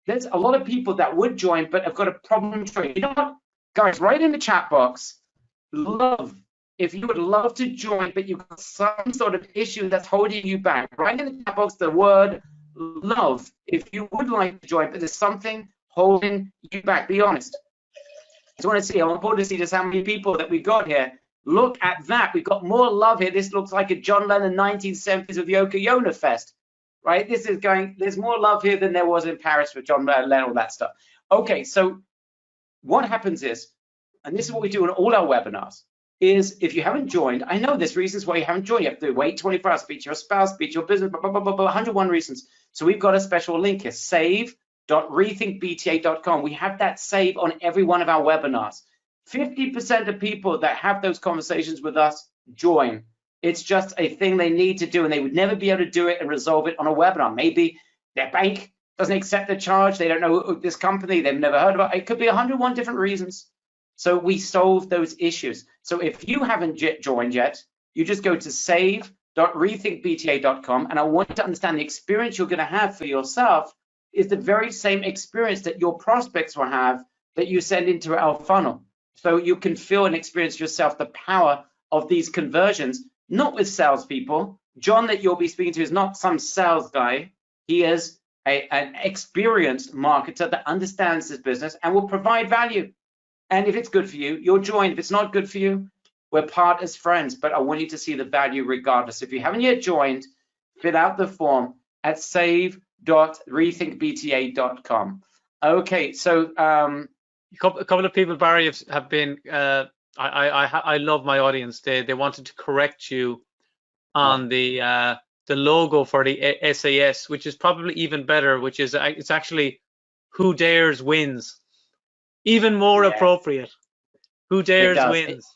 There's a lot of people that would join, but have got a problem joining. You know what, guys, write in the chat box, love. If you would love to join, but you've got some sort of issue that's holding you back, write in the chat box the word love. If you would like to join, but there's something holding you back, be honest. I want to see, I want to see just how many people that we got here. Look at that. We've got more love here. This looks like a John Lennon 1970s with the Okoyona Fest, right? This is going, there's more love here than there was in Paris with John Lennon, all that stuff. Okay, so what happens is, and this is what we do in all our webinars, is if you haven't joined, I know there's reasons why you haven't joined. You have to wait 24 hours, speak to your spouse, speak to your business, blah, blah, blah, blah, 101 reasons. So we've got a special link here, save.rethinkbta.com. We have that save on every one of our webinars. 50% of people that have those conversations with us join. It's just a thing they need to do, and they would never be able to do it and resolve it on a webinar. Maybe their bank doesn't accept the charge. They don't know this company. They've never heard about it. It could be 101 different reasons. So we solve those issues. So if you haven't joined yet, you just go to save.rethinkbta.com, and I want you to understand the experience you're going to have for yourself is the very same experience that your prospects will have that you send into our funnel. So you can feel and experience yourself the power of these conversions, not with salespeople. John that you'll be speaking to is not some sales guy. He is an experienced marketer that understands this business and will provide value. And if it's good for you, you'll join. If it's not good for you, we're part as friends, but I want you to see the value regardless. If you haven't yet joined, fill out the form at save.rethinkbta.com. Okay, so a couple of people, Barry, have been. I love my audience. They wanted to correct you on the logo for the SAS, which is probably even better. Which is it's actually Who Dares Wins. Even more appropriate. Who Dares Wins.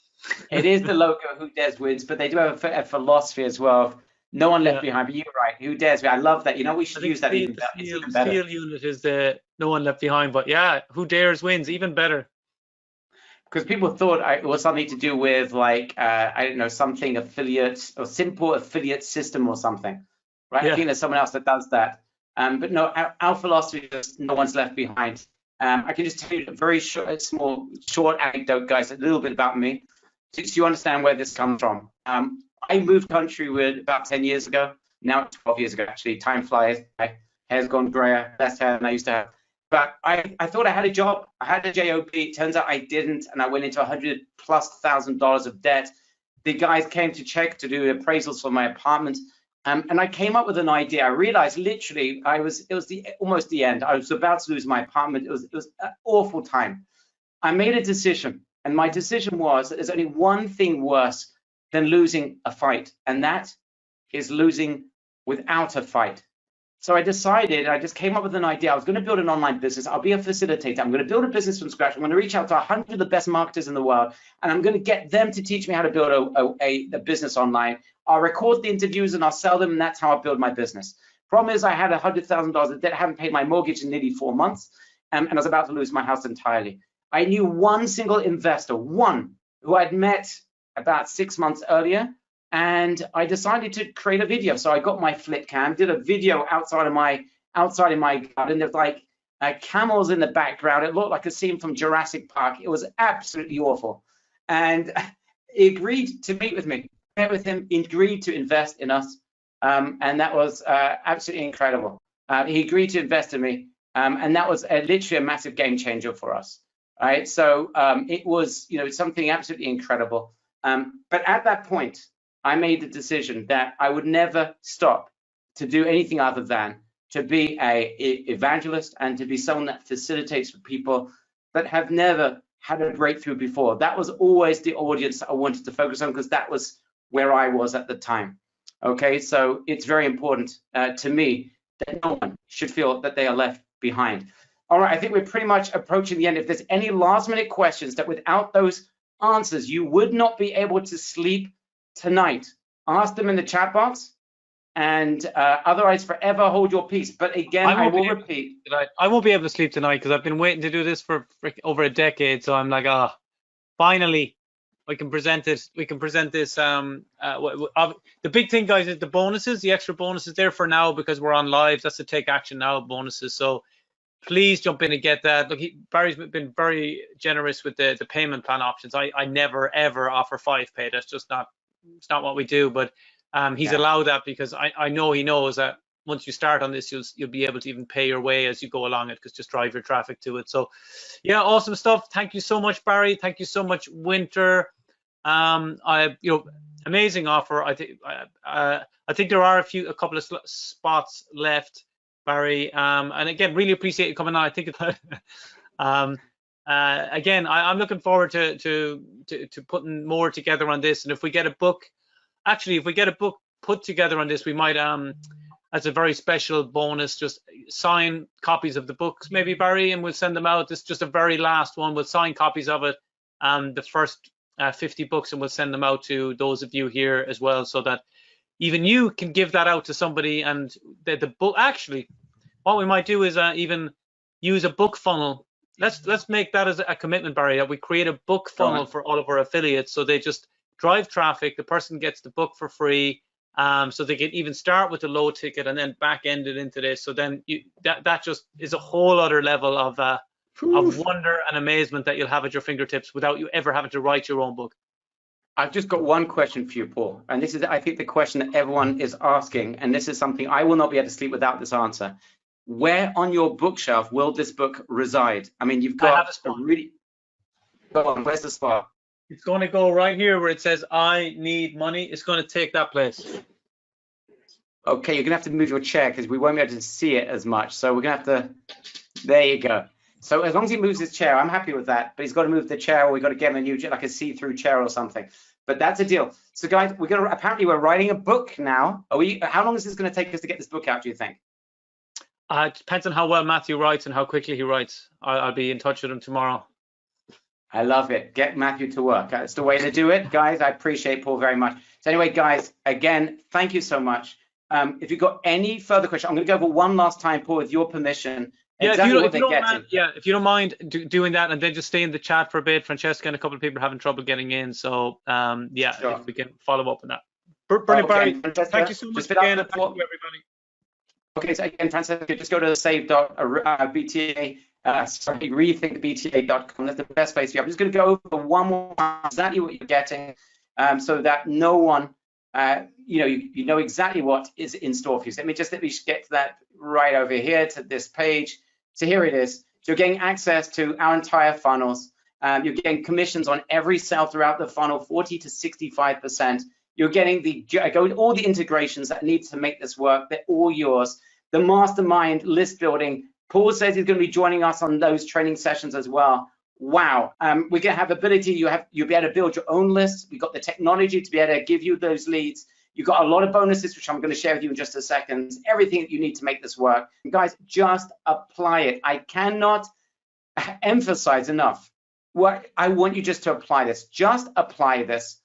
It is the logo Who Dares Wins, but they do have a philosophy as well. No one left behind. But you're right. Who dares? I love that. You know, we should use that even better. The steel unit is the no one left behind. But yeah, Who Dares Wins, even better. Because people thought it was something to do with like I don't know, something affiliate or simple affiliate system or something, right? Yeah. I think there's someone else that does that. But no, our philosophy is no one's left behind. I can just tell you a very short anecdote, guys, a little bit about me, so you understand where this comes from. I moved country about 10 years ago, now 12 years ago, actually. Time flies. My hair's gone grayer, less hair than I used to have. But I thought I had a job. I had a job. It turns out I didn't, and I went into $100,000+ of debt. The guys came to check to do appraisals for my apartment. And I came up with an idea. I realized literally it was almost the end. I was about to lose my apartment. It was an awful time. I made a decision, and my decision was that there's only one thing worse than losing a fight, and that is losing without a fight. So I decided, I just came up with an idea. I was going to build an online business. I'll be a facilitator. I'm going to build a business from scratch. I'm going to reach out to 100 of the best marketers in the world, and I'm going to get them to teach me how to build a business online. I'll record the interviews and I'll sell them, and that's how I build my business. Problem is, I had $100,000 of debt. I haven't paid my mortgage in nearly 4 months, and I was about to lose my house entirely. I knew one single investor, one, who I'd met about 6 months earlier, and I decided to create a video. So I got my flip cam, did a video outside in my garden. There's like camels in the background. It looked like a scene from Jurassic Park. It was absolutely awful. And he agreed to meet with me. I met with him, he agreed to invest in us. And that was absolutely incredible. He agreed to invest in me. And that was literally a massive game changer for us. Right. So it was, something absolutely incredible. But at that point, I made the decision that I would never stop to do anything other than to be a evangelist and to be someone that facilitates for people that have never had a breakthrough before. That was always the audience that I wanted to focus on, because that was where I was at the time. Okay, so it's very important to me that no one should feel that they are left behind. All right, I think we're pretty much approaching the end. If there's any last minute questions that without those answers you would not be able to sleep tonight, ask them in the chat box. And otherwise, forever hold your peace. But again, I will repeat. I won't be able to sleep tonight because I've been waiting to do this for over a decade. So I'm like, finally, we can present it. We can present this. The big thing, guys, is the bonuses, the extra bonuses there for now, because we're on live. That's the Take Action Now bonuses. So please jump in and get that. Look, Barry's been very generous with the payment plan options. I never ever offer 5-pay. That's just not. It's not what we do. But he's allowed that because I know he knows that once you start on this, you'll be able to even pay your way as you go along it, because just drive your traffic to it. So yeah, awesome stuff. Thank you so much, Barry. Thank you so much, Winter. Amazing offer. I think there are a couple of spots left, Barry. And again, really appreciate you coming on. I think again, I'm looking forward to putting more together on this. And if we get a book, if we get a book put together on this, we might, as a very special bonus, just sign copies of the books, maybe, Barry, and we'll send them out. This is just a very last one. We'll sign copies of it, the first 50 books, and we'll send them out to those of you here as well, so that even you can give that out to somebody. And the book, actually, what we might do is even use a book funnel. Let's make that as a commitment, Barry, that we create a book funnel for all of our affiliates, so they just drive traffic. The person gets the book for free, so they can even start with the low ticket and then back end it into this. So then that just is a whole other level of wonder and amazement that you'll have at your fingertips without you ever having to write your own book. I've just got one question for you, Paul, and this is, I think, the question that everyone is asking, and this is something I will not be able to sleep without this answer. Where on your bookshelf will this book reside? I mean, you've got a really. Go on, where's the spot? It's going to go right here where it says "I need money." It's going to take that place. Okay, you're gonna have to move your chair because we won't be able to see it as much. So we're gonna have to. There you go. So as long as he moves his chair, I'm happy with that. But he's got to move the chair, or we got to get him a new chair, like a see-through chair or something. But that's a deal. So guys, apparently we're writing a book now. How long is this going to take us to get this book out, do you think? It depends on how well Matthew writes and how quickly he writes. I'll be in touch with him tomorrow. I love it. Get Matthew to work. That's the way to do it, guys. I appreciate Paul very much. So anyway, guys, again, thank you so much. If you've got any further questions, I'm going to go over one last time, Paul, with your permission. Yeah, if you don't mind doing that, and then just stay in the chat for a bit. Francesca and a couple of people are having trouble getting in. So yeah, sure. If we can follow up on that. Brilliant, Barry. Thank you so much again, and thank you, everybody. Okay, so again, Francesca, just go to save.bta. rethinkbta.com. That's the best place for you. I'm just going to go over one more time exactly what you're getting, so that no one, you know exactly what is in store for you. So let me get to that right over here to this page. So here it is. So you're getting access to our entire funnels. You're getting commissions on every sale throughout the funnel, 40 to 65%. You're getting all the integrations that need to make this work. They're all yours. The mastermind list building. Paul says he's going to be joining us on those training sessions as well. Wow. We're going to have ability. You'll be able to build your own list. We've got the technology to be able to give you those leads. You've got a lot of bonuses, which I'm going to share with you in just a second. Everything that you need to make this work. And guys, just apply it. I cannot emphasize enough what I want you just to apply this. Just apply this.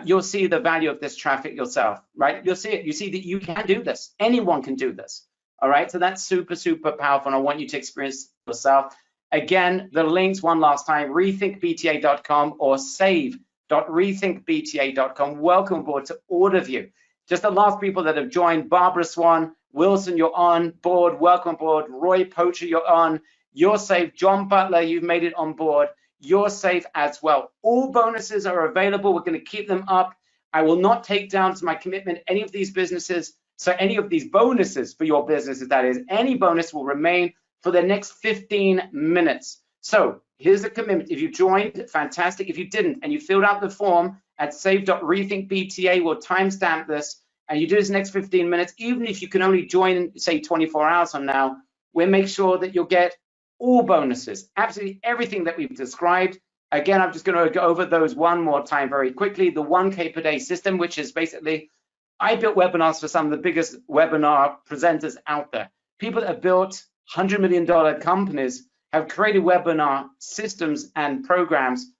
You'll see the value of this traffic yourself, right? You'll see it. You see that you can do this. Anyone can do this. All right. So that's super, super powerful. And I want you to experience it yourself. Again, the links one last time, rethinkbta.com or save.rethinkbta.com. Welcome aboard to all of you. Just the last people that have joined: Barbara Swan, Wilson, you're on board. Welcome aboard. Roy Pocher, you're on. You're safe. John Butler, you've made it on board. You're safe as well. All bonuses are available. We're going to keep them up. I will not take down to my commitment any of these businesses. So any of these bonuses for your businesses, that is, any bonus will remain for the next 15 minutes. So here's the commitment. If you joined, fantastic. If you didn't and you filled out the form at save.rethinkbta, we'll timestamp this, and you do this next 15 minutes, even if you can only join, say, 24 hours from now, we'll make sure that you'll get all bonuses, absolutely everything that we've described. Again, I'm just going to go over those one more time very quickly. The 1K per day system, which is basically, I built webinars for some of the biggest webinar presenters out there. People that have built $100 million companies have created webinar systems and programs.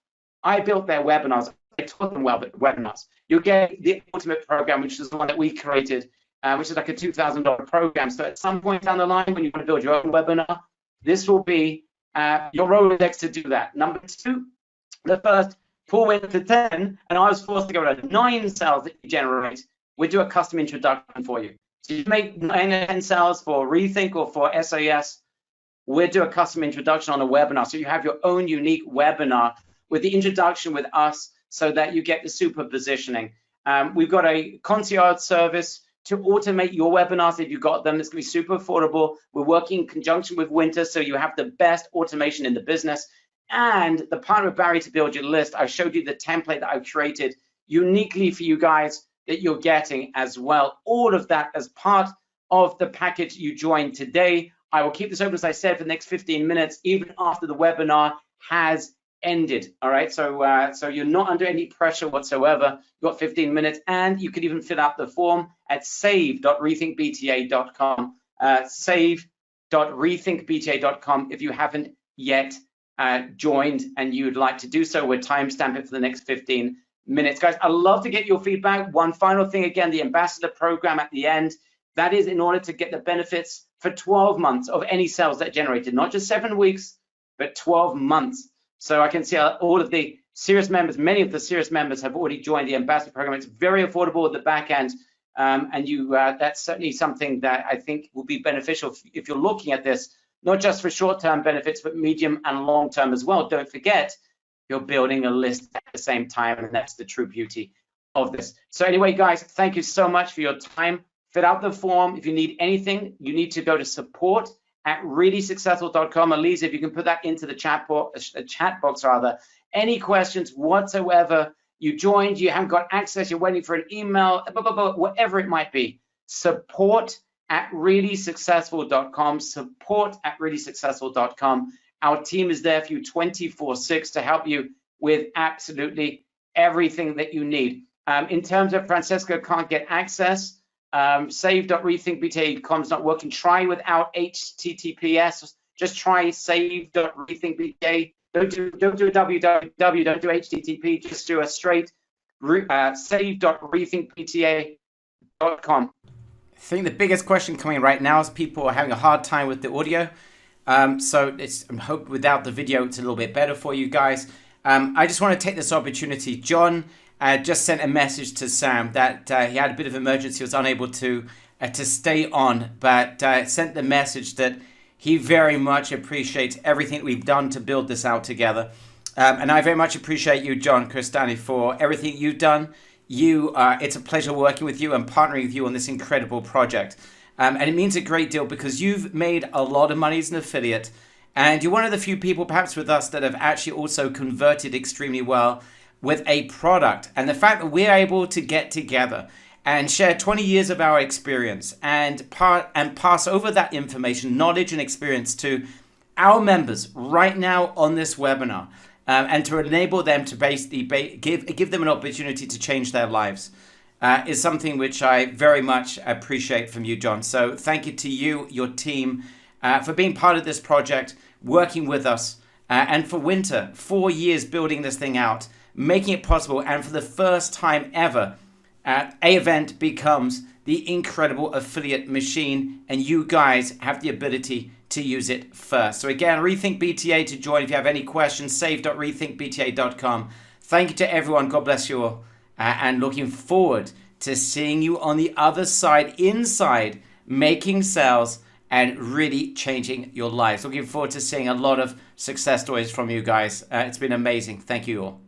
I built their webinars. I taught them webinars. You get the ultimate program, which is the one that we created, which is like a $2,000 program. So at some point down the line, when you want to build your own webinar, this will be your Rolodex to do that. Number two, the first, Paul went to 10, and I was forced to go to 9 sales that you generate. We do a custom introduction for you. So you make 9 or 10 sales for Rethink or for SAS. We'll do a custom introduction on a webinar. So you have your own unique webinar with the introduction with us so that you get the super positioning. We've got a concierge service to automate your webinars if you've got them. It's going to be super affordable. We're working in conjunction with Winter, so you have the best automation in the business. And the partner with Barry to build your list. I showed you the template that I've created uniquely for you guys that you're getting as well. All of that as part of the package you joined today. I will keep this open, as I said, for the next 15 minutes, even after the webinar has ended. All right, so you're not under any pressure whatsoever. You've got 15 minutes, and you can even fill out the form at save.rethinkbta.com. Save.rethinkbta.com if you haven't yet joined and you would like to do so. We'll timestamp it for the next 15 minutes. Guys, I'd love to get your feedback. One final thing, again, the ambassador program at the end, that is in order to get the benefits for 12 months of any sales that generated, not just 7 weeks, but 12 months. So I can see all of the Sirius members, many of the Sirius members have already joined the ambassador program. It's very affordable at the back end. And that's certainly something that I think will be beneficial if you're looking at this, not just for short-term benefits, but medium and long-term as well. Don't forget, you're building a list at the same time, and that's the true beauty of this. So anyway, guys, thank you so much for your time. Fill out the form. If you need anything, you need to go to support@reallysuccessful.com. Elise, if you can put that into the chat box rather. Any questions whatsoever, you joined, you haven't got access, you're waiting for an email, whatever it might be, support@reallysuccessful.com, support@reallysuccessful.com. Our team is there for you 24/6 to help you with absolutely everything that you need. In terms of Francesca can't get access, save.rethinkbta.com is not working. Try without HTTPS. Just try save.rethinkbta. Don't do a www, don't do HTTP, just do a straight save.rethinkbta.com. I think the biggest question coming right now is people are having a hard time with the audio. So I hope without the video it's a little bit better for you guys. I just want to take this opportunity. John just sent a message to Sam that he had a bit of emergency, was unable to stay on, but sent the message that he very much appreciates everything that we've done to build this out together. And I very much appreciate you, John Crestani, for everything you've done. It's a pleasure working with you and partnering with you on this incredible project. And it means a great deal because you've made a lot of money as an affiliate. And you're one of the few people, perhaps with us, that have actually also converted extremely well with a product. And the fact that we're able to get together and share 20 years of our experience and pass over that information, knowledge and experience to our members right now on this webinar, and to enable them to basically give them an opportunity to change their lives is something which I very much appreciate from you, John. So thank you to you, your team, for being part of this project, working with us, and for Winter, 4 years building this thing out, making it possible, and for the first time ever, A-Event becomes the incredible affiliate machine, and you guys have the ability to use it first. So again, Rethink BTA to join if you have any questions, save.rethinkbta.com. Thank you to everyone. God bless you all. And looking forward to seeing you on the other side, inside making sales, and really changing your lives. Looking forward to seeing a lot of success stories from you guys. It's been amazing. Thank you all.